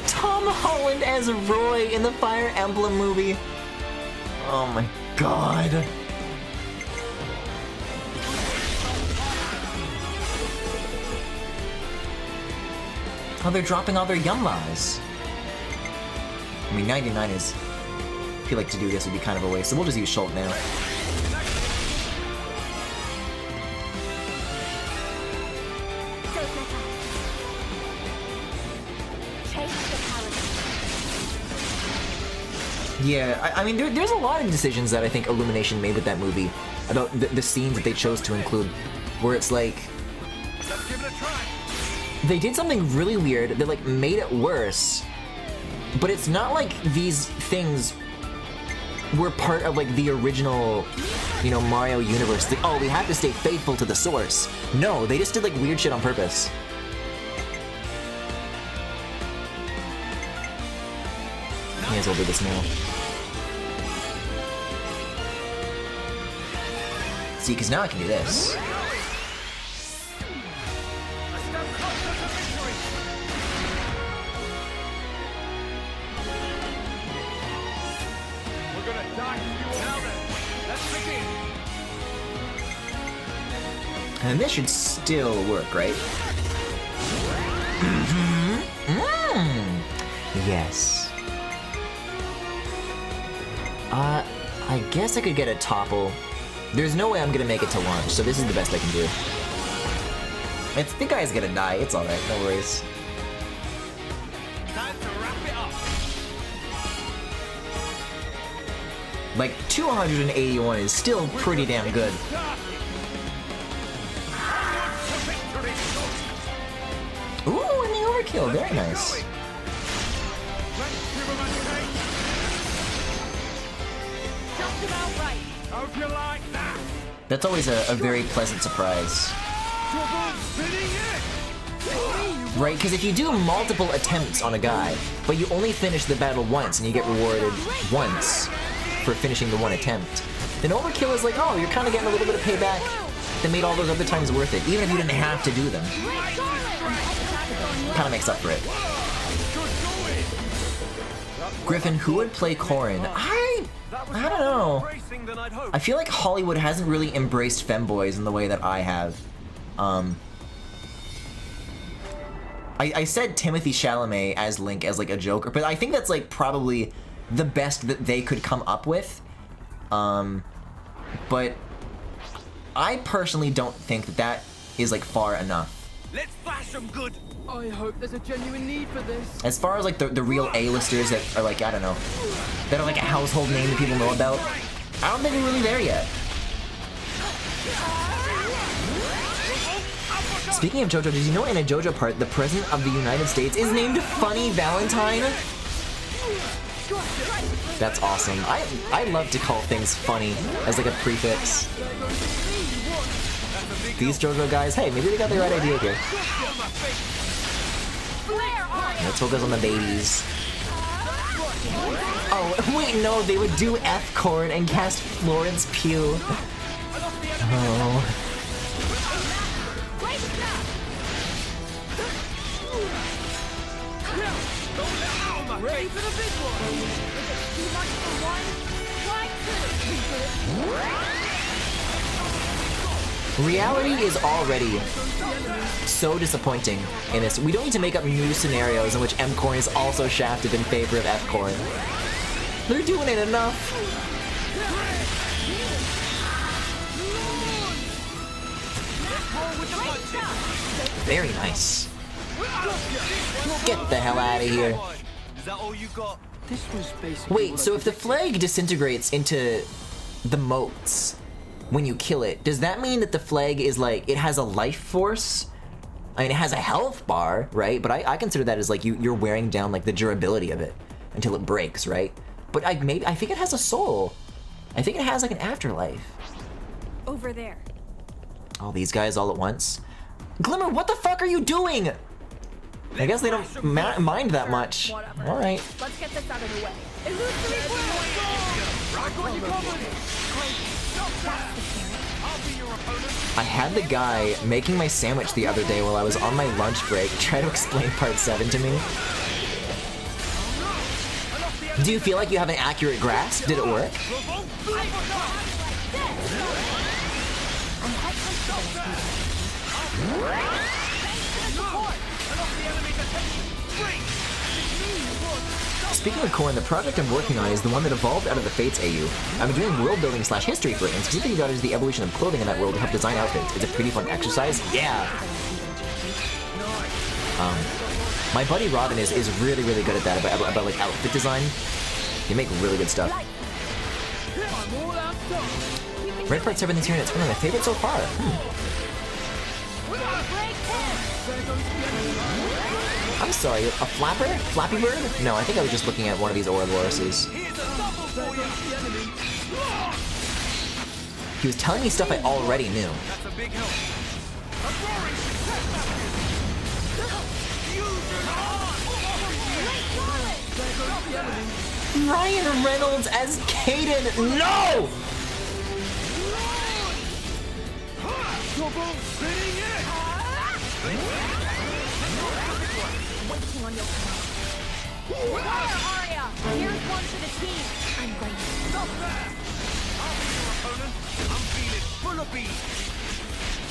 Tom Holland as Roy in the Fire Emblem movie. Oh my god. Oh, they're dropping all their Yummas. I mean, 99 is... I feel like to do this would be kind of a waste, so we'll just use Schultz now. Yeah, I mean, there's a lot of decisions that I think Illumination made with that movie about the scenes that they chose to include, where it's like... They did something really weird that, like, made it worse. But it's not like these things were part of like the original, you know, Mario universe. Like, oh, we have to stay faithful to the source. No, they just did like weird shit on purpose. May as well do this now. See, because now I can do this. And this should still work, right? Yes. I guess I could get a topple. There's no way I'm gonna make it to launch, so this is the best I can do. The guy's gonna die, it's alright, no worries. Time to wrap it up. Like, 281 is still pretty damn good. Ooh, and the overkill, very nice. Hope you like that. That's always a very pleasant surprise. Right, because if you do multiple attempts on a guy, but you only finish the battle once and you get rewarded once for finishing the one attempt, then overkill is like, oh, you're kind of getting a little bit of payback that made all those other times worth it, even if you didn't have to do them. Kind of makes up for it. Griffin, who would play Corrin? I don't know. I feel like Hollywood hasn't really embraced femboys in the way that I have. I said Timothy Chalamet as Link as like a Joker, but I think that's like probably the best that they could come up with. But I personally don't think that that is like far enough. Let's flash them good. I hope there's a genuine need for this. As far as like the real A-listers that are like, I don't know, that are like a household name that people know about, I don't think we're really there yet. Speaking of JoJo, did you know in a JoJo part, the President of the United States is named Funny Valentine? That's awesome. I love to call things funny as like a prefix. These JoJo guys, hey, maybe they got the right idea here. Let's focus on the babies. Oh, wait, no, they would do F chord and cast Florence Pugh. Oh. Ready for the big one. Too much for one. Try two. Reality is already so disappointing in this. We don't need to make up new scenarios in which M. Corn is also shafted in favor of F. Corn. They're doing it enough. Very nice. Get the hell out of here. Is that all you got? This was basically. Wait, so if the flag disintegrates into the motes when you kill it, does that mean that the flag is like, it has a life force? I mean, it has a health bar, right? But I consider that as like you're wearing down like the durability of it until it breaks, right? But I think it has a soul. I think it has like an afterlife. Over there. All these guys all at once. Glimmer, what the fuck are you doing? I guess they don't mind that much. Whatever. All right. Let's get this out of the way. I had the guy making my sandwich the other day while I was on my lunch break try to explain part 7 to me. Do you feel like you have an accurate grasp? Did it work? Speaking of Corrin, the project I'm working on is the one that evolved out of the Fates AU. I'm doing world building / history for it, and specifically got into the evolution of clothing in that world to help design outfits. It's a pretty fun exercise. Yeah! My buddy Robin is really, really good at that, about like outfit design. You make really good stuff. Red Part 7 this year, and it's one of my favorites so far. I'm sorry, a flapper? Flappy Bird? No, I think I was just looking at one of these Ouroboroses. He was telling me stuff I already knew. That's a big help. A roaring success Ryan Reynolds as Caden. No! Waiting on your command. Fire, Arya! Here's one for the team. I'm going to Stop there! I'll be your opponent. I'm feeling full of beans.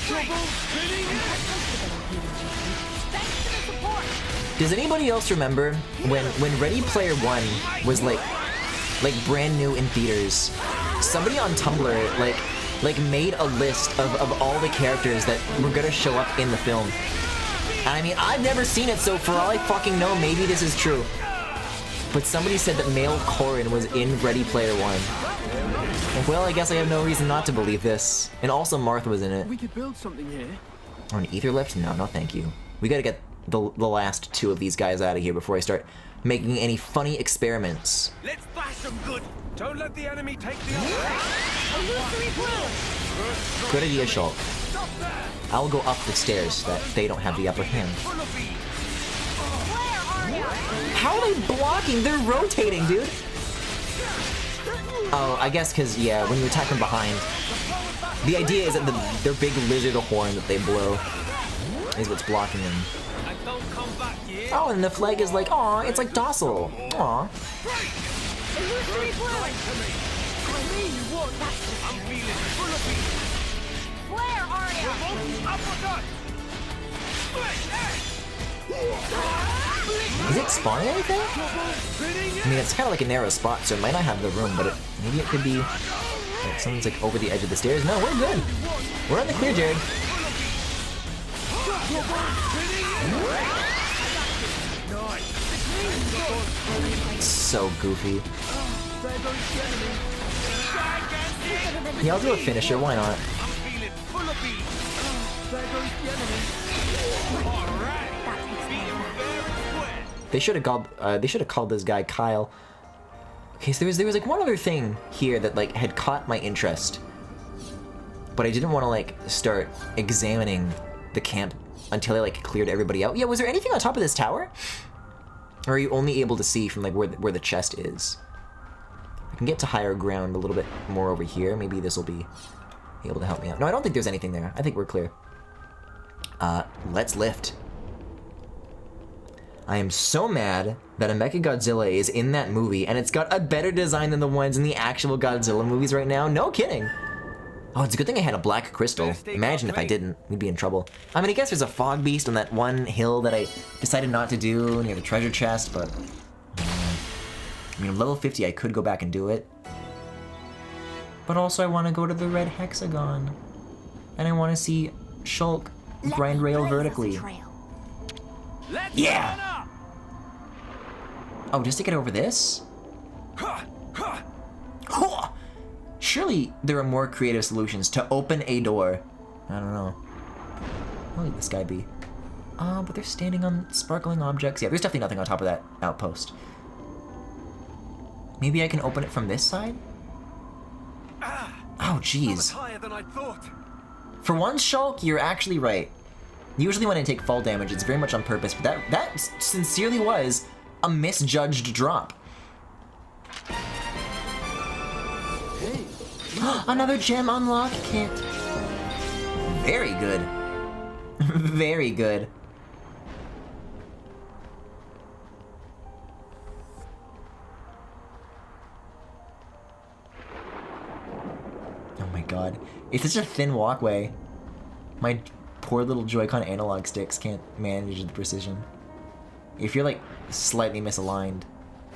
Trouble spinning it! Thanks to the support. Does anybody else remember when Ready Player One was like brand new in theaters? Somebody on Tumblr like made a list of all the characters that were gonna show up in the film. And I mean, I've never seen it, so for all I fucking know, maybe this is true. But somebody said that Male Corrin was in Ready Player One. Well, I guess I have no reason not to believe this. And also Marth was in it. We could build something here. On ether lift? No, no thank you. We gotta get the last two of these guys out of here before I start making any funny experiments. Let's bash them good. Don't let the enemy take the upper Illusory blow. Good idea, Shulk. Stop there! I'll go up the stairs so that they don't have the upper hand. Full of beans. Flare, Arya. How are they blocking? They're rotating, dude. Oh, I guess because, yeah, when you attack from behind, the idea is that their big lizard horn that they blow is what's blocking them. And don't come back here. Oh, and the flag is like, aw, it's like docile. Aw. Illusory blow. I knew you would. That's I'm feeling full of beans. Flare, Arya. Uppercut! Is it spawning anything? I mean, it's kind of like a narrow spot, so it might not have the room, but maybe it could be like someone's like over the edge of the stairs. No, we're good. We're on the clear, Jared. So goofy. Yeah, I'll do a finisher. Why not? I'm feeling full of beans. They should have called this guy Kyle. Okay, so there was like one other thing here that like had caught my interest, but I didn't want to like start examining the camp until I like cleared everybody out. Yeah, was there anything on top of this tower? Or are you only able to see from like where the chest is? I can get to higher ground a little bit more over here. Maybe this will be able to help me out. No, I don't think there's anything there. I think we're clear. Let's lift. I am so mad that a Mechagodzilla is in that movie and it's got a better design than the ones in the actual Godzilla movies right now. No kidding. Oh, it's a good thing I had a black crystal. Imagine if I didn't. We'd be in trouble. I mean, I guess there's a fog beast on that one hill that I decided not to do near the treasure chest, but... I mean, level 50, I could go back and do it. But also I want to go to the red hexagon. And I want to see Shulk grind rail vertically. Yeah! Oh, just to get over this? Surely there are more creative solutions to open a door. I don't know. What would this guy be? But they're standing on sparkling objects. Yeah, there's definitely nothing on top of that outpost. Maybe I can open it from this side? Oh, jeez. Higher than I thought. For once, Shulk, you're actually right. Usually when I take fall damage, it's very much on purpose, but that sincerely was a misjudged drop. Hey. Another gem unlock kit. Very good. Very good. Oh my god. It's such a thin walkway. My poor little Joy-Con analog sticks can't manage the precision. If you're like slightly misaligned,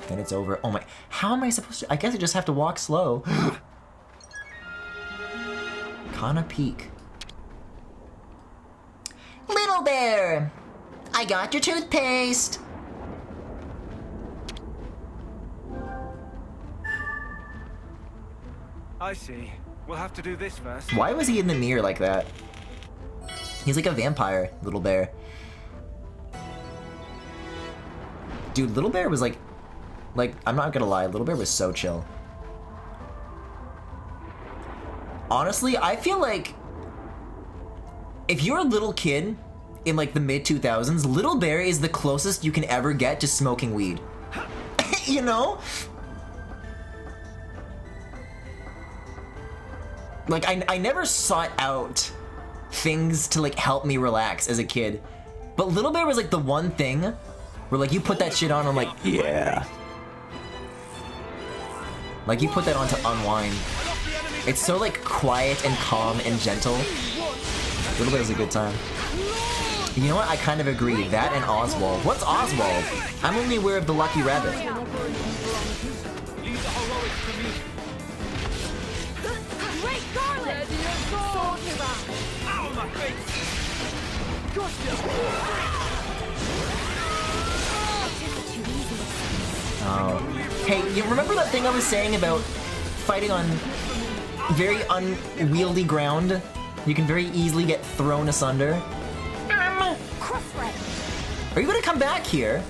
then it's over. Oh my, how am I supposed to? I guess I just have to walk slow. Kana Peak. Little bear, I got your toothpaste. I see. We'll have to do this first. Why was he in the mirror like that? He's like a vampire, Little Bear. Dude, Little Bear was like Like, I'm not gonna lie, Little Bear was so chill. Honestly, I feel like if you're a little kid in like the mid-2000s, Little Bear is the closest you can ever get to smoking weed. You know? Like, I never sought out things to like help me relax as a kid. But Little Bear was like the one thing where like you put that shit on, I'm like, yeah. Like you put that on to unwind. It's so like quiet and calm and gentle. Little Bear's a good time. You know what? I kind of agree. That and Oswald. What's Oswald? I'm only aware of the Lucky Rabbit. Great garlic! Ow, my face! Oh. Hey, you remember that thing I was saying about fighting on very unwieldy ground? You can very easily get thrown asunder. Are you gonna come back here?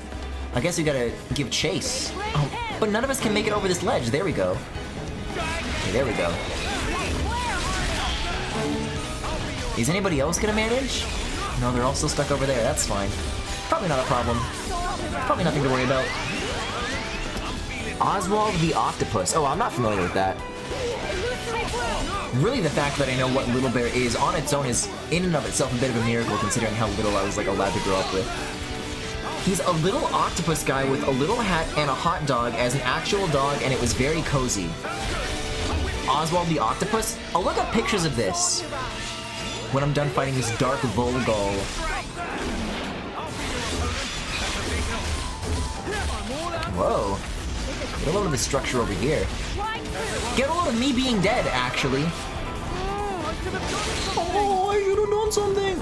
I guess we gotta give chase. Oh, but none of us can make it over this ledge. There we go. Okay, there we go. Is anybody else gonna manage? No, they're all still stuck over there. That's fine. Probably not a problem. Probably nothing to worry about. Oswald the Octopus. Oh, I'm not familiar with that. Really, the fact that I know what Little Bear is on its own is in and of itself a bit of a miracle, considering how little I was like allowed to grow up with. He's a little octopus guy with a little hat and a hot dog as an actual dog, and it was very cozy. Oswald the Octopus? I'll look up pictures of this when I'm done fighting this dark Volgol. Whoa. Get a load of the structure over here. Get a load of me being dead, actually. Oh, I should have done something.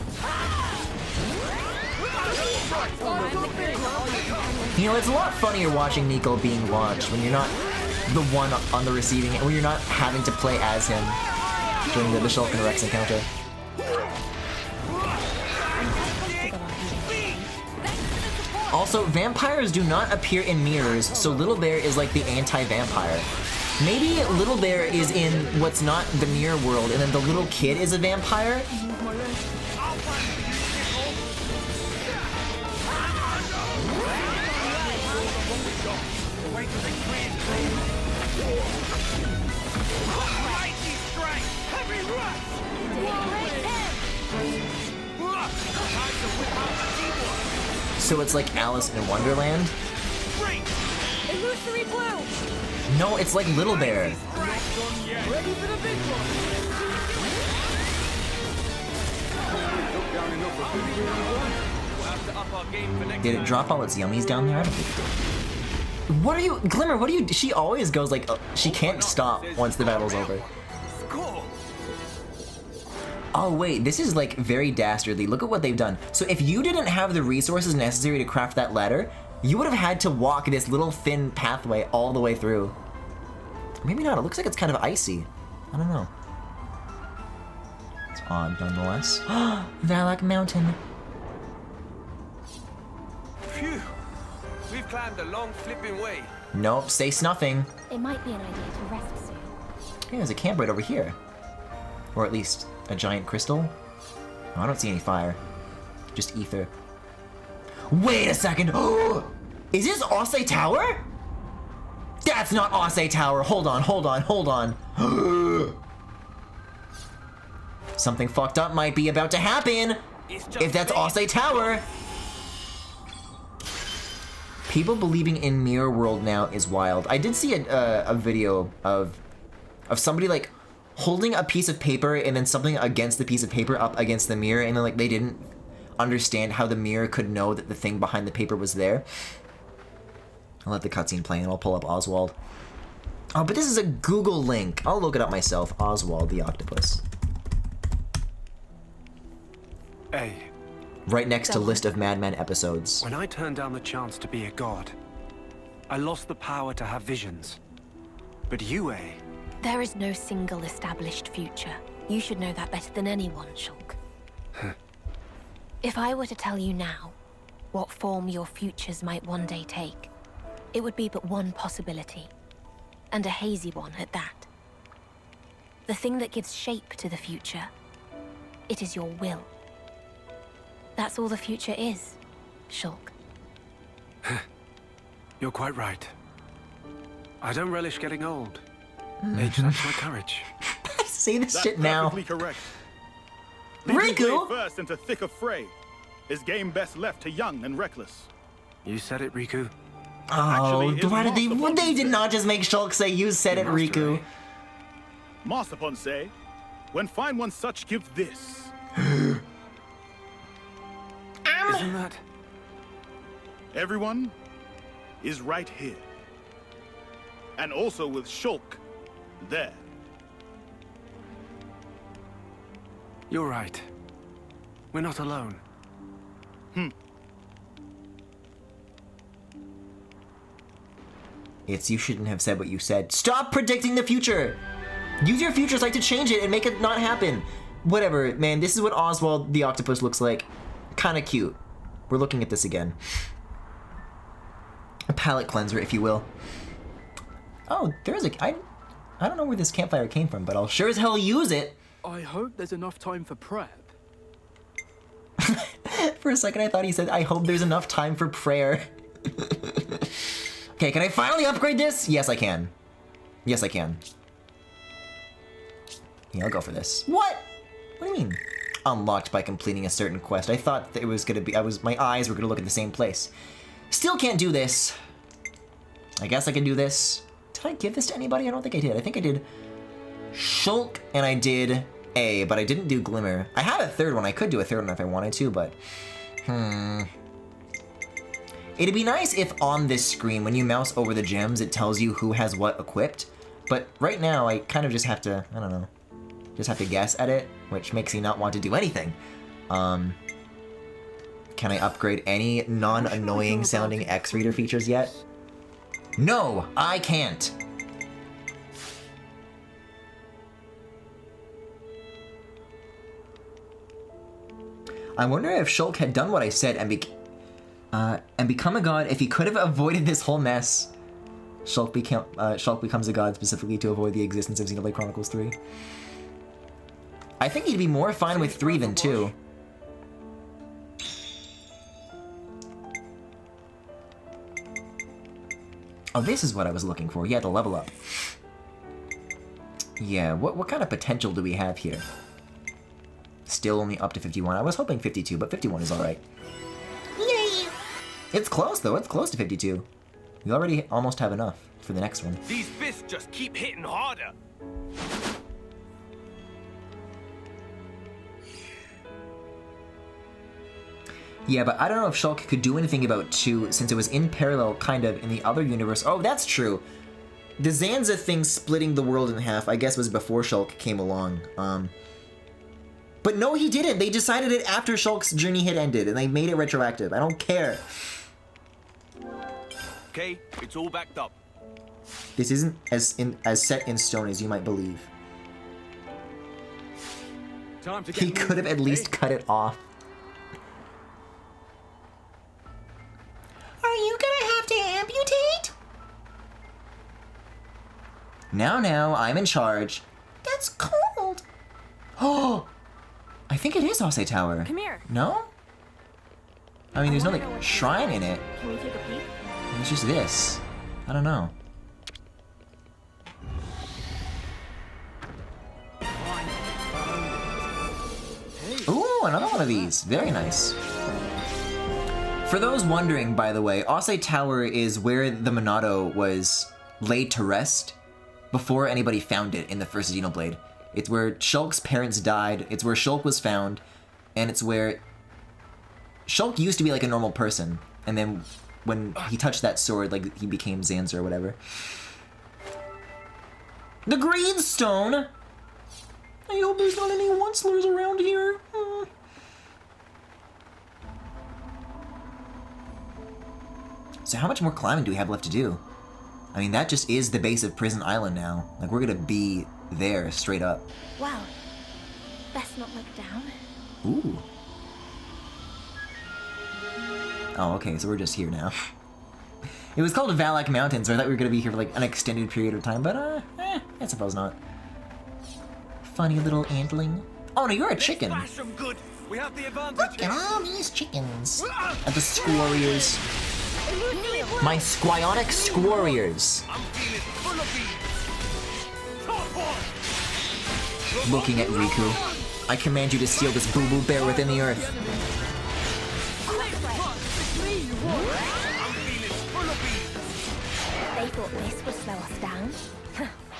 You know, it's a lot funnier watching Nico being launched when you're not the one on the receiving end, when you're not having to play as him during the Shulk and Rex encounter. Also, vampires do not appear in mirrors, so Little Bear is like the anti-vampire. Maybe Little Bear is in what's not the mirror world, and then the little kid is a vampire? So it's like Alice in Wonderland? Illusory blue! No, it's like Little Bear. Ready for the big one! We'll have to up our game for next Did it time. drop all its yummies down there? I don't think it did. What are you, Glimmer, what are you, she always goes like, she can't stop once the battle's over. Cool. Oh wait, this is like very dastardly. Look at what they've done. So if you didn't have the resources necessary to craft that ladder, you would have had to walk this little thin pathway all the way through. Maybe not, it looks like it's kind of icy. I don't know. It's odd nonetheless. Valak Mountain. Phew. We've climbed a long flipping way. Nope, say snuffing. It might be an idea to rest soon. Yeah, there's a camp right over here. Or at least a giant crystal. Oh, I don't see any fire. Just ether. Wait a second! Is this Ose Tower? That's not Ose Tower! Hold on, hold on, hold on. Something fucked up might be about to happen! If that's Ose Tower! People believing in Mirror World now is wild. I did see a video of somebody like holding a piece of paper and then something against the piece of paper up against the mirror, and then like they didn't understand how the mirror could know that the thing behind the paper was there. I'll let the cutscene play and I'll pull up Oswald. Oh, but this is a Google link. I'll look it up myself. Oswald the Octopus. Hey, Right next to list of Mad Men episodes. when I turned down the chance to be a god, I lost the power to have visions. But you, There is no single established future. You should know that better than anyone, Shulk. If I were to tell you now what form your futures might one day take, it would be but one possibility. And a hazy one at that. The thing that gives shape to the future. It is your will. That's all the future is, Shulk. You're quite right. I don't relish getting old. Age saps my courage. Say this That's shit now. perfectly correct. Leading Riku! way first into thick of fray is game best left to young and reckless. You said it, Riku. Oh, Actually, why did they? Master Well, they Ponce did said- not just make Shulk say you said it, Master, Riku. eh? Master Ponce, when find one such, give this. Isn't that... Everyone is right here. And also with Shulk there. You're right. We're not alone. It's you shouldn't have said what you said. Stop predicting the future! Use your future sight to change it and make it not happen. Whatever, man, this is what Oswald the Octopus looks like. Kinda cute. We're looking at this again. A palate cleanser, if you will. Oh, there's a... I don't know where this campfire came from, but I'll sure as hell use it. I hope there's enough time for prep. For a second I thought he said, I hope there's enough time for prayer. Okay, can I finally upgrade this? Yes, I can. Yes, I can. Yeah, I'll go for this. What? What do you mean? Unlocked by completing a certain quest. I thought that it was gonna be, my eyes were gonna look at the same place. Still can't do this. I guess I can do this. Did I give this to anybody? I don't think I did. I think I did Shulk and I did A, but I didn't do Glimmer. I had a third one. I could do a third one if I wanted to, but... It'd be nice if on this screen, when you mouse over the gems, it tells you who has what equipped. But right now, I kind of just have to, I don't know, just have to guess at it, which makes me not want to do anything. Can I upgrade any non-annoying sounding X-Reader features yet? No, I can't. I wonder if Shulk had done what I said and become a god if he could have avoided this whole mess. Shulk becomes a god specifically to avoid the existence of Xenoblade Chronicles 3. I think he'd be more fine with 3 than 2. Oh, this is what I was looking for. Yeah, to level up. Yeah, what kind of potential do we have here? Still only up to 51. I was hoping 52, but 51 is alright. Yay! It's close, though. It's close to 52. We already almost have enough for the next one. These fists just keep hitting harder. Yeah, but I don't know if Shulk could do anything about 2, since it was in parallel, kind of, in the other universe. Oh, that's true! The Zanza thing splitting the world in half, I guess, was before Shulk came along. But no, he didn't! They decided it after Shulk's journey had ended, and they made it retroactive. I don't care. Okay, it's all backed up. This isn't as set in stone as you might believe. Time to get He could have at least cut it off. Are you gonna have to amputate? Now, I'm in charge. That's cold. Oh, I think it is Ase Tower. Come here. No? I mean, there's no, like, shrine in it. Can we take a peek? It's just this. I don't know. Ooh, another one of these. Very nice. For those wondering, by the way, Ase Tower is where the Monado was laid to rest before anybody found it in the first Xenoblade. It's where Shulk's parents died, it's where Shulk was found, and it's where... Shulk used to be like a normal person, and then when he touched that sword, like, he became Zanza or whatever. The Greenstone! I hope there's not any Onslers around here. So how much more climbing do we have left to do? I mean, that just is the base of Prison Island now. Like, we're gonna be there, straight up. Wow. Best not look down. Ooh. Oh, okay, so we're just here now. It was called Valak Mountain, so I thought we were gonna be here for like an extended period of time, but I suppose not. Funny little antling. Oh no, you're a chicken. Bash 'em good. We have the advantage. Look at all these chickens. At the squarriors. My squionic squarriors. I'm feeling full of beans. Top one. Looking at Riku. I command you to seal this boo-boo bear within the earth. I'm feeling full of beans. They thought this would slow us down.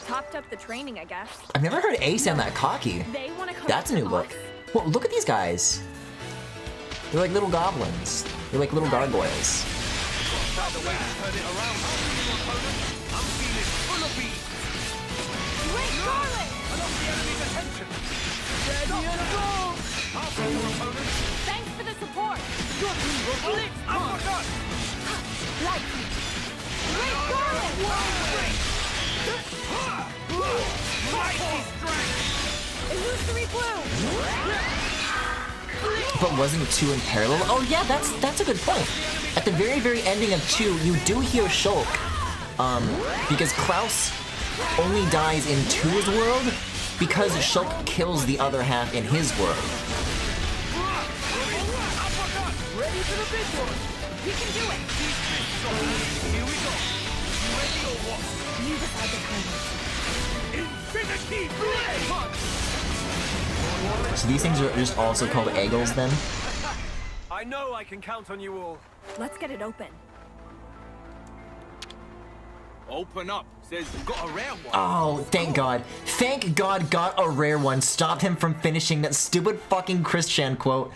Topped up the training, I guess. I've never heard A sound that cocky. They want to come. That's a new look. Well, look at these guys. They're like little goblins. They're like little gargoyles. By the way, turn it around. I'm feeling full of beans. Wait, Scarlet! I lost the enemy's attention. I'll take your opponent. Thanks for the support. I forgot. Like, Wait, Scarlet! Mighty strength. Illusory blue. But wasn't 2 in parallel? Oh yeah, that's a good point. At the very ending of 2, you do hear Shulk. Because Klaus only dies in 2's world because Shulk kills the other half in his world. Ready for the big one. You can do it. Here we go. You ready or what? you decide the timing. Infinity Blade! So these things are just also called Eagles then? I know I can count on you all. Let's get it open. Open up. Says you got a rare one. Oh, thank God. Thank God got a rare one stopped him from finishing that stupid fucking Christian quote.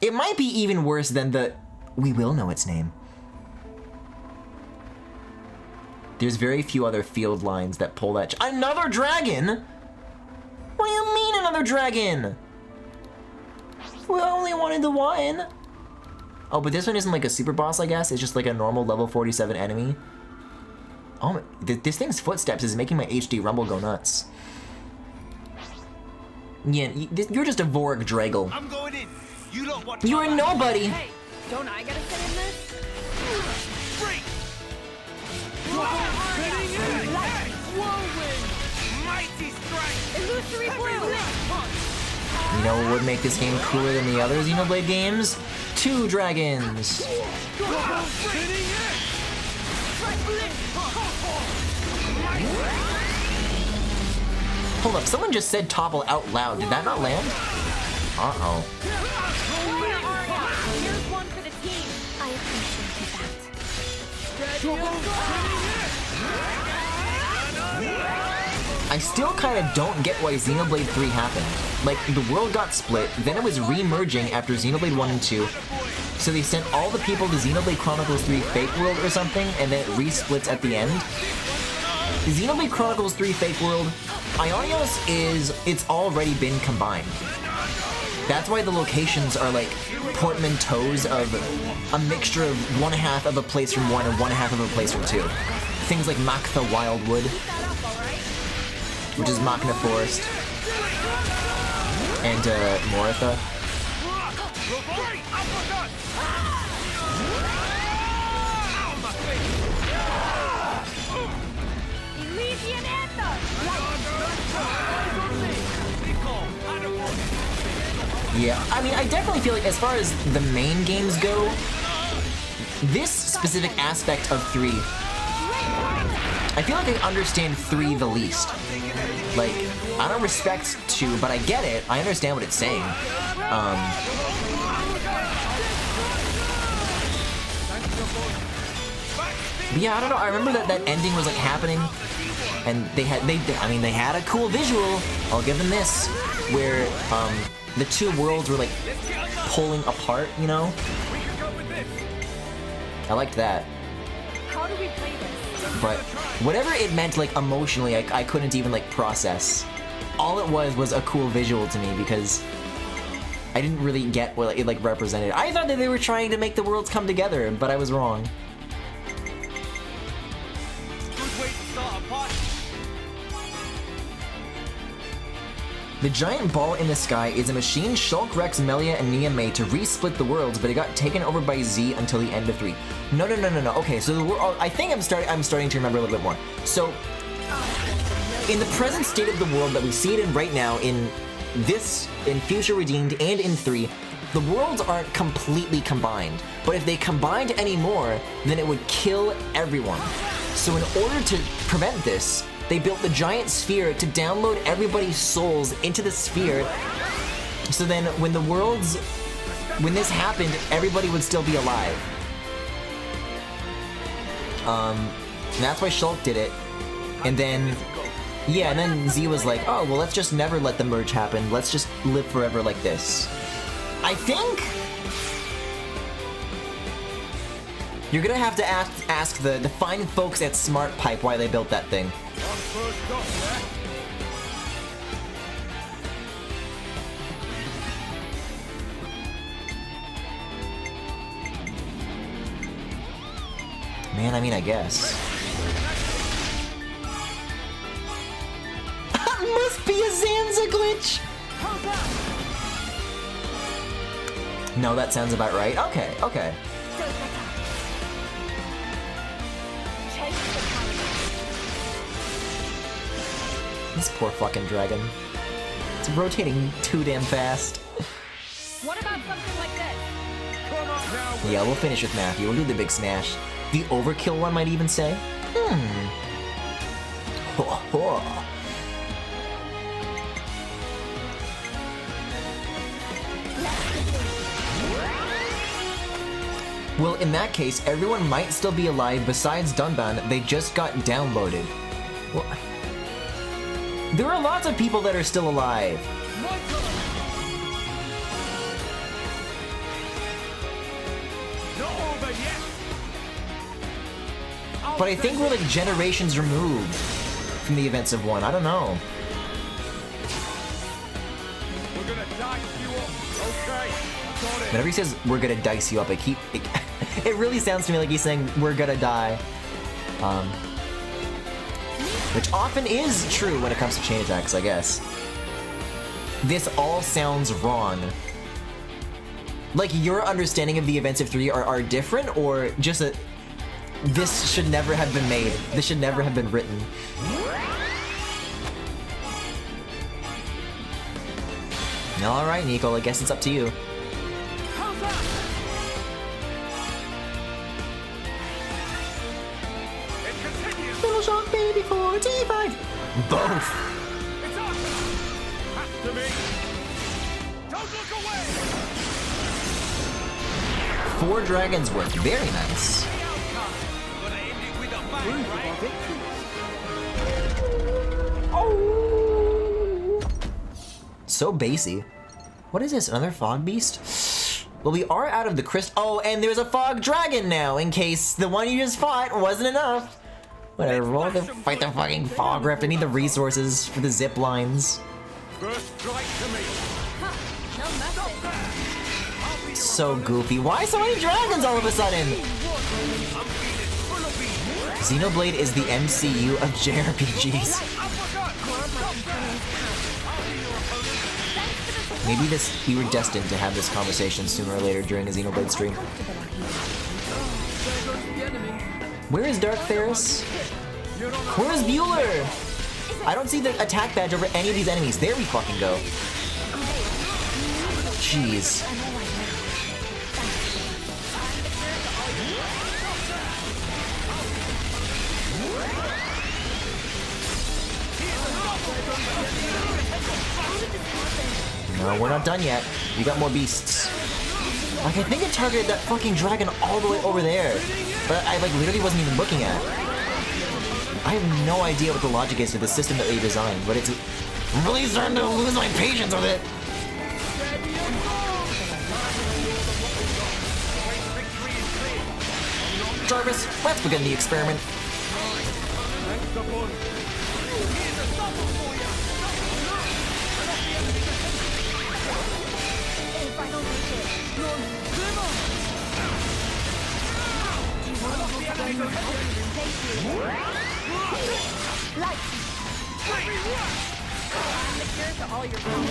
It might be even worse than the, we will know its name. There's very few other field lines that pull that. Another dragon? What do you mean another dragon? We only wanted the one. Oh, but this one isn't like a super boss, I guess. It's just like a normal level 47 enemy. Oh, this thing's footsteps is making my HD rumble go nuts. Yeah, you're just a Vorg Draggle. I'm going in. You don't want. You're a nobody. Hey, don't I gotta fit in this? Break. Whirlwind. Mighty strike. Illusory blue. You know what would make this game cooler than the other Xenoblade games? 2 dragons. Hold up, someone just said topple out loud. Did that not land? Uh-oh. Here's one for the team. I appreciated that. I still kind of don't get why Xenoblade 3 happened. Like, the world got split, then it was re-merging after Xenoblade 1 and 2. So they sent all the people to Xenoblade Chronicles 3 Fake World or something, and then it re-splits at the end. Xenoblade Chronicles 3 Fake World, Ionios it's already been combined. That's why the locations are like portmanteaus of a mixture of one half of a place from 1 and one half of a place from 2. Things like Maktha Wildwood, which is Machna Forest, and Moritha. Elysian Anthem. Yeah, I mean, I definitely feel like as far as the main games go, this specific aspect of 3, I feel like I understand 3 the least. Like, I don't respect 2, but I get it. I understand what it's saying. But yeah, I don't know. I remember that ending was like happening, and they had a cool visual. I'll give them this, where the 2 worlds were like pulling apart. You know, I liked that. How do we play this? But whatever it meant, like emotionally, I couldn't even like process. All it was a cool visual to me because I didn't really get what it like represented. I thought that they were trying to make the worlds come together, but I was wrong. The giant ball in the sky is a machine Shulk, Rex, Melia, and Nia made to resplit the worlds, but it got taken over by Z until the end of 3. No. Okay, so I think I'm starting to remember a little bit more. So, in the present state of the world that we see it in right now, in Future Redeemed and in 3, the worlds aren't completely combined. But if they combined anymore, then it would kill everyone. So in order to prevent this, they built the giant sphere to download everybody's souls into the sphere. So then when this happened, everybody would still be alive. And that's why Shulk did it. And then, yeah, and then Z was like, oh, well, let's just never let the merge happen. Let's just live forever like this. I think you're gonna have to ask the fine folks at Smart Pipe why they built that thing. Man, I mean, I guess. Must be a Zanza glitch! No, that sounds about right. Okay. This poor fucking dragon. It's rotating too damn fast. What about something like this? Come on now. Yeah, we'll finish with Matthew. We'll do the big smash. The overkill one might even say. Well, in that case, everyone might still be alive besides Dunban. They just got downloaded. Well, there are lots of people that are still alive. Not over yet. But I think we're like generations removed from the events of 1. I don't know. We're gonna dice you up. Okay. Got it. Whenever he says we're gonna dice you up, it really sounds to me like he's saying we're gonna die. Which often is true when it comes to chain attacks, I guess. This all sounds wrong. Like your understanding of the events of 3 are different, or just that this should never have been made. This should never have been written. Alright, Nico, I guess it's up to you. Little Shark Baby 45! Both! It's up. Has to be. Don't look away. 4 dragons work. Very nice. Gonna end it with a bang, right? Oh! So bassy. What is this? Another fog beast? Well, we are out of the crystal. Oh, and there's a fog dragon now, in case the one you just fought wasn't enough. Whatever, we'll have to fight the fucking fog rift. I need the resources for the zip lines. First strike to me. So goofy. Why so many dragons all of a sudden? Xenoblade is the MCU of JRPGs. Maybe we were destined to have this conversation sooner or later during a Xenoblade stream. Where is Dark Ferris? Where is Bueller? I don't see the attack badge over any of these enemies. There we fucking go. Jeez. No, we're not done yet. We got more beasts. Like, I think it targeted that fucking dragon all the way over there. But I, like, literally wasn't even looking at it. I have no idea what the logic is to the system that they designed, but it's really starting to lose my patience with it. Jarvis, let's begin the experiment.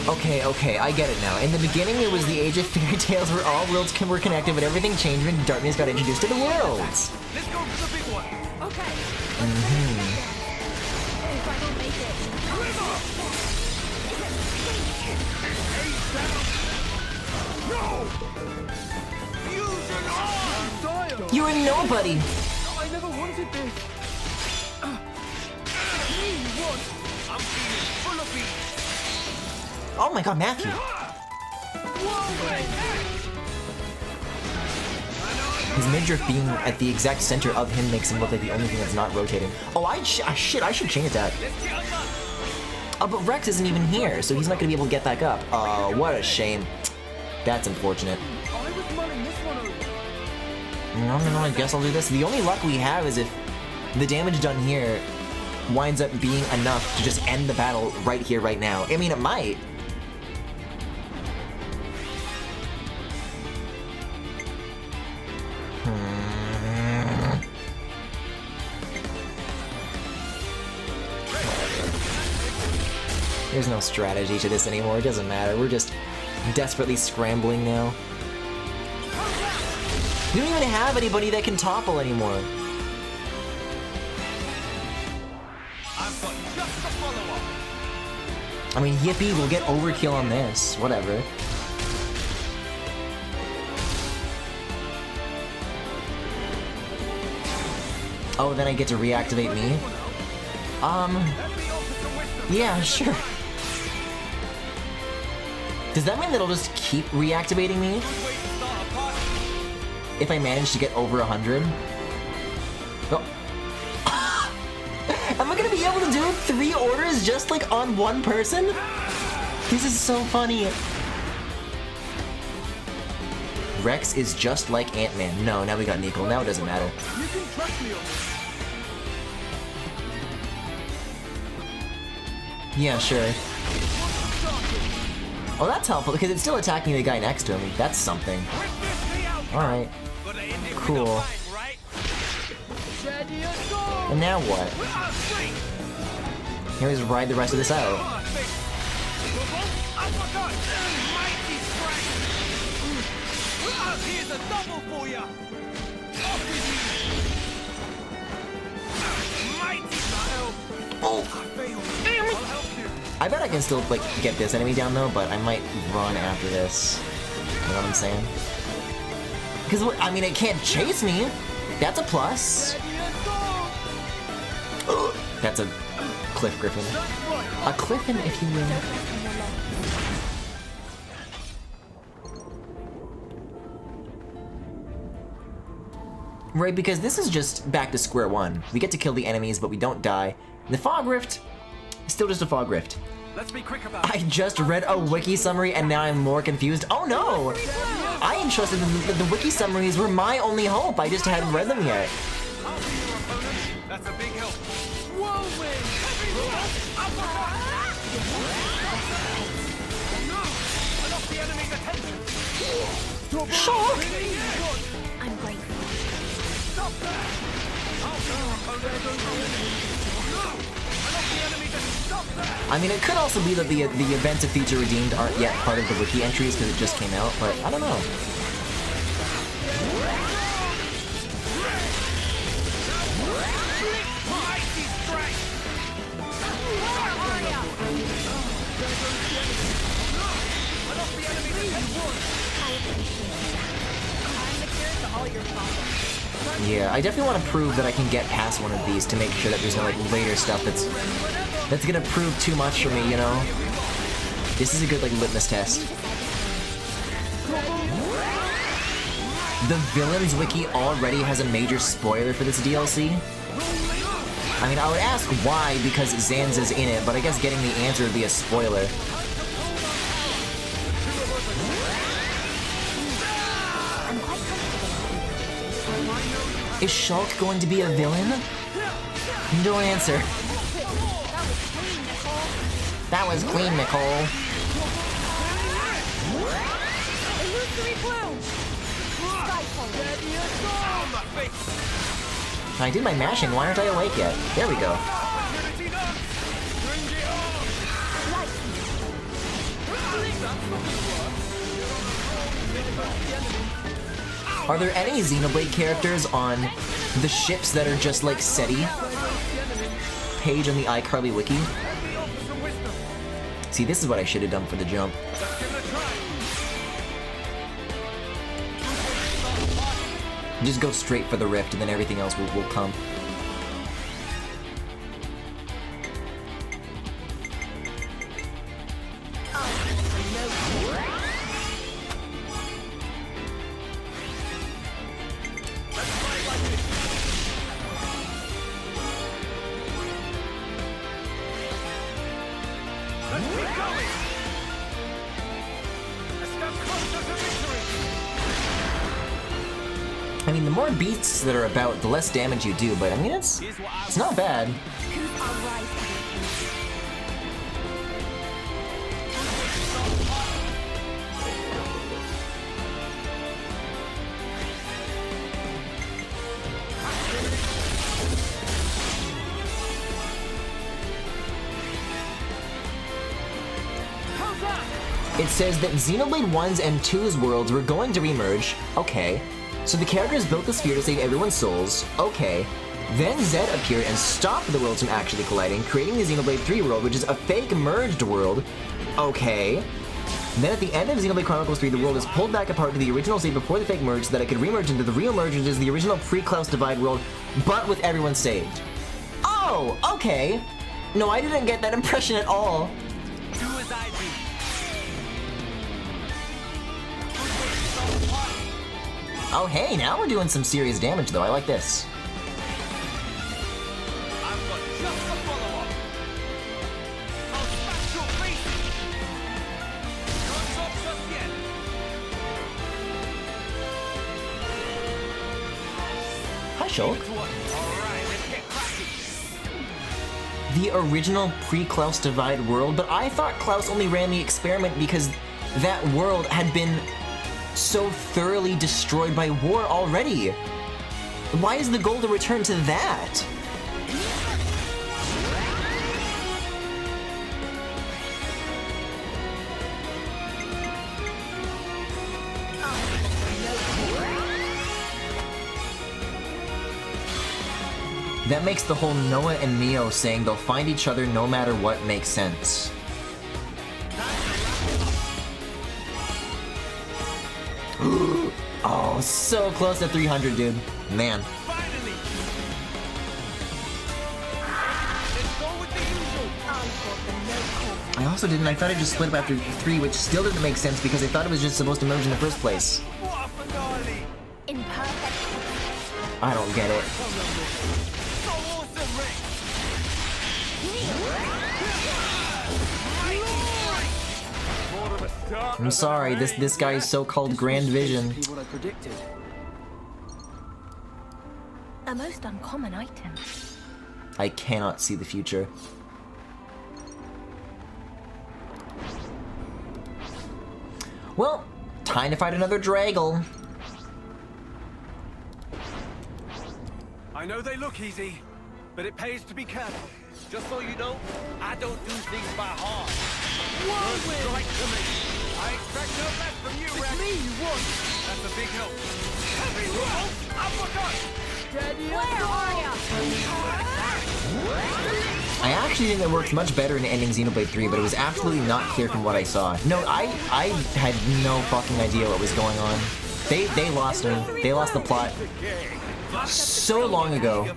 Okay, I get it now. In the beginning, it was the Age of Fairy Tales where all worlds were connected, but everything changed when darkness got introduced to the worlds. Let's go for the big one. Okay. If I don't make it. No! Fusion on! You're a nobody. I never wanted this. I'm feeling full of beat. Oh my god, Matthew. His midriff being at the exact center of him makes him look like the only thing that's not rotating. Oh, shit, I should chain attack. Oh, but Rex isn't even here, so he's not gonna be able to get back up. Oh, what a shame. That's unfortunate. I was mulling this one over. No, I guess I'll do this. The only luck we have is if the damage done here winds up being enough to just end the battle right here, right now. I mean, it might. There's no strategy to this anymore. It doesn't matter. We're just desperately scrambling now. We don't even have anybody that can topple anymore. I've got just the follow-up. I mean, yippee, we'll get overkill on this. Whatever. Oh, then I get to reactivate me? Yeah, sure. Does that mean that it'll just keep reactivating me? If I manage to get over 100? Oh. Am I gonna be able to do 3 orders just like on one person? This is so funny. Rex is just like Ant-Man. No, now we got Nickel. Now it doesn't matter. You can trust me on this. Yeah, sure. Oh, that's helpful because it's still attacking the guy next to him. That's something. Alright. Cool. And now what? Here is ride the rest of this out. Here's a double for you. Mighty style. Oh. I bet I can still like get this enemy down though, but I might run after this. You know what I'm saying? Because I mean, it can't chase me. That's a plus. That's a Cliff Griffin. A Cliffin, if you will. Right, because this is just back to square one. We get to kill the enemies, but we don't die. The Fog Rift, still just a Fog Rift. Let's be quick about it. I just read a wiki summary and now I'm more confused. Oh no! I entrusted that the wiki summaries were my only hope. I just hadn't read them yet. I'll be your opponent. That's a big help. Whirlwind! I lost the enemy's attention. Shock! I'm grateful. Stop that! I'll be your opponent. I lost the enemy's attention. Stop that! I mean, it could also be that the events of Feature Redeemed aren't yet part of the wiki entries because it just came out, but I don't know. Mighty strike! I lost the enemy's attention. Yeah, I definitely want to prove that I can get past one of these to make sure that there's no like later stuff that's gonna prove too much for me, you know? This is a good like litmus test. The Villains Wiki already has a major spoiler for this DLC. I mean, I would ask why because Zanza's in it, but I guess getting the answer would be a spoiler. Is Shulk going to be a villain? Don't answer. That was clean, Nicole. I did my mashing. Why aren't I awake yet? There we go. Are there any Xenoblade characters on the ships that are just like SETI page on the iCarly wiki? See, this is what I should have done for the jump. Just go straight for the rift and then everything else will come. I mean, the more beats that are about, the less damage you do, but I mean, it's not bad. It says that Xenoblade 1's and 2's worlds were going to remerge. Okay. So the characters built the sphere to save everyone's souls. Okay. Then Zed appeared and stopped the worlds from actually colliding, creating the Xenoblade 3 world, which is a fake merged world. Okay. Then at the end of Xenoblade Chronicles 3, the world is pulled back apart to the original state before the fake merge so that it could remerge into the real merge, which is the original pre-Klaus Divide world, but with everyone saved. Oh, okay. No, I didn't get that impression at all. Do as I do. Oh hey, now we're doing some serious damage though, I like this. I've got just a follow-up. I'll smash your face. Don't stop just yet. Hi, Shulk. Alright, let's get cracking. The original pre-Klaus Divide world, but I thought Klaus only ran the experiment because that world had been so thoroughly destroyed by war already. Why is the goal to return to that? That makes the whole Noah and Neo saying they'll find each other no matter what make sense. Oh, so close to 300, dude. Man. Finally. Let's go with the usual. I also didn't. I thought it just split up after 3, which still didn't make sense because I thought it was just supposed to merge in the first place. What a finale. In perfect. I don't get it. So awesome, Rick. More of a start. I'm sorry, this guy's so-called Grand Vision. What I predicted. A most uncommon item. I cannot see the future. Well, time to fight another Draggle. I know they look easy, but it pays to be careful. Just so you know, I don't do things by heart. First strike to me. I expect no less from you, Rex. Me, you won. That's a big help. Heavy roll. Uppercut. I actually think it worked much better in ending Xenoblade 3, but it was absolutely not clear from what I saw. No, I had no fucking idea what was going on. They lost me. They lost the plot so long ago.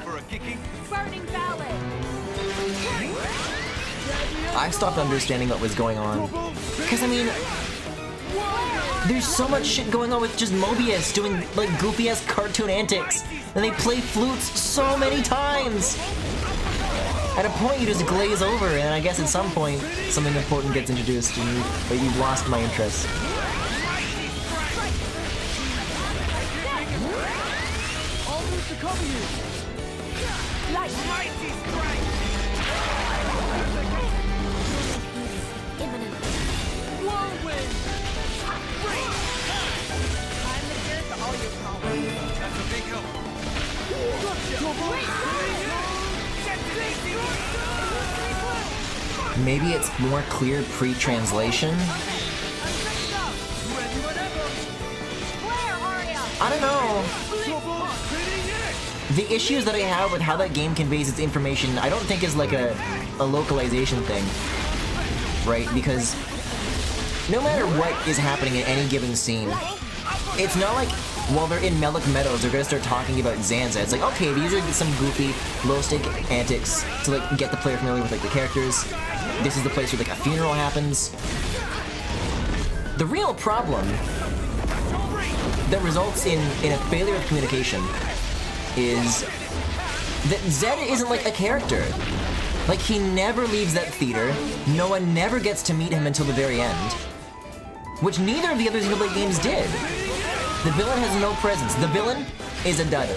I stopped understanding what was going on. Because, I mean, there's so much shit going on with just Mobius doing, like, goofy-ass cartoon antics. And they play flutes so many times! At a point, you just glaze over, and I guess at some point, something important gets introduced, but you've lost my interest. Almost to cover you. Like mighty strike. Imminent. Whirlwind. I'm the cure to all your problems. That's a big help. Maybe it's more clear pre-translation, the issues that I have with how that game conveys its information, I don't think is like a localization thing, right? Because no matter what is happening in any given scene, it's not like while they're in Melik Meadows, they're gonna start talking about Zanza. It's like, okay, these are some goofy, low-stake antics to like get the player familiar with like the characters. This is the place where like a funeral happens. The real problem that results in a failure of communication is that Zed isn't like a character. Like, he never leaves that theater. No one never gets to meet him until the very end, which neither of the other Xenoblade games did. The villain has no presence. The villain is a dud.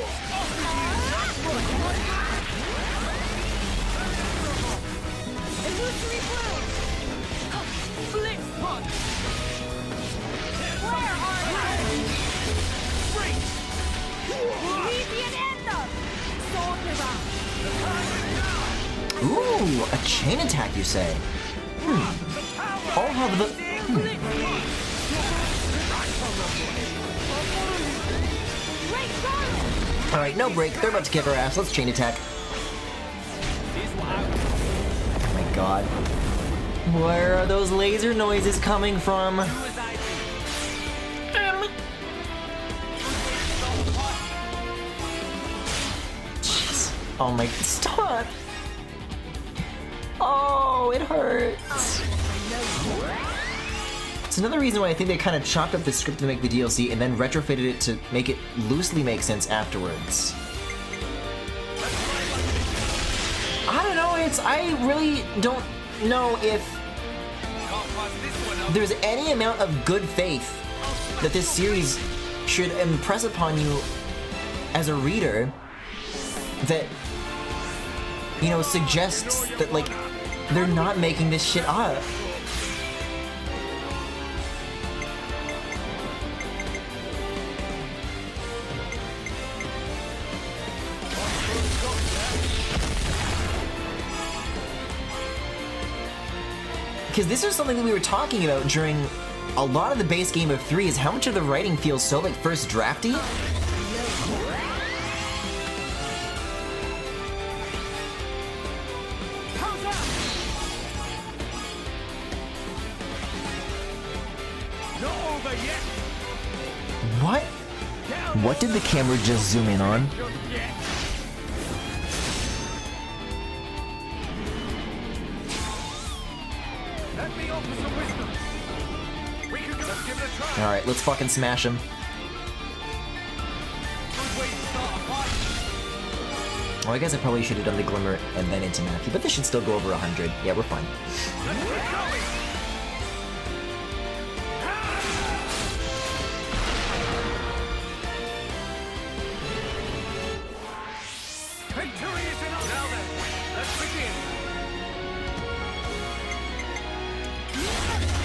Ooh, a chain attack, you say? I'll have the... Alright, no break. They're about to kick our ass. Let's chain attack. Oh my god. Where are those laser noises coming from? Jeez. Oh my... Stop! Oh, it hurts. It's another reason why I think they kind of chopped up the script to make the DLC and then retrofitted it to make it loosely make sense afterwards. I don't know, I really don't know if there's any amount of good faith that this series should impress upon you as a reader that, you know, suggests that, like, they're not making this shit up. Because this is something that we were talking about during a lot of the base game of 3, is how much of the writing feels so, like, first drafty. What? What did the camera just zoom in on? Alright, let's fucking smash him. Well, I guess I probably should have done the Glimmer and then into Matthew, but this should still go over 100. Yeah, we're fine.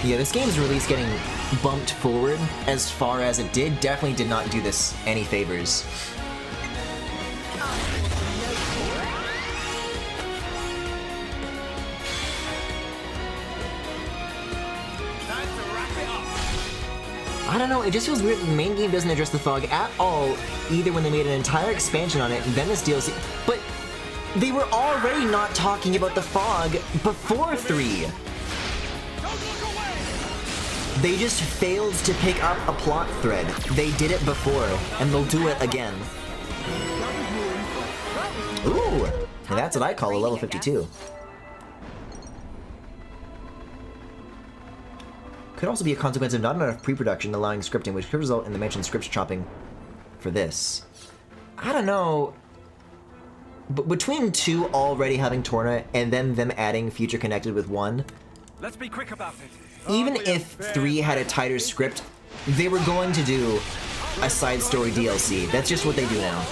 Yeah, this game's release getting bumped forward as far as it did definitely did not do this any favors. I don't know, it just feels weird that the main game doesn't address the fog at all, either when they made an entire expansion on it and then this DLC, but they were already not talking about the fog before 3. They just failed to pick up a plot thread. They did it before, and they'll do it again. Ooh, that's what I call a level 52. Could also be a consequence of not enough pre-production allowing scripting, which could result in the mentioned script chopping for this. I don't know. But between 2 already having Torna and then them adding Future Connected with 1, let's be quick about it. Even if 3 had a tighter script, they were going to do a side story DLC. That's just what they do now.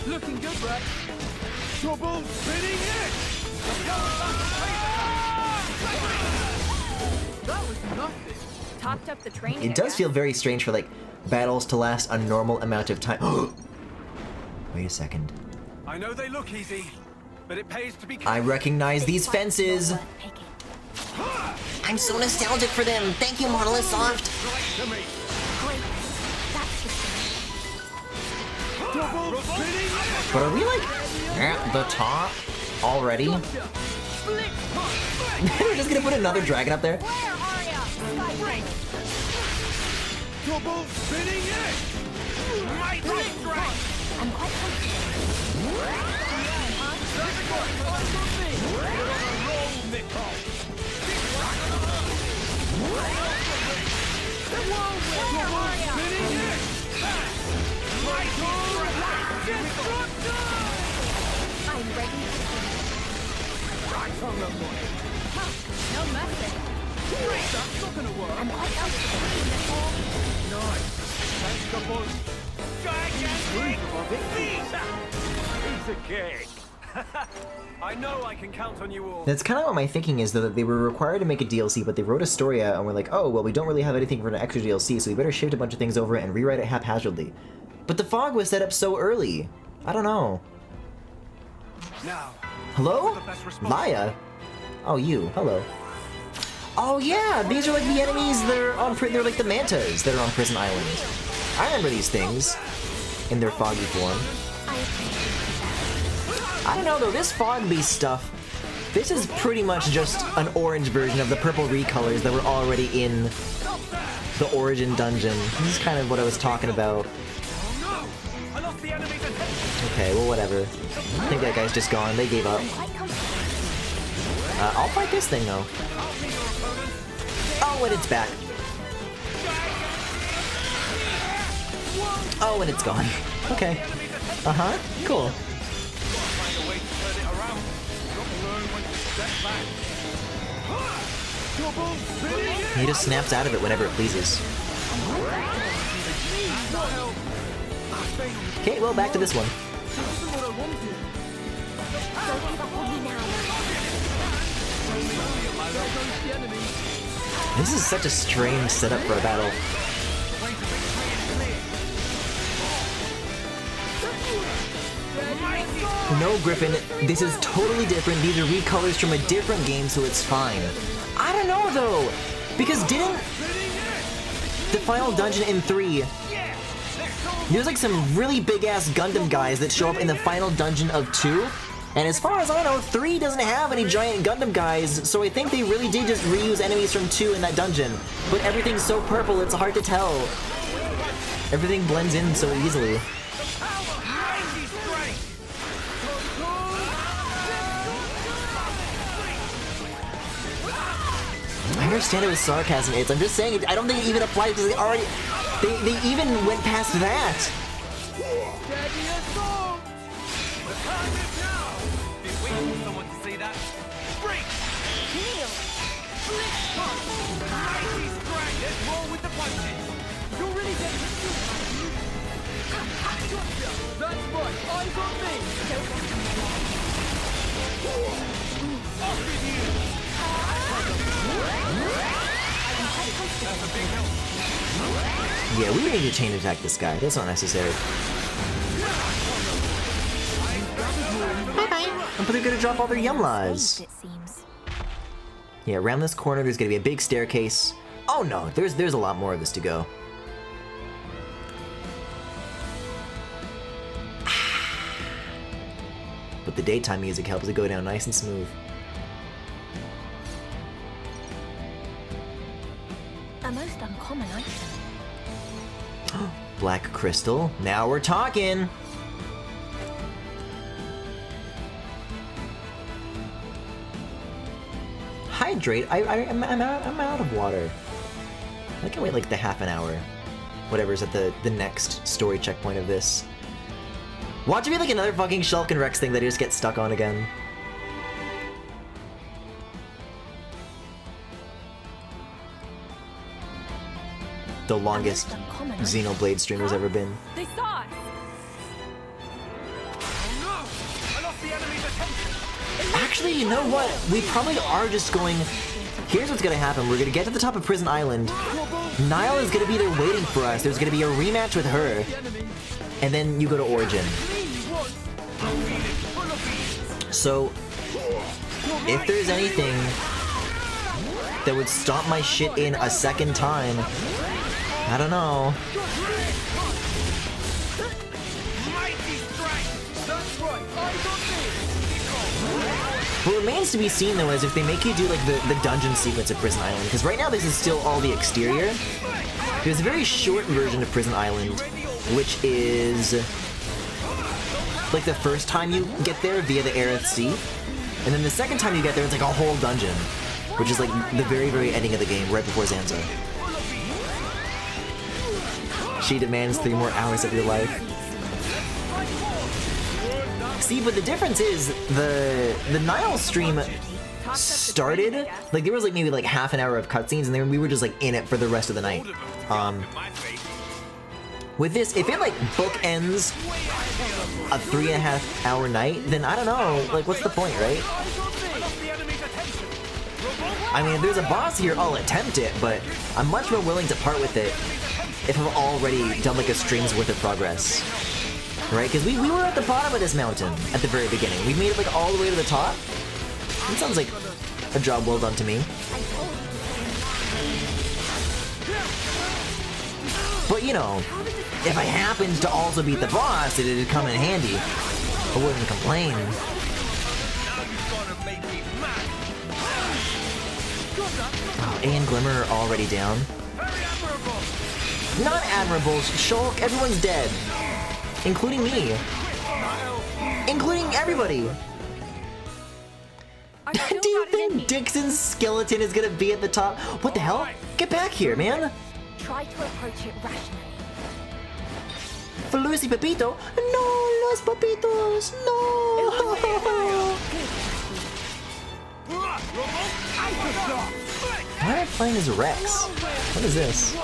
Looking good, Brett. Trouble spinning it. That was nothing. Topped up the training. It does feel very strange for, like, battles to last a normal amount of time. Wait a second. I know they look easy, but it pays to be I careful. recognize these fences. Not worth picking. I'm so nostalgic for them. Thank you, Monolith Soft. Strike to me. Great. That's the thing. Double spinning it. But are we like at the top already? We're just gonna put another dragon up there? Where are ya? Double spinning it. Mighty strike. I'm quite confident. I'm ready to no mercy. That's not gonna work. I'm quite comfortable. Nice. Thanks to both. Gigantic piece of cake. I know I can count on you all. That's kind of what my thinking is, though, that they were required to make a DLC, but they wrote a story out and were like, oh, well, we don't really have anything for an extra DLC, so we better shift a bunch of things over and rewrite it haphazardly. But the fog was set up so early. I don't know. Now, Hello? the best response. Laya? Oh, you. Hello. Oh, yeah, these are like the enemies that are on, they're like the mantas that are on Prison Island. I remember these things in their foggy form. I don't know though, this fog beast stuff, this is pretty much just an orange version of the purple recolors that were already in the Origin dungeon. This is kind of what I was talking about. I lost the enemy's attention. Okay, well whatever. I think that guy's just gone, they gave up. I'll fight this thing though. Oh, and it's back. Oh, and it's gone. Okay. Uh-huh, cool. Find a way to turn it around. Got to learn when to step back. Double spinning it. He just snaps out of it whenever it pleases. Okay, well, back to this one. This is such a strange setup for a battle. No, Griffin, this is totally different. These are recolors from a different game, so it's fine. I don't know, though, because didn't the final dungeon in 3, there's like some really big-ass Gundam guys that show up in the final dungeon of 2, and as far as I know, 3 doesn't have any giant Gundam guys, so I think they really did just reuse enemies from 2 in that dungeon. But everything's so purple, it's hard to tell. Everything blends in so easily. I understand it was sarcasm, I'm just saying, I don't think it even applies because they even went past that. Yeah, we need to chain attack this guy. That's not necessary. But they're gonna drop all their Yumlas. It seems. Yeah, around this corner there's gonna be a big staircase. Oh no, there's a lot more of this to go. But the daytime music helps it go down nice and smooth. A most uncommon item. Black crystal. Now we're talking. Hydrate. I'm out of water. I can wait like the half an hour. Whatever's at the next story checkpoint of this. Watch it be like another fucking Shulk and Rex thing that I just get stuck on again. The longest Xenoblade streamer's ever been. They saw us! Actually, you know what? We probably are just going... Here's what's gonna happen. We're gonna get to the top of Prison Island. Nile is gonna be there waiting for us. There's gonna be a rematch with her. And then you go to Origin. So, if there's anything that would stomp my shit in a second time, I don't know. What remains to be seen though is if they make you do like the dungeon sequence of Prison Island, because right now this is still all the exterior. There's a very short version of Prison Island, which is like the first time you get there via the Aerith Sea, and then the second time you get there it's like a whole dungeon, which is like the very, very ending of the game, right before Zanza. She demands 3 more hours of your life. See, but the difference is the Nile stream started like there was like maybe like half an hour of cutscenes, and then we were just like in it for the rest of the night. With this, if it like bookends a 3.5 hour night, then I don't know, like what's the point, right? I mean, if there's a boss here, I'll attempt it, but I'm much more willing to part with it if I've already done like a stream's worth of progress. Right? Because we were at the bottom of this mountain at the very beginning. We made it like all the way to the top. It sounds like a job well done to me. But you know, if I happened to also beat the boss, it'd come in handy. I wouldn't complain. Oh, A and Glimmer are already down. Not admirable, Shulk, everyone's dead. Including me. Including everybody. Do you think Dixon's skeleton is gonna be at the top? What the hell? Get back here, man. Try to approach it rationally. For Lucy Pepito. No, los Papitos. No. Why am I playing as Rex? What is this?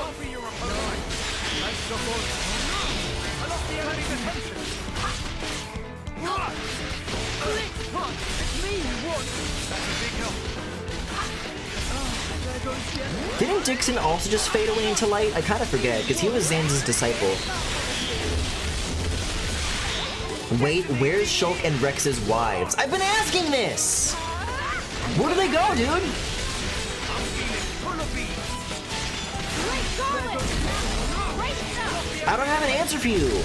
Didn't Dixon also just fade away into light? I kind of forget, because he was Zanza's disciple. Wait, where's Shulk and Rex's wives? I've been asking this! Where do they go, dude? I don't have an answer for you.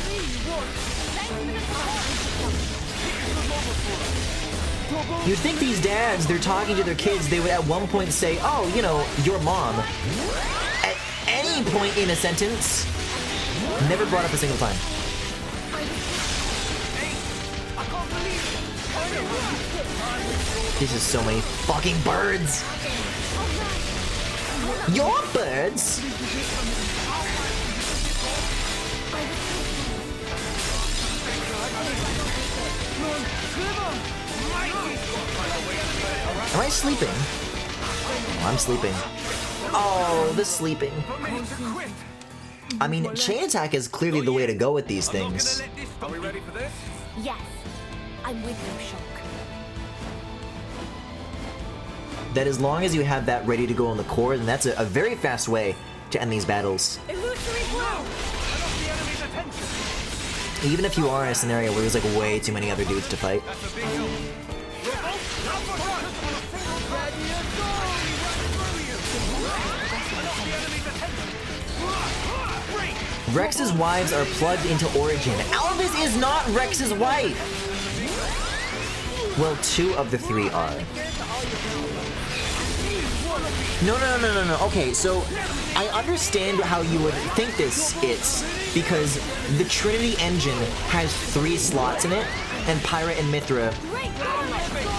You'd think these dads, they're talking to their kids, they would at one point say, oh, you know, your mom. At any point in a sentence. Never brought up a single time. This is so many fucking birds. Your birds? Am I sleeping? Oh, I'm sleeping. Oh, the sleeping. I mean, chain attack is clearly the way to go with these things. Are we ready for this? Yes, I'm with you, Shulk. That as long as you have that ready to go on the core, then that's a very fast way to end these battles. Even if you are in a scenario where there's like way too many other dudes to fight. Rex's wives are plugged into Origin. Alvis is not Rex's wife! Well, 2 of the 3 are. No. Okay, so I understand how you would think this is, because the Trinity engine has 3 slots in it, and Pyra and Mithra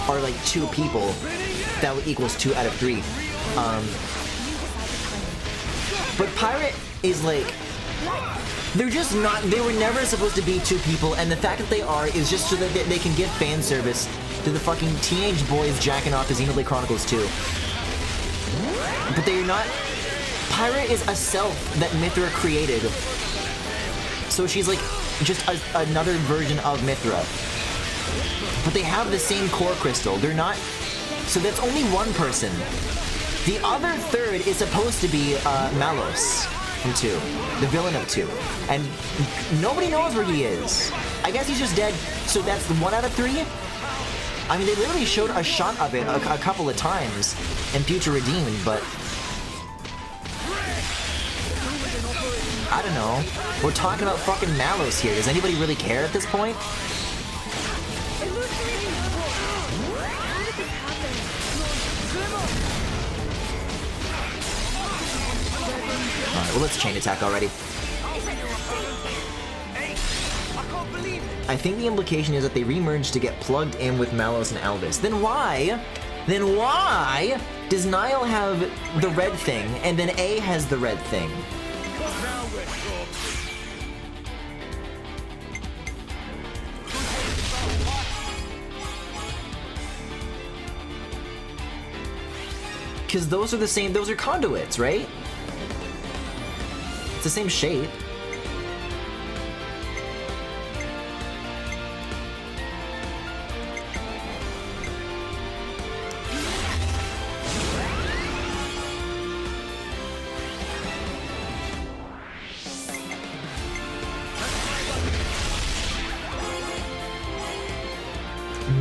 are like 2 people. That equals 2 out of 3. But Pyra is like, they're just not, they were never supposed to be 2 people, and the fact that they are is just so that they can give fan service to the fucking teenage boys jacking off to Xenoblade Chronicles 2. But they're not, Pyra is a self that Mithra created. So she's like just another version of Mithra. But they have the same core crystal. They're not, so that's only one person. The other third is supposed to be Malos from 2, the villain of 2. And nobody knows where he is. I guess he's just dead, so that's 1 out of 3? I mean, they literally showed a shot of it a couple of times in Future Redeemed, but... I don't know. We're talking about fucking Mallows here. Does anybody really care at this point? Alright, well, let's chain attack already. I think the implication is that they remerged to get plugged in with Mallows and Alvis. Then why does Niall have the red thing and then A has the red thing? Because those are the same, those are conduits, right? It's the same shape.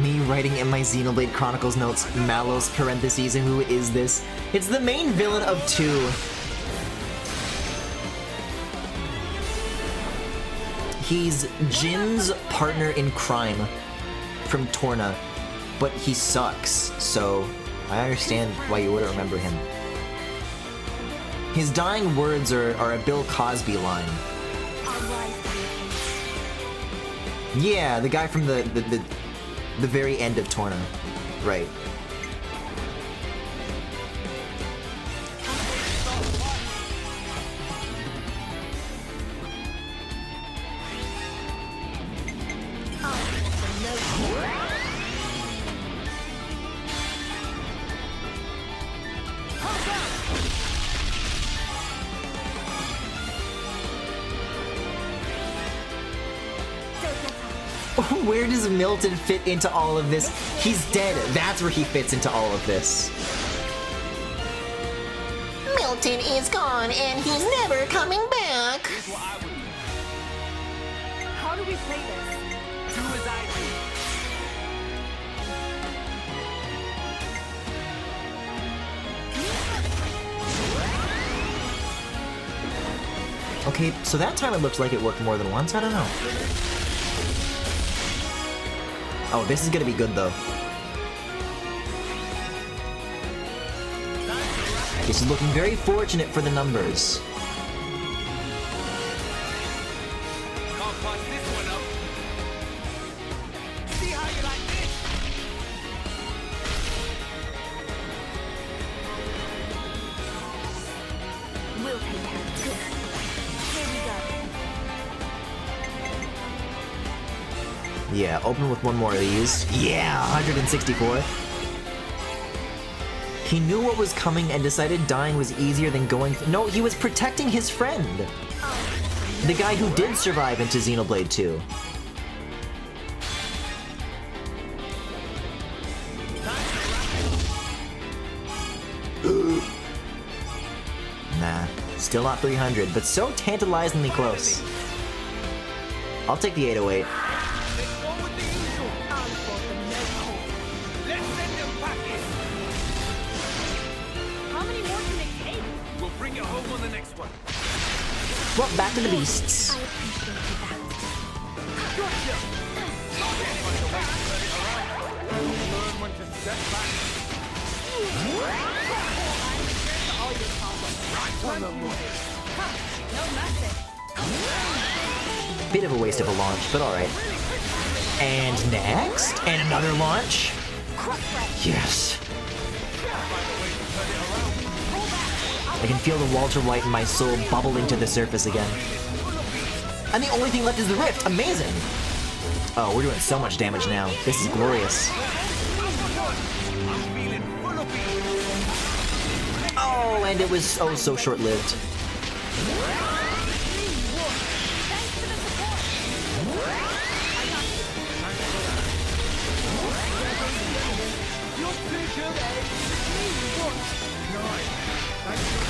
Me writing in my Xenoblade Chronicles notes, Mallows parentheses, who is this? It's the main villain of 2. He's Jin's partner in crime from Torna, but he sucks, so I understand why you wouldn't remember him. His dying words are a Bill Cosby line. Yeah, the guy from the very end of Torna. Right. Where does Milton fit into all of this? He's dead. That's where he fits into all of this. Milton is gone and he's never coming back. How do we play this? Do as I do. Okay, so that time it looks like it worked more than once. I don't know. Oh, this is gonna be good though. This is looking very fortunate for the numbers. Can't pass this one up. See how you like this? We'll take care of it. Here we go. Yeah, open with one more of these. Yeah, 164. He knew what was coming and decided dying was easier than going... No, he was protecting his friend. The guy who did survive into Xenoblade 2. Nah, still not 300, but so tantalizingly close. I'll take the 808. Well, back to the beasts. Bit of a waste of a launch, but alright. And next, and another launch. Yes. I can feel the Walter White in my soul bubbling to the surface again. And the only thing left is the rift. Amazing. Oh, we're doing so much damage now. This is glorious. Oh, and it was oh so short-lived.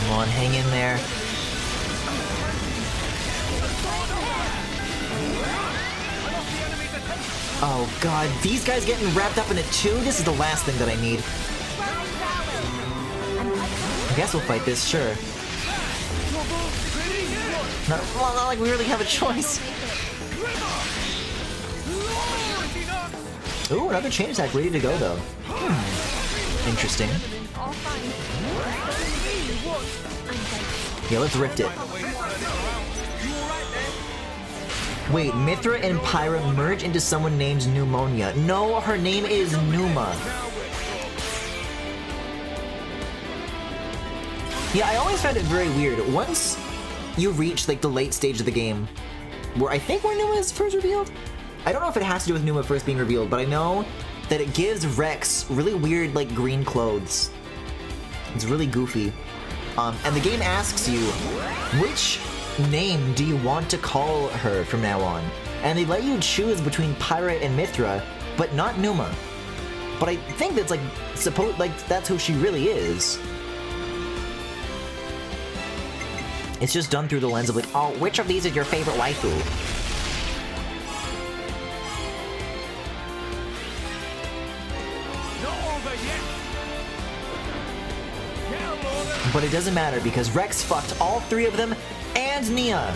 Come on, hang in there. Oh god, these guys getting wrapped up in it too? This is the last thing that I need. I guess we'll fight this, sure. Well, not like we really have a choice. Ooh, another chain attack ready to go though. Interesting. Yeah, let's rift it. Wait, Mithra and Pyra merge into someone named Pneumonia. No, her name is Numa. Yeah, I always found it very weird. Once you reach like the late stage of the game, where I think where Numa is first revealed? I don't know if it has to do with Numa first being revealed, but I know that it gives Rex really weird like green clothes. It's really goofy. And the game asks you, which name do you want to call her from now on? And they let you choose between Pyra and Mithra, but not Numa. But I think that's like, that's who she really is. It's just done through the lens of like, oh, which of these is your favorite waifu? But it doesn't matter because Rex fucked all three of them and Nia.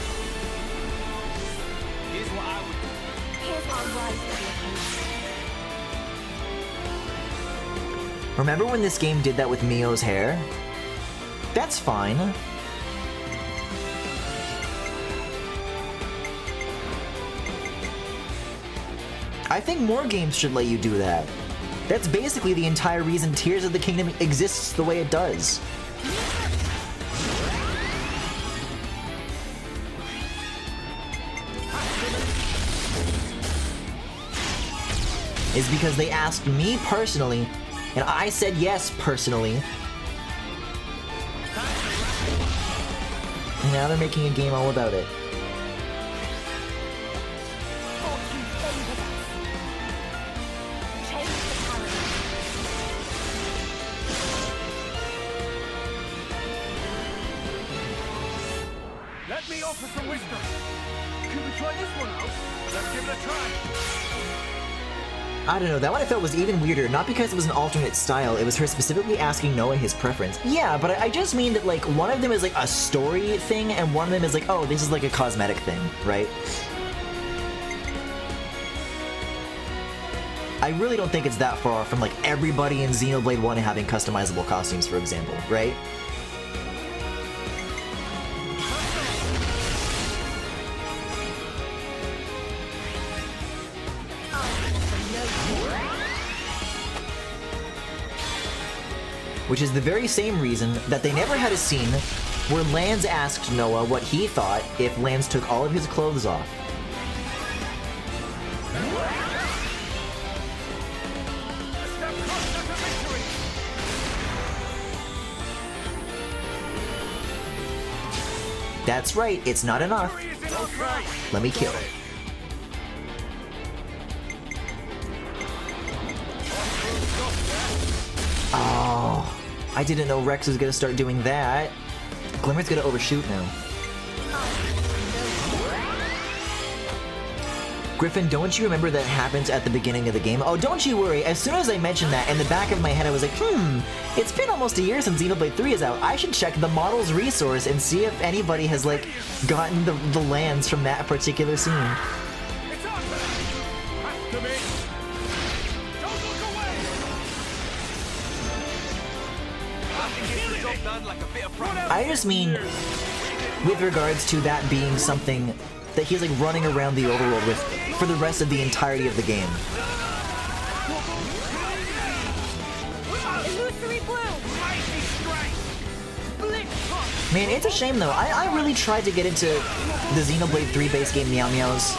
Remember when this game did that with Mio's hair? That's fine. I think more games should let you do that. That's basically the entire reason Tears of the Kingdom exists the way it does. Is because they asked me personally, and I said yes personally. And now they're making a game all about it. Let me offer some wisdom. Could we try this one out? Let's give it a try. I don't know, that one I felt was even weirder, not because it was an alternate style, it was her specifically asking Noah his preference. Yeah, but I just mean that like one of them is like a story thing and one of them is like, oh, this is like a cosmetic thing, right? I really don't think it's that far from like everybody in Xenoblade 1 having customizable costumes, for example, right? Which is the very same reason that they never had a scene where Lance asked Noah what he thought if Lance took all of his clothes off. That's right, it's not enough. Let me kill it. Oh, I didn't know Rex was gonna start doing that. Glimmer's gonna overshoot now. Griffin, don't you remember that happens at the beginning of the game? Oh, don't you worry. As soon as I mentioned that, in the back of my head I was like, it's been almost a year since Xenoblade 3 is out. I should check the models resource and see if anybody has, like, gotten the lands from that particular scene. I just mean, with regards to that being something that he's like running around the overworld with for the rest of the entirety of the game. Man, it's a shame though. I really tried to get into the Xenoblade 3 base game Meow Meows.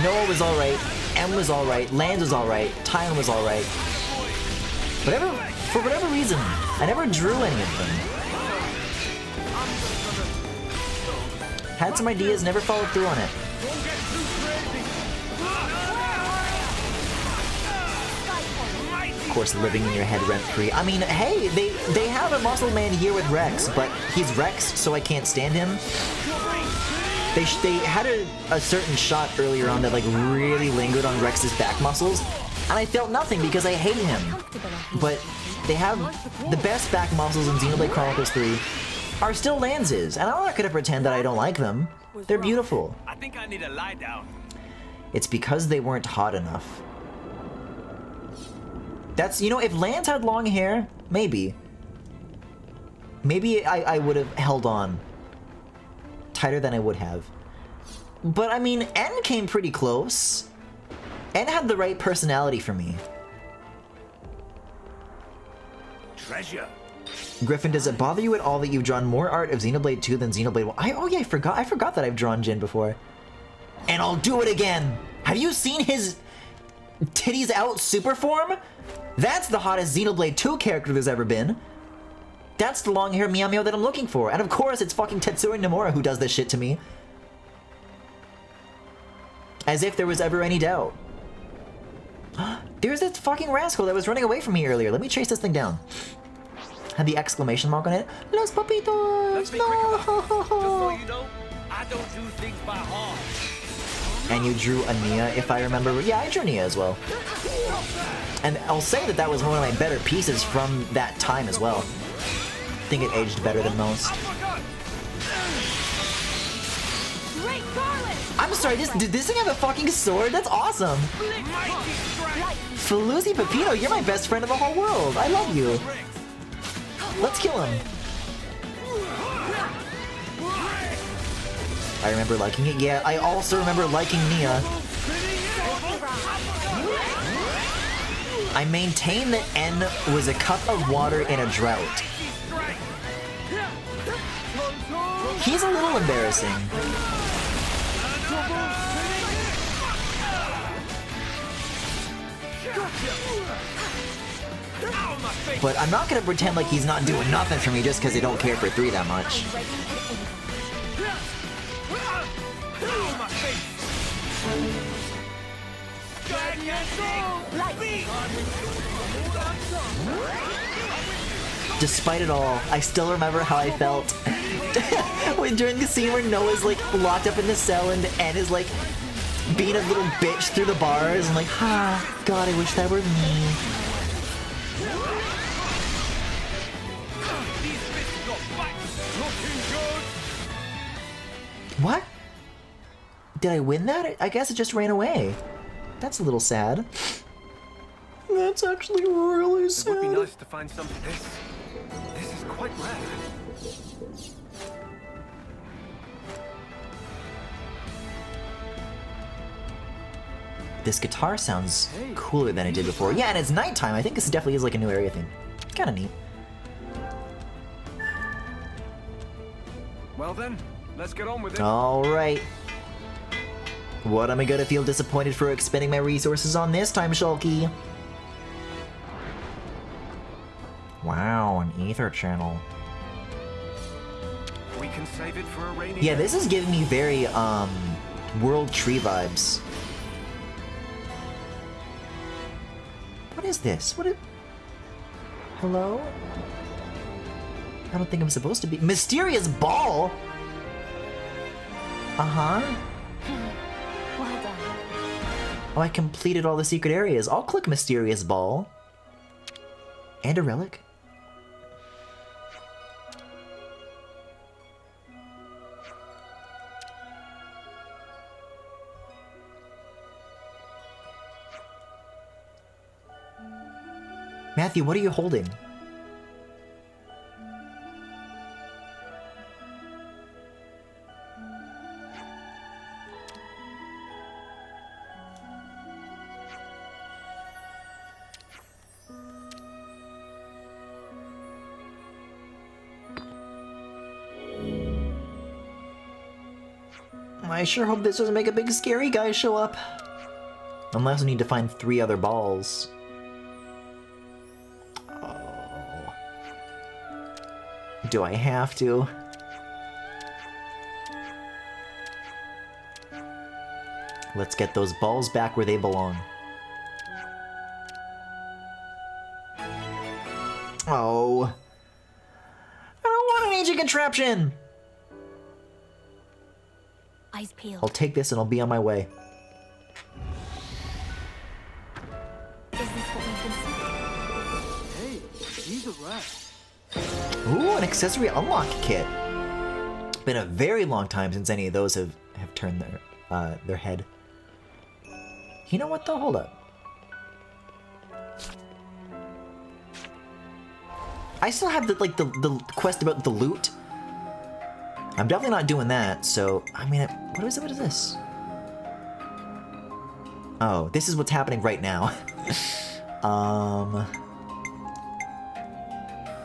Noah was alright, M was alright, Land was alright, Tyne was alright. But for whatever reason, I never drew any of them. Had some ideas, never followed through on it. Of course, living in your head rent-free. I mean, hey, they have a muscle man here with Rex, but he's Rex, so I can't stand him. They had a certain shot earlier on that like really lingered on Rex's back muscles, and I felt nothing because I hate him. But they have the best back muscles in Xenoblade Chronicles 3 are still Lance's, and I'm not gonna pretend that I don't like them. They're beautiful. I think I need a lie down. It's because they weren't hot enough. That's, you know, if Lance had long hair, maybe. Maybe I would have held on tighter than I would have. But I mean, N came pretty close. N had the right personality for me. Treasure. Griffin, does it bother you at all that you've drawn more art of Xenoblade 2 than Xenoblade 1? Oh yeah, I forgot that I've drawn Jin before. And I'll do it again! Have you seen his titties out super form? That's the hottest Xenoblade 2 character there's ever been. That's the long hair Meow Meow that I'm looking for. And of course, it's fucking Tetsuro Nomura who does this shit to me. As if there was ever any doubt. There's this fucking rascal that was running away from me earlier. Let me chase this thing down. Had the exclamation mark on it. Los papitos! Let's be quick about it. Just so you know, I don't do things by heart. And you drew a Nia, if I remember. Yeah, I drew Nia as well. And I'll say that that was one of my better pieces from that time as well. I think it aged better than most. I'm sorry, did this thing have a fucking sword? That's awesome! Falusi Pepino, you're my best friend in the whole world! I love you! Let's kill him! I remember liking it. Yeah, I also remember liking Nia. I maintain that N was a cup of water in a drought. He's a little embarrassing. But I'm not gonna pretend like he's not doing nothing for me just because I don't care for 3 that much. Despite it all, I still remember how I felt when during the scene where Noah's like locked up in the cell and N is like being a little bitch through the bars and like, ah, God, I wish that were me. What? Did I win that? I guess it just ran away. That's a little sad. That's actually really sad. It would be nice to find something. This is quite rare. This guitar sounds cooler than it did before. Yeah, and it's nighttime. I think this definitely is like a new area thing. Kind of neat. Well then, let's get on with it. All right. What am I gonna feel disappointed for expending my resources on this time, Shulky? Wow, an ether channel. We can save it for a rainy Yeah, day. this is giving me very World Tree vibes. What is this? Hello? I don't think I'm supposed to be. Mysterious ball? Uh-huh. Well done. Oh, I completed all the secret areas. I'll click Mysterious Ball. And a relic. Matthew, what are you holding? I sure hope this doesn't make a big scary guy show up. Unless we need to find 3 other balls. Oh. Do I have to? Let's get those balls back where they belong. Oh. I don't want an ancient contraption! Eyes peeled. I'll take this and I'll be on my way. Is this what we've been saying? Hey, these are rare. Ooh, an accessory unlock kit. Been a very long time since any of those have turned their head. You know what though? Hold up. I still have the quest about the loot. I'm definitely not doing that, so I mean, what is it? What is this? Oh, this is what's happening right now.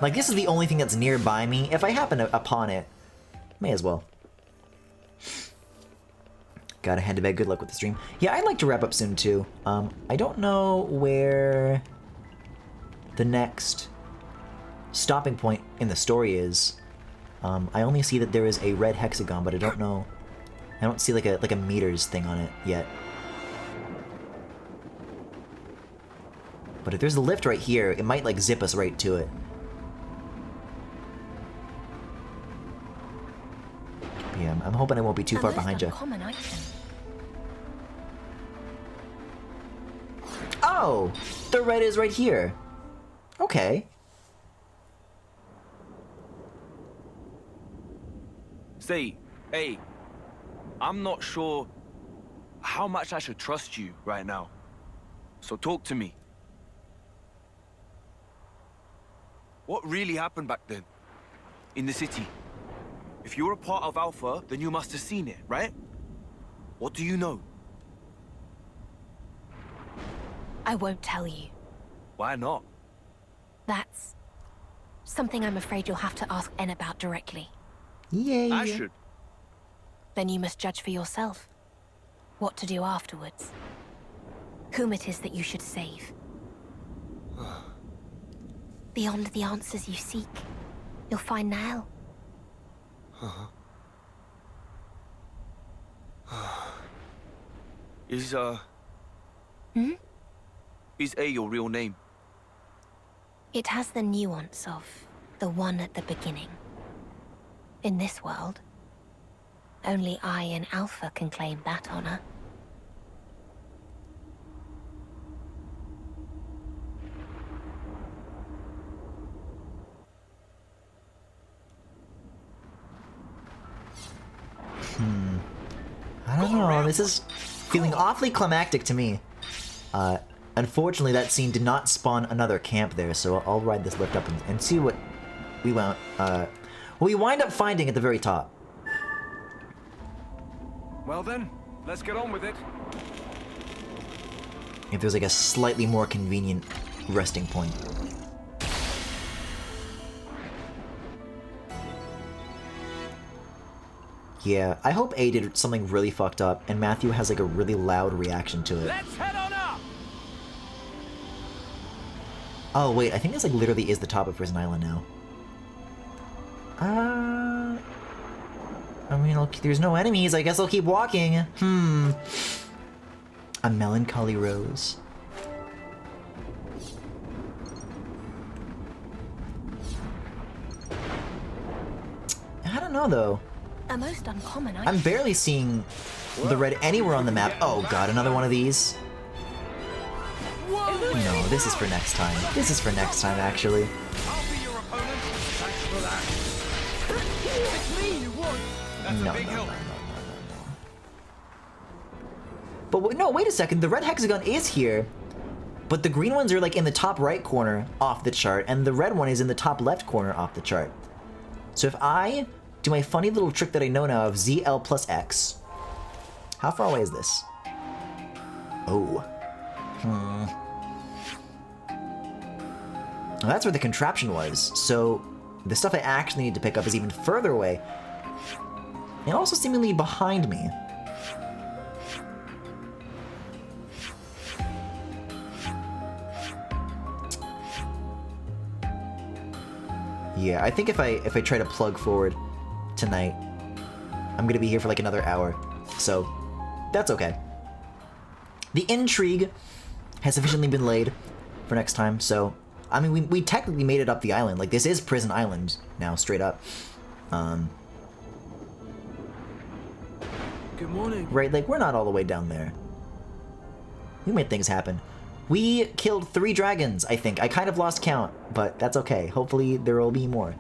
Like, this is the only thing that's nearby me. If I happen upon it, may as well. Gotta head to bed. Good luck with the stream. Yeah, I'd like to wrap up soon, too. I don't know where the next stopping point in the story is. I only see that there is a red hexagon, but I don't know. I don't see like a meters thing on it yet. But if there's a lift right here, it might like zip us right to it. But yeah, I'm hoping I won't be too far behind you. Common item. Oh, the red is right here. Okay. Say, hey, I'm not sure how much I should trust you right now. So talk to me. What really happened back then? In the city? If you're a part of Alpha, then you must have seen it, right? What do you know? I won't tell you. Why not? That's something I'm afraid you'll have to ask N about directly. Yeah. I should. Then you must judge for yourself what to do afterwards. Whom it is that you should save. Beyond the answers you seek, you'll find Nahel. Is A your real name? It has the nuance of the one at the beginning. In this world, only I and Alpha can claim that honor. I don't know, this is feeling awfully climactic to me. Unfortunately, that scene did not spawn another camp there, so I'll ride this lift up and see what we wind up finding at the very top. Well then, let's get on with it. If there's like a slightly more convenient resting point. Yeah, I hope A did something really fucked up and Matthew has like a really loud reaction to it. Let's head on up! Oh wait, I think this like literally is the top of Prison Island now. I mean, there's no enemies, I guess I'll keep walking. A melancholy rose. I don't know though. A most uncommon item. I'm barely seeing the red anywhere on the map. Oh god, another one of these. No, this is for next time. This is for next time, actually. I'll be your opponent. Thanks for that. It's me you want. That's No, a big no, help. no. But no, wait a second. The red hexagon is here, but the green ones are like in the top right corner off the chart, and the red one is in the top left corner off the chart. So if I do my funny little trick that I know now of ZL plus X, how far away is this? Oh. Well, that's where the contraption was, so the stuff I actually need to pick up is even further away, and also seemingly behind me. Yeah, I think if I try to plug forward tonight, I'm gonna be here for like another hour, so that's okay. The intrigue has sufficiently been laid for next time, so I mean we technically made it up the island. Like, this is Prison Island now, straight up. Good morning. Right? Like, we're not all the way down there. We made things happen. We killed 3 dragons, I think. I kind of lost count, but that's okay. Hopefully there will be more.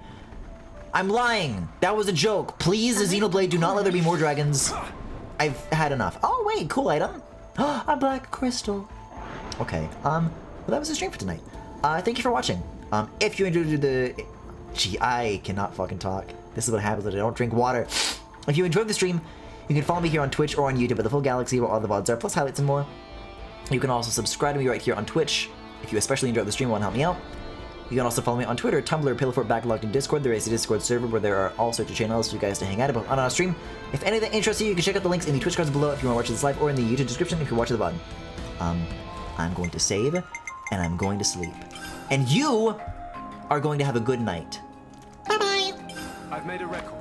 I'm lying! That was a joke. Please, Xenoblade, do not let there be more dragons. I've had enough. Oh, wait, cool item. A black crystal. Okay, well, that was the stream for tonight. Thank you for watching. If you enjoyed the... Gee, I cannot fucking talk. This is what happens when I don't drink water. If you enjoyed the stream, you can follow me here on Twitch or on YouTube at The Full Galaxy, where all the VODs are, plus highlights and more. You can also subscribe to me right here on Twitch if you especially enjoyed the stream and want to help me out. You can also follow me on Twitter, Tumblr, Pillowfort, Backlogged, and Discord. There is a Discord server where there are all sorts of channels for you guys to hang out about on our stream. If anything interests you, you can check out the links in the Twitch cards below if you want to watch this live, or in the YouTube description if you're watching the VOD. I'm going to save, and I'm going to sleep. And you are going to have a good night. Bye-bye! I've made a record.